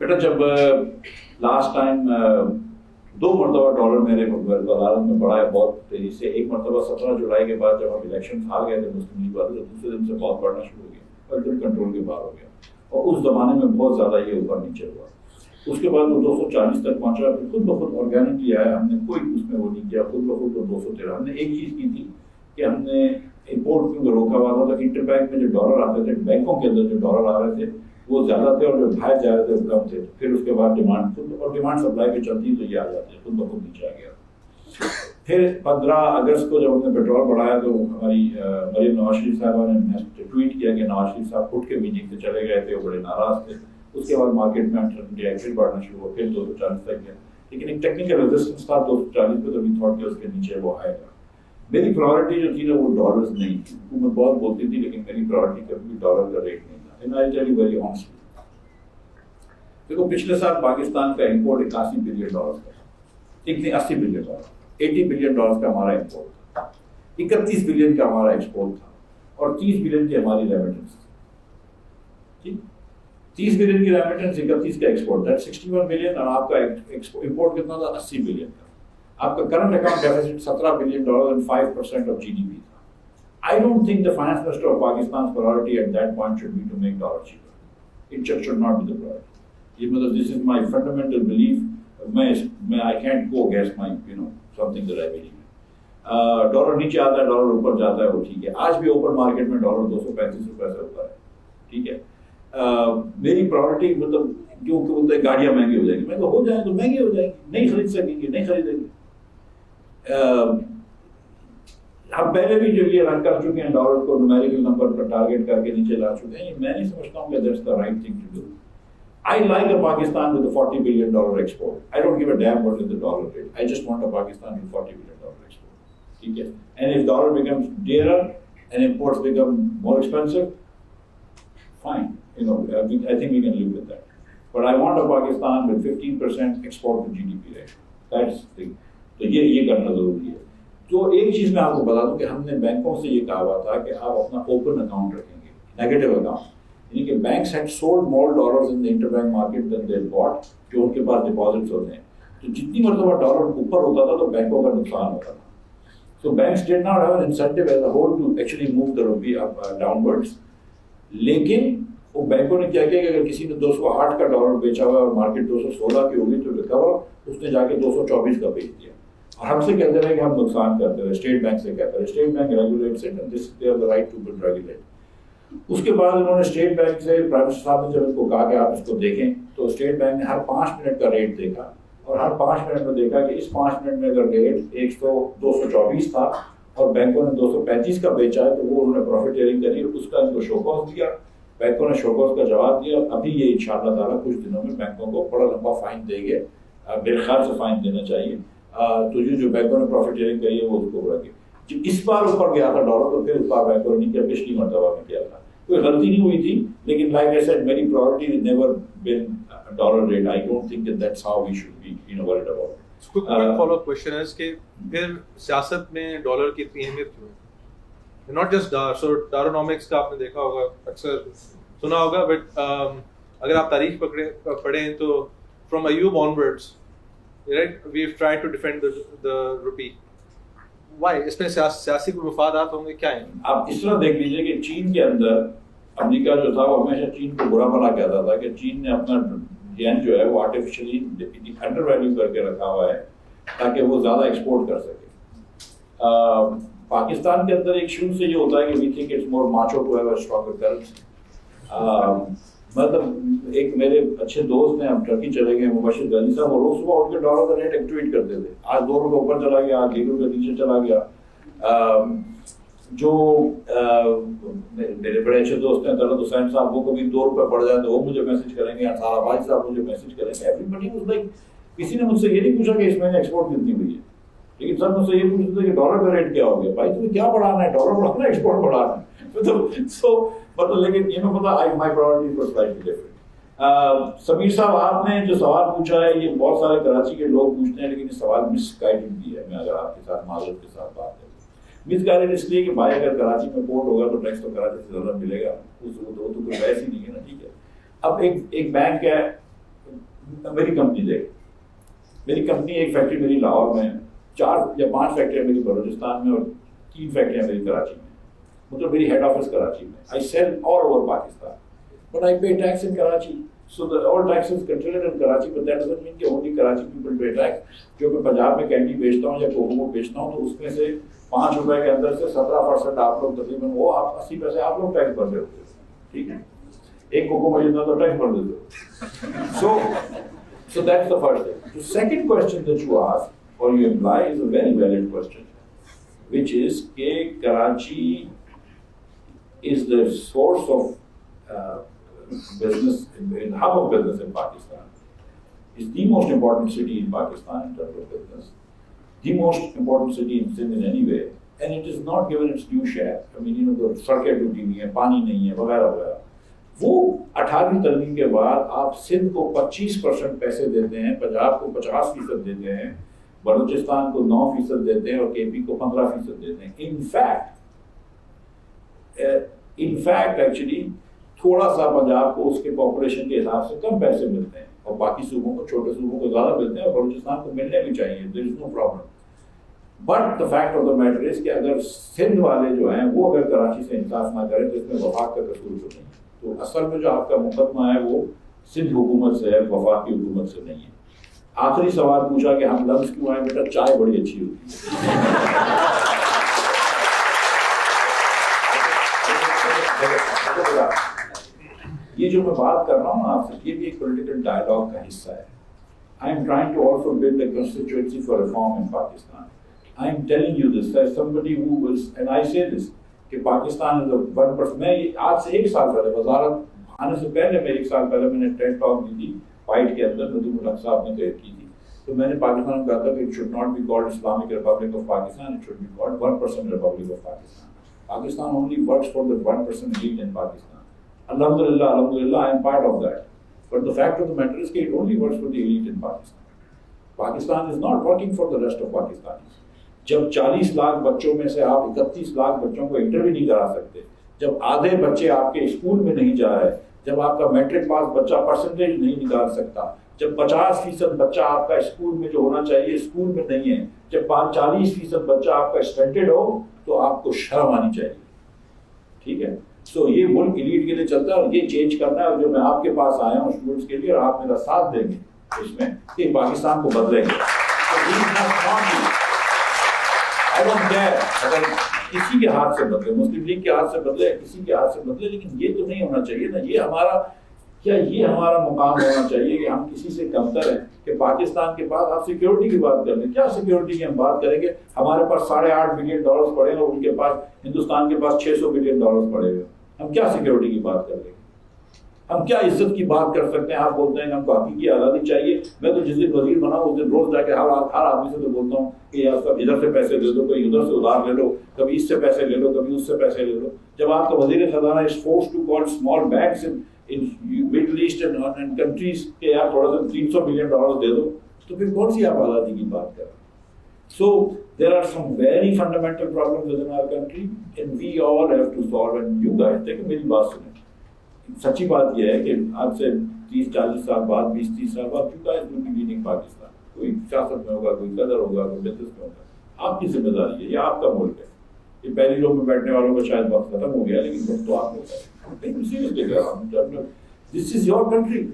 بیٹا جب لاسٹ ٹائم 2 مرتبہ ڈالر میرے وزارت میں بڑھا ہے بہت تیزی سے. ایک مرتبہ 17 جولائی کے بعد جب ہم الیکشن آ گئے تھے مسلم لیگ والے, دوسرے دن سے بہت بڑھنا شروع ہو گیا اور کنٹرول کے باہر ہو گیا, اور اس زمانے میں بہت زیادہ یہ اوپر نیچے ہوا. اس کے بعد وہ 240 تک پہنچا, پھر خود بخود آرگینکلی آیا, ہم نے کوئی اس میں وہ نہیں کیا, خود بخود تو 213. ہم نے ایک چیز کی تھی کہ ہم نے امپورٹ کیونکہ روکا ہوا تھا, انٹر بینک میں جو ڈالر آتے تھے, بینکوں کے اندر جو ڈالر آ رہے تھے وہ زیادہ تھے اور جو باہر جا رہے تھے وہ کم تھے. پھر اس کے بعد ڈیمانڈ اور ڈیمانڈ سپلائی پہ چلتی تو یہ آ جاتے ہیں, خود بخود نیچے آ گیا. پھر 15 اگست کو جب ہم نے پیٹرول بڑھایا تو ہماری مریم نواز شریف صاحبہ نے ٹویٹ کیا کہ نواز شریف صاحب اٹھ کے میٹنگ سے چلے گئے تھے, وہ بڑے ناراض تھے. اس کے بعد مارکیٹ میں انسرٹنٹی آئی, پھر بڑھنا شروع ہوا, پھر 240 تک گیا. لیکن ایک ٹیکنیکل ریزسٹنس تھا 240 پہ, تو بھی تھوڑا کہ اس کے نیچے وہ آئے گا. میری پرائورٹی جو تھی نا وہ ڈالرز نہیں تھی. حکومت بہت بولتی تھی لیکن میری پرائورٹی کبھی بھی ڈالر کا ریٹ نہیں تھا. And I tell you very honestly, دیکھو پچھلے سال پاکستان کا امپورٹ 81 بلین ڈالر کا, 80 بلین ڈالر, 80 بلین ڈالر کا ہمارا امپورٹ تھا, 31 بلین کا ہمارا ایکسپورٹ تھا, اور 30 بلین کی ہماری ریمیٹنس تھی. 30 بلین کی ریمیٹنس, 31 کا ایکسپورٹ, دیٹ 61 بلین, اور آپ کا امپورٹ کتنا تھا 80 بلین کا. آپ کا current account deficit 17 billion dollar and 5% of GDP تھا. I don't think the finance minister of Pakistan's priority at that point should be to make dollar cheaper. It just should not be the priority. This is my fundamental belief. I can't go against my, something that I believe in. Dollar نیچے آتا ہے, ڈالر اوپر جاتا ہے, وہ ٹھیک ہے. آج بھی اوپن مارکیٹ میں ڈالر 235 روپے سے اوپر ہے, ٹھیک ہے. میری پرائورٹی مطلب کیوں کہ بولتے ہیں گاڑیاں مہنگی ہو جائیں گی, میں تو ہو جائیں تو مہنگی ہو جائیں گی, نہیں خرید سکیں گے, نہیں خریدیں گے. ہم پہلے بھی جو یہ رن کر چکے ہیں, ڈالر کو نومیریکل نمبر پر ٹارگیٹ کر کے نیچے لا چکے ہیں. میں نہیں سمجھتا ہوں کہ that's the right thing to do. I like a Pakistan with a $40 billion export. I don't give a damn what is the dollar rate. I just want a Pakistan with $40 billion export. Okay? And if dollar becomes dearer and imports become more expensive, fine. I think we can live with that. But I want a Pakistan with 15% export to GDP ratio. That's the thing. تو یہ کرنا ضروری ہے. تو ایک چیز میں آپ کو بتا دوں کہ ہم نے بینکوں سے یہ کہا ہوا تھا کہ آپ اپنا اوپن اکاؤنٹ رکھیں گے, نیگیٹو اکاؤنٹ, یعنی کہ banks had sold more dollars in the interbank market than they bought, جو ان کے پاس ڈپازٹس ہوتے ہیں. تو جتنی مرتبہ ڈالر اوپر ہوتا تھا تو بینکوں کا نقصان ہوتا تھا. So banks did not have an incentive as a whole to actually move the rupee up downwards. لیکن وہ بینکوں نے کیا کیا کہ اگر کسی نے 208 کا ڈالر بیچا ہوا اور مارکیٹ 216 کی ہوگی تو ریکور اس نے جا کے 224 کا بیچ دیا, اور ہم سے کہتے رہے کہ ہم نقصان کرتے رہے. اسٹیٹ بینک سے کہتے رہے, State Bank regulates it and this they have the right to regulate. اس کے بعد انہوں نے اسٹیٹ بینک سے پرائم منسٹر صاحب نے جب ان کو کہا کہ آپ اس کو دیکھیں, تو اسٹیٹ بینک نے ہر 5 منٹ کا ریٹ دیکھا, اور ہر 5 منٹ میں دیکھا کہ اس 5 منٹ میں اگر ریٹ 224 تھا اور بینکوں نے 235 کا بیچا ہے تو وہ انہوں نے پروفٹ شیئرنگ کری, اس کا ان کو شو کاز دیا. بینکوں نے شو کاز کا جواب دیا. ابھی یہ انشاءاللہ تعالیٰ کچھ دنوں میں بینکوں کو بڑا لمبا فائن دیں گے, میرے خیال سے فائن دینا چاہیے. تو جو بینکوں نے پروفٹ شیئرنگ کری ہے وہ اس کو رکھے. اس بار اوپر گیا تھا ڈالر تو پھر اس بار بینکوں نے نہیں کیا, پچھلی مرتبہ میں کیا تھا. کوئی غلطی نہیں ہوئی تھی, لیکن لائک آئی سیڈ میری priority has never been dollar rate. I don't think that that's how we should be worried about it. Quick follow up question is کہ پھر سیاست میں ڈالر کی اتنی اہمیت کیوں ہے؟ Not just so ڈالرونامکس کا آپ نے دیکھا ہوگا, اکثر سنا ہوگا, بٹ اگر آپ تاریخ پڑھیں تو from Ayub onwards, right, we've tried to defend the rupee. Why? اس میں سیاسی کوئی مفادات ہوں گے, کیا ہیں؟ آپ اس طرح دیکھ لیجیے کہ چین کے اندر امریکہ جو تھا وہ ہمیشہ چین کو برا بھلا کہتا تھا کہ چین نے اپنا ین جو ہے وہ آرٹیفیشلی انڈر ویلیو کر کے رکھا ہوا ہے تاکہ وہ زیادہ ایکسپورٹ کر سکے. پاکستان کے اندر ایک شروع سے یہ ہوتا ہے کہ we think it's more macho to have a stronger currency. مطلب ایک میرے اچھے دوست ہیں, ہم ٹرکی چلے گئے, مبشر غنی صاحب, وہ روز صبح اٹھ کے ڈالر کا ریٹ ایکٹیویٹ کرتے تھے. آج 2 روپے اوپر چلا گیا, آج 1 روپے نیچے چلا گیا. جو میرے بڑے اچھے دوست ہیں طلعت حسین صاحب, وہ کبھی 2 روپے بڑھ جائیں تو وہ مجھے میسج کریں گے, انصار آباد صاحب مجھے میسج کریں گے. ایوری بڈی واز لائک, کسی نے مجھ سے یہ نہیں پوچھا کہ اس مہینے ایکسپورٹ کتنی ہوئی ہے, لیکن سب مجھ سے یہ پوچھتے تھے کہ ڈالر کا ریٹ کیا ہو گیا. بھائی تمہیں کیا بڑھانا ہے, ڈالر بڑھانا ہے, ایکسپورٹ بڑھانا ہے. لیکن یہ پتا my priority was slightly different. Sameer صاحب, آپ نے جو سوال پوچھا ہے یہ بہت سارے کراچی کے لوگ پوچھتے ہیں, لیکن یہ سوال مس گائیڈڈ بھی ہے. میں اگر آپ کے ساتھ معذرت کے ساتھ بات کروں, مس گائیڈڈ اس لیے کہ بھائی اگر کراچی میں پورٹ ہوگا تو ٹیکس تو کراچی سے زیادہ ملے گا, اس وہ تو کوئی ویس ہی نہیں ہے نا, ٹھیک ہے. اب ایک بینک ہے, میری کمپنی دیکھ, میری کمپنی ایک فیکٹری میری لاہور میں ہے, 4 یا 5 فیکٹریاں میری بلوچستان میں اور 3 فیکٹریاں میری کراچی میں, مطلب میری ہیڈ آفس کراچی میں. I sell all over Pakistan, but I pay tax in Karachi. So the all taxes considered in Karachi, but that doesn't mean that only Karachi people pay tax. جو میں پنجاب میں کینڈی بیچتا ہوں یا کوکو بیچتا ہوں تو اس میں سے 5 روپے کے اندر سے 17% آپ لوگ تقریباً وہ 80 پیسے آپ لوگ ٹیکس بھر رہے ہوتے ہیں, ٹھیک ہے, ایک کوکو میں جتنا تو ٹیکس بھر دیتے ہو. So that's the first thing. The second question that you ask or you imply is a very valid question, which is کہ Karachi is the source of business, in hub of business in Pakistan. It's the most important city in Pakistan in terms of business, the most important city in Sindh in any way, and it is not given its due share. I mean, you know, the سڑکیں ٹوٹی ہوئی ہیں, پانی نہیں ہے, وغیرہ وغیرہ. وہ 18ویں ترمیم کے بعد آپ سندھ کو 25% پیسے دیتے ہیں, پنجاب کو 50% دیتے ہیں, بلوچستان کو 9% دیتے ہیں اور کے پی کو 15% دیتے ہیں. In fact actually تھوڑا سا پنجاب کو اس کے پاپولیشن کے حساب سے کم پیسے ملتے ہیں اور باقی صوبوں کو, چھوٹے صوبوں کو زیادہ ملتے ہیں, اور بلوچستان کو ملنے بھی چاہیے. there is no problem. But the fact of the matter is کہ اگر سندھ والے جو ہیں وہ اگر کراچی سے انصاف نہ کریں تو اس میں وفاق کا قصور تو نہیں ہے. تو اصل میں جو آپ کا مقدمہ ہے وہ سندھ حکومت سے ہے, وفاق کی حکومت سے نہیں ہے. آخری سوال پوچھا کہ ہم لمس کیوں آئے, بیٹا چائے بڑی اچھی ہوتی ہے. یہ جو میں بات کر رہا ہوں آپ سے, یہ بھی ایک پولیٹیکل ڈائلاگ کا حصہ ہے. I am trying to also build a constituency for reform in Pakistan. I am telling you this as somebody who was, and I say this, کہ پاکستان is a 1%. میں آج سے 1 سال پہلے وزارت آنے سے پہلے میں 1 سال پہلے میں نے ٹیڈ ٹاک دی تھی فائٹ کے اندر, ندیم الحق صاحب نے کریٹ کی تھی. تو میں نے پاکستان میں کہا تھا کہ it should not be called Islamic Republic of Pakistan, it should be called 1% Republic of Pakistan. Pakistan only works for the 1% elite in Pakistan. Alhamdulillah, I am part of that. But the fact of the matter is that it only works for the elite in Pakistan. Pakistan is not working for the rest of Pakistanis. جب 40 لاکھ بچوں میں سے آپ 31 لاکھ بچوں کو انٹر بھی نہیں کرا سکتے, جب آدھے بچے آپ کے اسکول میں نہیں جا رہے, جب آپ کا میٹرک پاس بچہ پرسنٹیج نہیں نکال سکتا, جب 50% بچہ آپ کا اسکول میں جو ہونا چاہیے اسکول میں نہیں ہے, جب 40% بچہ آپ کا اسٹنٹڈ ہو, تو آپ کو شرم آنی چاہیے. ٹھیک ہے, سو یہ ملک ایلیٹ کے لیے چلتا ہے اور یہ چینج کرنا ہے, اور جو میں آپ کے پاس آیا ہوں اسٹوڈنٹس کے لیے اور آپ میرا ساتھ دیں گے اس میں کہ پاکستان کو بدلیں گے. اگر کسی کے ہاتھ سے بدلے, مسلم لیگ کے ہاتھ سے بدلے, کسی کے ہاتھ سے بدلے, لیکن یہ تو نہیں ہونا چاہیے نا. یہ ہمارا مقام ہونا چاہیے کہ ہم کسی سے کمتر ہیں کہ پاکستان کے پاس آپ سیکیورٹی کی بات کر لیں. کیا سیکیورٹی کی ہم بات کریں گے؟ ہمارے پاس $8.5 بلین پڑے ہیں اور ان کے پاس, ہندوستان کے پاس $600 بلین پڑے ہوئے. ہم کیا سیکیورٹی کی بات کر لیں گے؟ ہم کیا عزت کی بات کر سکتے ہیں؟ آپ بولتے ہیں کہ ہم کو حقیقی آزادی چاہیے. میں تو جس دن وزیر بنا اس دن روز جا کے ہر آدمی سے تو بولتا ہوں کہ یار سب ادھر سے پیسے دے دو, کوئی ادھر سے ادھار لے لو, کبھی اس سے پیسے لے لو, کبھی اس سے پیسے لے لو. جب آپ کا وزیر خزانہ is forced to call small banks in Middle East and countries کہ یار تھوڑا سا $300 بلین دے دو, تو پھر کون سی آپ آزادی کی بات کر رہے ہیں؟ So there are some very fundamental problems within our country and we all have to solve. And you guys, دیکھیں میری بات سنیں, سچی بات یہ ہے کہ آج سے 30-40 سال بعد, 20-30 سال بعد, you guys will be leading Pakistan. کوئی سیاست میں ہوگا, کوئی قدر ہوگا, کوئی بزنس میں ہوگا. آپ کی ذمہ داری ہے, یہ آپ کا ملک ہے. یہ پہلی رو میں بیٹھنے والوں کا شاید وقت ختم ہو گیا, لیکن وقت تو آپ ہوتا ہے. لیکن سیریسلی کہہ رہا ہوں, دس از یور کنٹری.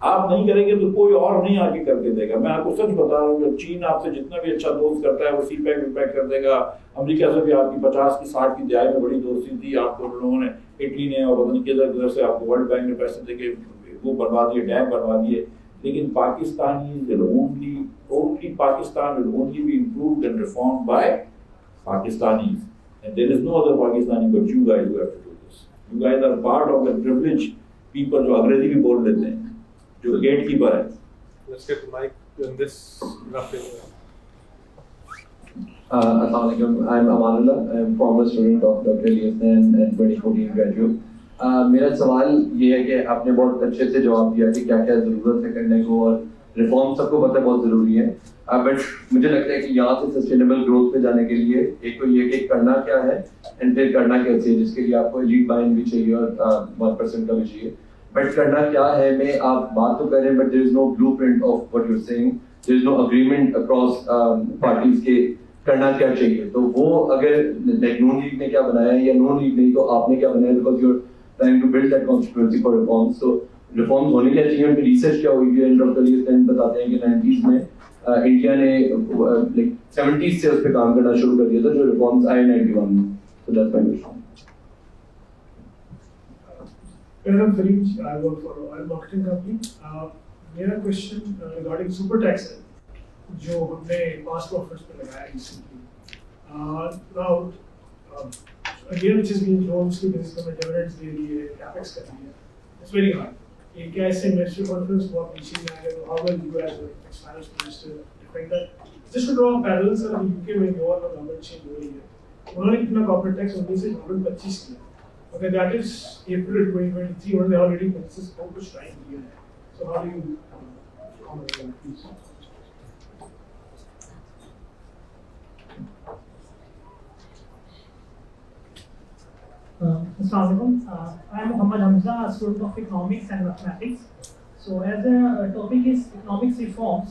آپ نہیں کریں گے تو کوئی اور نہیں آگے کر کے دے گا. میں آپ کو سچ بتا رہا ہوں کہ چین آپ سے جتنا بھی اچھا دوست کرتا ہے وہ سی پیک کر دے گا. امریکہ سے بھی آپ کی 50 کی 60 کی دہائی میں بڑی دوستی تھی, آپ کو لوگوں نے, اٹلی نے اور پتہ نہیں کدھر سے آپ کو ورلڈ بینک نے پیسے دے کے وہ بنوا دیے, ڈیم بنوا دیے. لیکن Pakistani only Pakistan will only be improved and reformed by Pakistanis. And there is no other Pakistani but you guys who have to do this. You guys are part of the privileged people جو انگریزی بھی بول لیتے ہیں, جو گیٹ کیپر ہے. Let's get the mic in this roughly. Assalamu alaikum. I'm Amanullah. I'm former student of Dr. Liasnan and 2014 graduate. میرا سوال یہ ہے کہ آپ نے بہت اچھے سے جواب دیا کہ کیا کیا ضرورت ہے کرنے کو, اور ریفارم سب کو پتہ بہت ضروری ہے. بٹ مجھے لگتا ہے کہ یہاں سے سسٹینیبل گروتھ پہ جانے کے لیے ایک تو یہ کہ کرنا کیا ہے اینڈ پھر کرنا کیسے ہے, جس کے لیے آپ کو ایلیٹ بائن بھی چاہیے اور 1% کا بھی چاہیے. بٹ کرنا کیا ہے میں آپ بات تو کر رہے ہیں but there is no blueprint of what you seeing, there is no agreement across parties کے کرنا کیا چاہیے. تو وہ اگر نون لیگ نے کیا بنایا ہے یا نون لیگ نہیں تو آپ نے کیا بنایا ہے, because you are trying to build that constituency for reforms. تو ریفارمس ہونے کیا چاہیے, ان کی ریسرچ کیا ہوئی ہے. ڈاکٹر علی حسین بتاتے ہیں کہ 90s میں انڈیا نے لائک 70s سے اس پہ کام کرنا شروع کر دیا تھا جو ریفارمس آئے 91 میں. So that's my question. I'm Fareed. I work for a oil marketing company. میرا question regarding super tax ہے جو ہم نے past profits پہ لگایا recently. Now again which has been loans کی business میں dividends دے رہی ہے, capex کر رہی ہے. It's very hard. یہ کیا اس سے investor confidence بہت نیچے میں آئے گا. How will you as a finance minister defend that? Just to draw a parallel sir, UK میں جو اور government change ہو رہی ہے انہوں نے کتنا corporate tax 19 سے 25 کیا. Okay, that is April 2023. انہوں نے already بہت کچھ ٹائم دیا ہے. So how do you comment on that, please? Assalamualaikum. I am Muhammad Hamza, a student of economics and mathematics. So as the topic is economics reforms,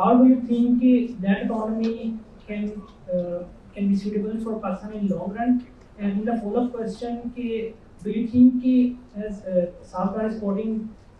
How do you think that autonomy can be suitable for Pakistan in long run? And in the follow-up question, do you think as Safra is quoting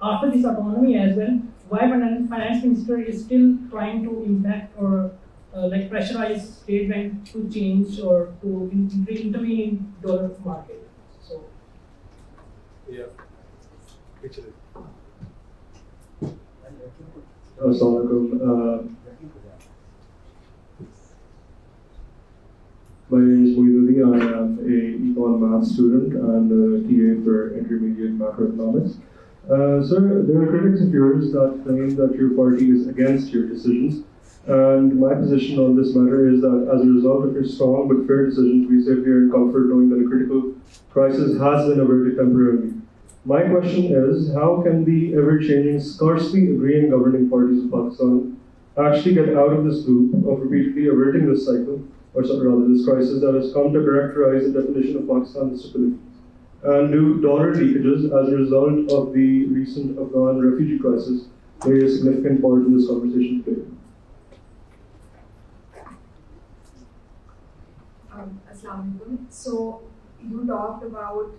after this autonomy as well, why finance minister is still trying to impact or like pressurize state bank to change or to intervene in dollar market? So Assalamualaikum. My name is Moidudi. I am a econ math student and a TA for intermediate macroeconomics. Sir, there are critics of yours that claim that your party is against your decisions, and my position on this matter is that as a result of your strong but fair decisions, we sit here in comfort knowing that a critical crisis has been averted temporarily. My question is, how can the ever-changing, scarcely agreeing governing parties of Pakistan actually get out of this loop of repeatedly averting this cycle, or rather this crisis that has come to characterize the definition of Pakistan's stability? And do dollar leakages as a result of the recent Afghan refugee crisis play a significant part in this conversation today? Assalamu alaikum. So you talked about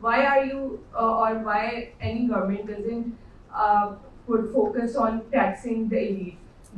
Why are you or why any government doesn't put focus on taxing the elite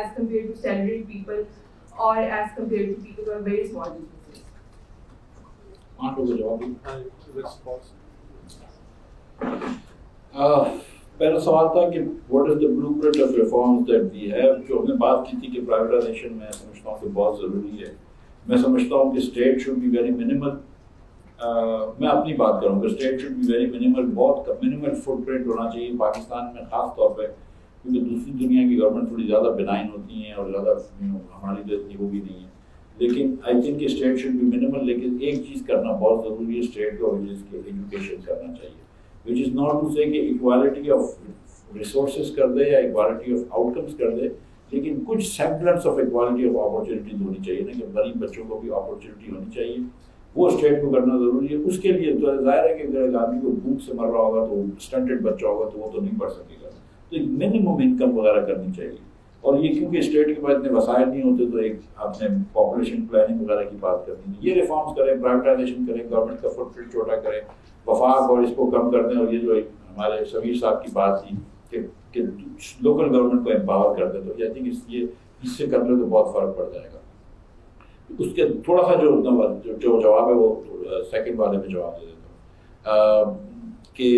as compared to salaried people or as compared to people who are very small businesses. پہلا سوال تھا کہ what is the blueprint of reforms that we have. جو ہم نے بات کی تھی کہ privatization میں سمجھتا ہوں کہ بہت ضروری ہے. میں سمجھتا ہوں کہ state should be very minimal. میں اپنی بات کروں کہ state should be very minimal, بہت منیمل فٹ پرنٹ ہونا چاہیے پاکستان میں خاص طور پہ, کیونکہ دوسری دنیا کی گورنمنٹ تھوڑی زیادہ بینائن ہوتی ہیں اور زیادہ ہماری جیسی وہ بھی نہیں ہے. لیکن آئی تھنک کہ اسٹیٹ شوڈ بی منیمل. لیکن ایک چیز کرنا بہت ضروری ہے اسٹیٹ کو, وچ از کہ ایجوکیشن کرنا چاہیے, وچ از ناٹ ٹو سے کہ ایکوالٹی آف ریسورسز کر دے یا ایکوالٹی آف آؤٹ کمس کر دے, لیکن کچھ سیمپلنس آف ایکوالٹی آف اپارچونیٹیز ہونی چاہیے نا, کہ غریب بچوں کو بھی اپارچونیٹی ہونی چاہیے. وہ اسٹیٹ کو کرنا ضروری ہے. اس کے لیے تو ظاہر ہے کہ اگر ایک آدمی کو بھوک سے مر رہا ہوگا تو اسٹنٹڈ بچہ ہوگا تو وہ تو نہیں پڑھ سکے گا, تو ایک منیمم انکم وغیرہ کرنی چاہیے. اور یہ کیونکہ اسٹیٹ کے پاس اتنے وسائل نہیں ہوتے تو ایک آپ نے پاپولیشن پلاننگ وغیرہ کی بات کرنی ہے. یہ ریفارمس کریں, پرائیویٹائزیشن کریں, گورنمنٹ کا فٹ پرنٹ چھوٹا کریں, وفاق اور اس کو کم کر دیں. اور یہ جو ہمارے سمیر صاحب کی بات تھی کہ لوکل گورنمنٹ کو امپاور کر دیں, تو آئی تھنک اس سے کر لیں تو بہت فرق پڑ جائے گا. اس کے تھوڑا سا جو جواب ہے وہ سیکنڈ والے میں جواب دے دیتا ہوں کہ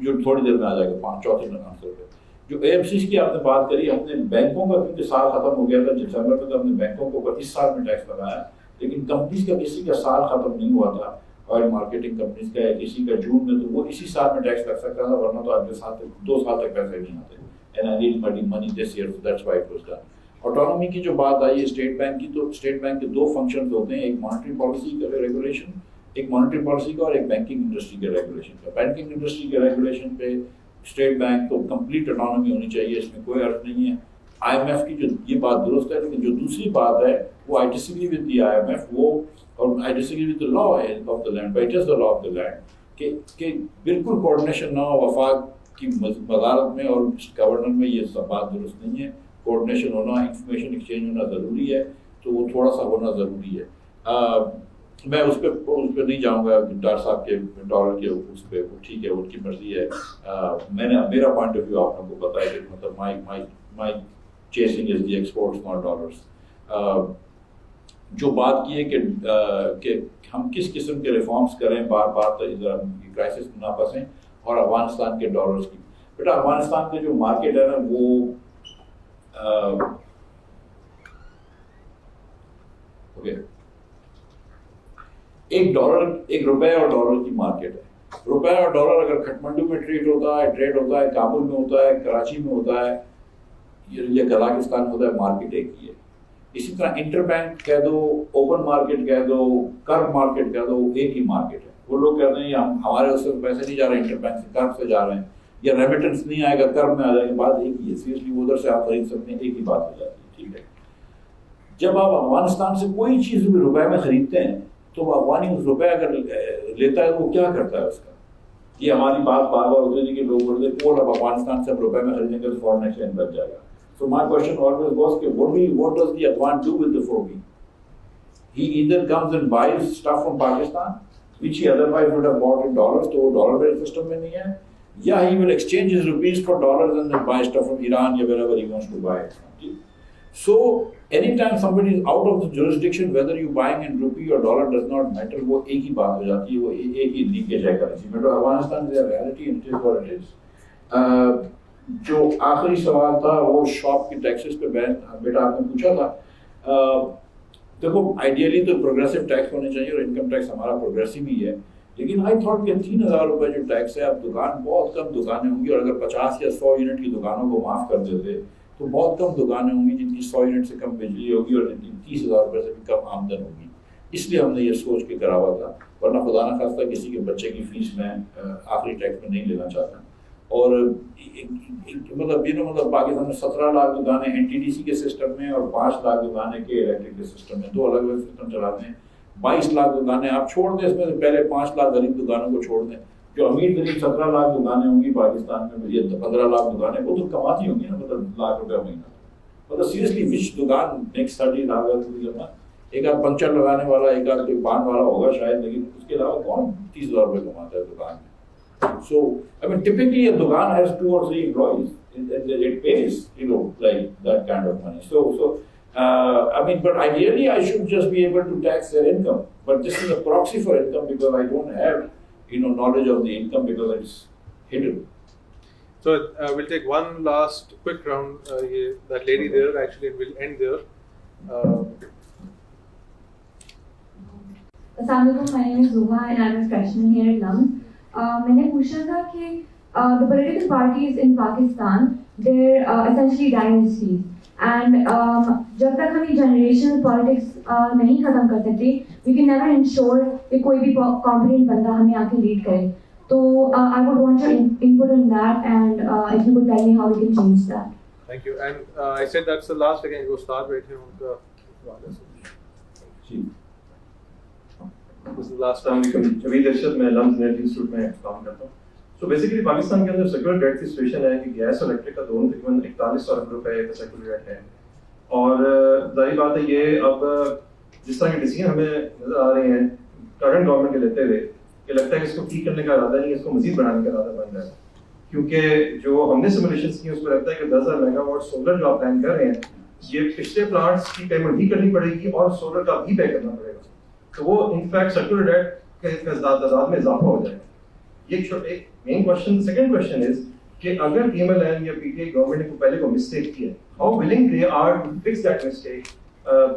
جو تھوڑی دیر میں آ جائے گا, 4 آنسر پہ, جو AMCs کی آپ نے بات کری, ہم نے بینکوں کا کیونکہ سال ختم ہو گیا تھا دسمبر میں, تو ہم نے بینکوں کو اس سال میں ٹیکس لگایا, لیکن کمپنیز کا کسی کا سال ختم نہیں ہوا تھا, آئل مارکیٹنگ کمپنیز کا, یا کسی کا جون میں, تو وہ اسی سال میں ٹیکس لگ سکتا تھا, ورنہ تو اگلے سال تک 2 سال تک پیسے نہیں آتے. And I need money this year, so that's why it was done. Autonomy کی جو بات آئی ہے اسٹیٹ بینک کی, تو اسٹیٹ بینک کے 2 فنکشنز ہوتے ہیں, ایک مانیٹری پالیسی کا ریگولیشن, ایک مانیٹری پالیسی کا, اور ایک بینکنگ انڈسٹری کے ریگولیشن کا. بینکنگ انڈسٹری کے ریگولیشن پہ اسٹیٹ بینک کو کمپلیٹ اٹانومی ہونی چاہیے, اس میں کوئی عرض نہیں ہے. IMF کی جو یہ بات درست ہے, لیکن جو دوسری بات ہے وہ I disagree with the IMF, وہ اور I disagree with the law of the land, but it is the law of the land, کہ بالکل کوآرڈینیشن نہ ہو وفاق کی وزارت میں اور گورنر میں, یہ سب بات درست نہیں ہے. کوآرڈینیشن ہونا, انفارمیشن ایکسچینج ہونا ضروری ہے, تو وہ تھوڑا سا ہونا ضروری ہے. میں اس پہ نہیں جاؤں گا ڈاکٹر صاحب کے ڈالر کے اس پہ, ٹھیک ہے ان کی مرضی ہے. میرا پوائنٹ آف ویو آپ لوگوں کو پتا ہے کہ مطلب my chasing is the exports not dollars. جو بات کی ہے کہ ہم کس قسم کے ریفارمس کریں, بار بار کرائسس میں نہ پھنسیں, اور افغانستان کے ڈالرس کی. بیٹا افغانستان کے جو مارکیٹ ہے نا, وہ ایک روپے اور ڈالر کی مارکیٹ ہے. روپے اور ڈالر اگر کھٹمنڈو میں ٹریڈ ہوتا ہے, کابل میں ہوتا ہے, کراچی میں ہوتا ہے, یا کزاکستان میں ہوتا ہے, مارکیٹ ایک ہی ہے. اسی طرح انٹر بینک کہہ دو, اوپن مارکیٹ کہہ دو, کرب مارکیٹ کہہ دو, ایک ہی مارکیٹ ہے. وہ لوگ کہتے ہیں ہمارے اس سے پیسے نہیں جا رہے انٹر بینک سے, کرب سے جا رہے ہیں, یا ریمیٹنس نہیں آئے گا کرب میں آ جائے گا, بات ایک ہی ہے. سیریسلی ادھر سے آپ خرید سکتے ہیں, ایک ہی بات ہو جاتی ہے. ٹھیک ہے, جب آپ افغانستان سے کوئی چیز بھی روپے میں خریدتے ہیں, تو وہ افغانی اس روپے اگر لیتا ہے وہ کیا کرتا ہے اس کا. یہ ہماری بات بار بار ہوتی ہے کہ لوگ بولتے ہیں کوٹ اب افغانستان سے ہم روپے میں خریدیں گے تو فورن ایکسچینج بچ جائے گا. So my question always was, what does the Afghan do with the 4B? He either comes and buys stuff from Pakistan, which he otherwise would have bought in dollars, so dollar based system mein nahi hai, ya he will exchange his rupees for dollars and then buy stuff from Iran or wherever he wants to buy it. So anytime somebody is out of the jurisdiction, whether you buying in rupee or dollar does not matter, وہ ایک ہی بات ہو جاتی ہے, وہ ایک ہی لیکیج ہے کرنسی میں. تو Afghanistan is a reality and it is what it is. جو آخری سوال تھا وہ شاپ کی ٹیکسز پہ بیٹا آپ نے پوچھا تھا. دیکھو آئیڈیلی تو پروگریسو ٹیکس ہونے چاہیے, اور انکم ٹیکس ہمارا پروگریسو ہی ہے, لیکن آئی تھاٹ کہ 3,000 روپے جو ٹیکس ہے, اب دکان بہت کم دکانیں ہوں گی, اور اگر 50 یا 100 یونٹ کی دکانوں کو معاف کر دیتے تو بہت کم دکانیں ہوں گی جن کی 100 یونٹ سے کم بجلی ہوگی, اور جن کی 30,000 روپے سے بھی کم آمدن ہوگی. اس لیے ہم نے یہ سوچ کے کرا ہوا تھا, ورنہ خدا نہ خواستہ کسی کے بچے کی فیس میں آخری ٹیکس میں نہیں لینا چاہتا. اور مطلب پاکستان میں 17 لاکھ دکانیں NTDC کے سسٹم میں, اور 5 لاکھ دکانیں کے الیکٹرک کے سسٹم میں, 2 الگ الگ سسٹم چلاتے ہیں. 22 لاکھ دکانیں آپ چھوڑ دیں, اس میں سے پہلے 5 لاکھ غریب دکانوں کو چھوڑ دیں. جو امیر غریب 17 لاکھ دکانیں ہوں گی پاکستان میں, یہ 15 لاکھ دکانیں, وہ تو کماتی ہوں گی نا, مطلب লাখ روپے مہینہ. مطلب سیریسلی وچ دکان نیکسٹ 30 لاکھ, ایک آدھ پنچر لگانے والا, ایک آدھ پان والا ہوگا شاید, لیکن اس کے علاوہ کون 30,000 روپے کماتا ہے دکان میں. So, I mean, typically a dukaan has 2 or 3 employees. It pays, like that kind of money. So, I mean, but ideally I should just be able to tax their income. But this is a proxy for income because I don't have, knowledge of the income because it's hidden. So, we'll take one last quick round. That lady there, actually, we'll end there. Assalamualaikum, my name is Zuha and I'm a freshman here at LUMS. میں نے پوچھا تھا کہ the political parties in Pakistan, they're essentially dynasties. And جب تک ہم یہ generational politics نہیں ختم کر سکتے, we can never ensure کہ کوئی بھی competent بندہ ہمیں آ کے lead کرے. تو I would want your input on that, and if you could tell me how we can change that. Thank you. And I said that's the last, again, go start right here on the السلام علیکم. جوید ارشد, میں لمز نیٹ انسٹیٹیوٹ میں کام کرتا ہوں. سو بیسیکلی پاکستان کے اندر سیکولر ڈیٹ کی سچویشن ہے کہ گیس اور الیکٹرک کا دونوں تقریباً 41 ارب روپے کا سیکولر ڈیٹ ہے. اور ظاہری بات ہے یہ اب جس طرح کے ڈیسیزن ہمیں نظر آ رہے ہیں کرنٹ گورنمنٹ کے لیتے ہوئے, کہ لگتا ہے کہ اس کو ٹھیک کرنے کا ارادہ نہیں ہے, اس کو مزید بڑھانے کا ارادہ بن رہا ہے. کیونکہ جو ہم نے سیمولیشنس کی اس کو لگتا ہے کہ 10,000 میگا واٹ سولر جو آپ پلان کر رہے ہیں, یہ پچھلے پلانٹس کی پیمنٹ بھی کرنی پڑے گی اور سولر کا بھی پے کرنا پڑے گا. تو وہ انفیکٹ سیکولر ڈیٹ کے تعداد میں اضافہ ہو جائے گا. یہ ایک مین کوشچن. سیکنڈ کوشچن از کہ اگر ٹی ایم ایل این یا پی ٹی آئی گورنمنٹ نے پہلے کو مسٹیک کی ہے, how willing they are to fix that mistake.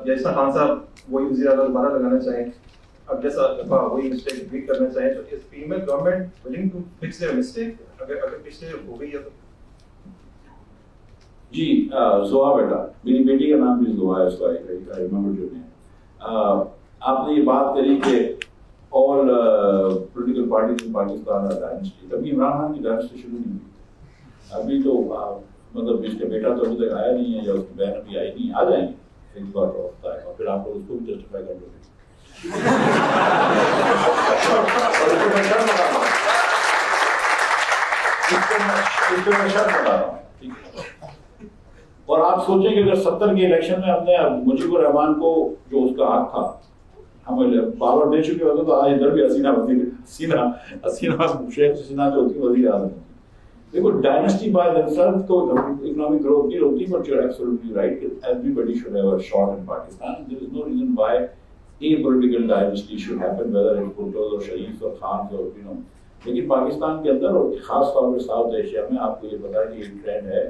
جیسا خان صاحب وہی وزیر اعلیٰ دوبارہ لگانا چاہیں, اب جیسا دفعہ وہی مسٹیک ریپیٹ کرنا چاہیں, تو اس female government willing to fix their mistake اگر پچھلے ہو گئی ہے تو. جی زوا بیٹا, میری بیٹی کا نام بھی زوا ہے, اس کا آئی ریممبر یور نیم. آپ نے یہ بات کری کہ all political parties in Pakistan are dynasty. کبھی عمران خان کی ڈائنسٹی شروع نہیں ہوئی. ابھی تو مطلب اس کا بیٹا تو ابھی تک آیا نہیں ہے, یا اس کی بہن ابھی آئی نہیں, آ جائیں گے ایک بار ہوتا ہے, اور پھر آپ لوگ اس کو بھی جسٹیفائی کر لو گے. اور آپ سوچیں کہ اگر 70 کے الیکشن میں ہم نے مجیب الرحمان کو جو اس کا حق تھا ہمیں پاور دے چکے ہوتے, تو آج ادھر بھی حسینہ شیخ حسینہ جو ہوتی وزیر اعظم ہوتی. دیکھو ڈائنسٹی بائی دمسیلف تو اکنامک گروتھ نہیں ہوتی, but you are absolutely right کہ every should have a shot in Pakistan. There is no reason why a political dynasty should happen, whether it Bhuttos اور شریف اور خان اور یو نو. لیکن پاکستان کے اندر اور خاص طور پر ساؤتھ ایشیا میں آپ کو یہ پتا ہے کہ یہ ٹرینڈ ہے.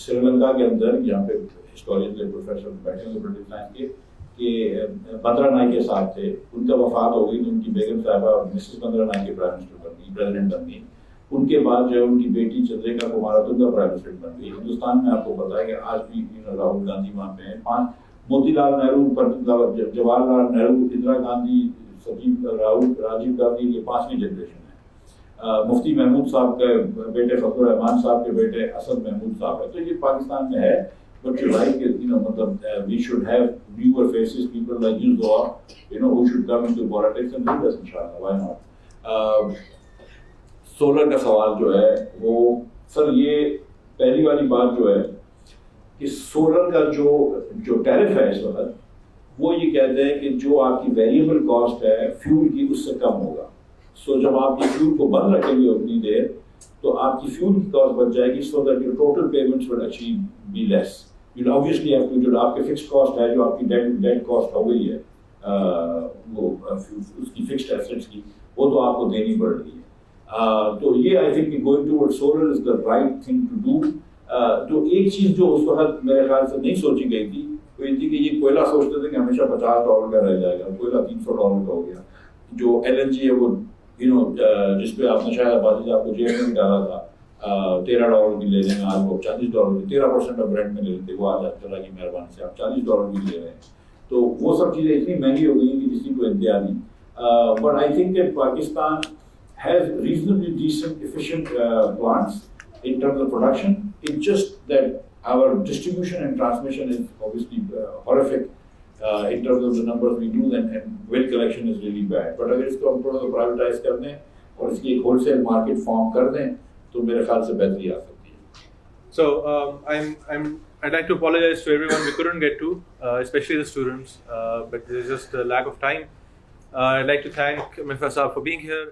سری لنکا کے اندر یہاں پہ ہسٹورین کے پروفیسر بیٹھے ہیں پولیٹیکل سائنس کے, کہ بندرا نائک صاحب تھے, ان کا وفات ہو گئی تو ان کی بیگم صاحبہ Mrs Bandaranaike prime minister بن گئی, پریزیڈنٹ بن گئی. ان کے بعد جو ہے ان کی بیٹی چندریکا کماراتن کا پرائم منسٹر بن گئی. ہندوستان میں آپ کو پتا ہے کہ آج بھی راہل گاندھی وہاں پہ ہیں, موتی لال نہرو, جواہر لال نہرو, اندرا گاندھی, راجیو گاندھی, یہ 5ویں جنریشن ہے. مفتی محمود صاحب کے بیٹے فخر الرحمان صاحب کے بیٹے اسد محمود صاحب ہے. تو یہ پاکستان میں ہے, بٹ یو لائک مطلب we should have newer faces, people like you زوا, you know, who should come into politics and lead us انشاءاللہ, وائی ناٹ. سولر کا سوال جو ہے وہ سر, یہ پہلی والی بات جو ہے کہ سولر کا جو ٹیرف ہے اس وقت, وہ یہ کہتے ہیں کہ جو آپ کی ویریبل کاسٹ ہے فیول کی اس سے کم ہوگا. سو جب آپ یہ فیول کو بند رکھیں گے اتنی دیر, تو آپ کی فیول کی کاسٹ بچ جائے گی, so that your total payments will actually be less. You obviously have to, جو آپ کے فکسڈ کاسٹ ہے, جو آپ کی ڈیٹ کاسٹ ہو گئی ہے وہ اس کی فکسڈ ایسٹس کی, وہ تو آپ کو دینی پڑ رہی ہے. تو یہ I think going toward solar is the right thing to do. تو ایک چیز جو اس وقت میرے خیال سے نہیں سوچی گئی تھی وہ یہ تھی کہ یہ کوئلہ سوچتے تھے کہ ہمیشہ $50 کا رہ جائے گا, کوئلہ $300 کا ہو گیا. جو LNG ہے وہ یو نو جس پہ آپ نے شاید آبادی آپ کو جیب میں ڈالا تھا, $13 کی لے لیں گے, آج وہ $40 کی 13% آف برینڈ میں لے لیتے, وہ آج اللہ کی مہربانی سے آپ $40 کی لے رہے ہیں. تو وہ سب چیزیں اتنی مہنگی ہو گئی کہ کسی کو انتہا نہیں. بٹ آئی تھنک کہ Pakistan has reasonably decent, efficient plants in terms of production. It's just that our distribution and transmission is obviously horrific in terms of the numbers we do, and wind collection is really bad. But اگر اس کو ہم تھوڑا سا پرائیویٹائز کر دیں اور اس کی ایک ہول سیل مارکیٹ فارم کر دیں تو میرے خیال سے بہتری آ سکتی ہے. So I'd like to apologize to everyone we couldn't get to, especially the students, but there's just a lack of time. I'd like to thank Miftah Sahab for being here.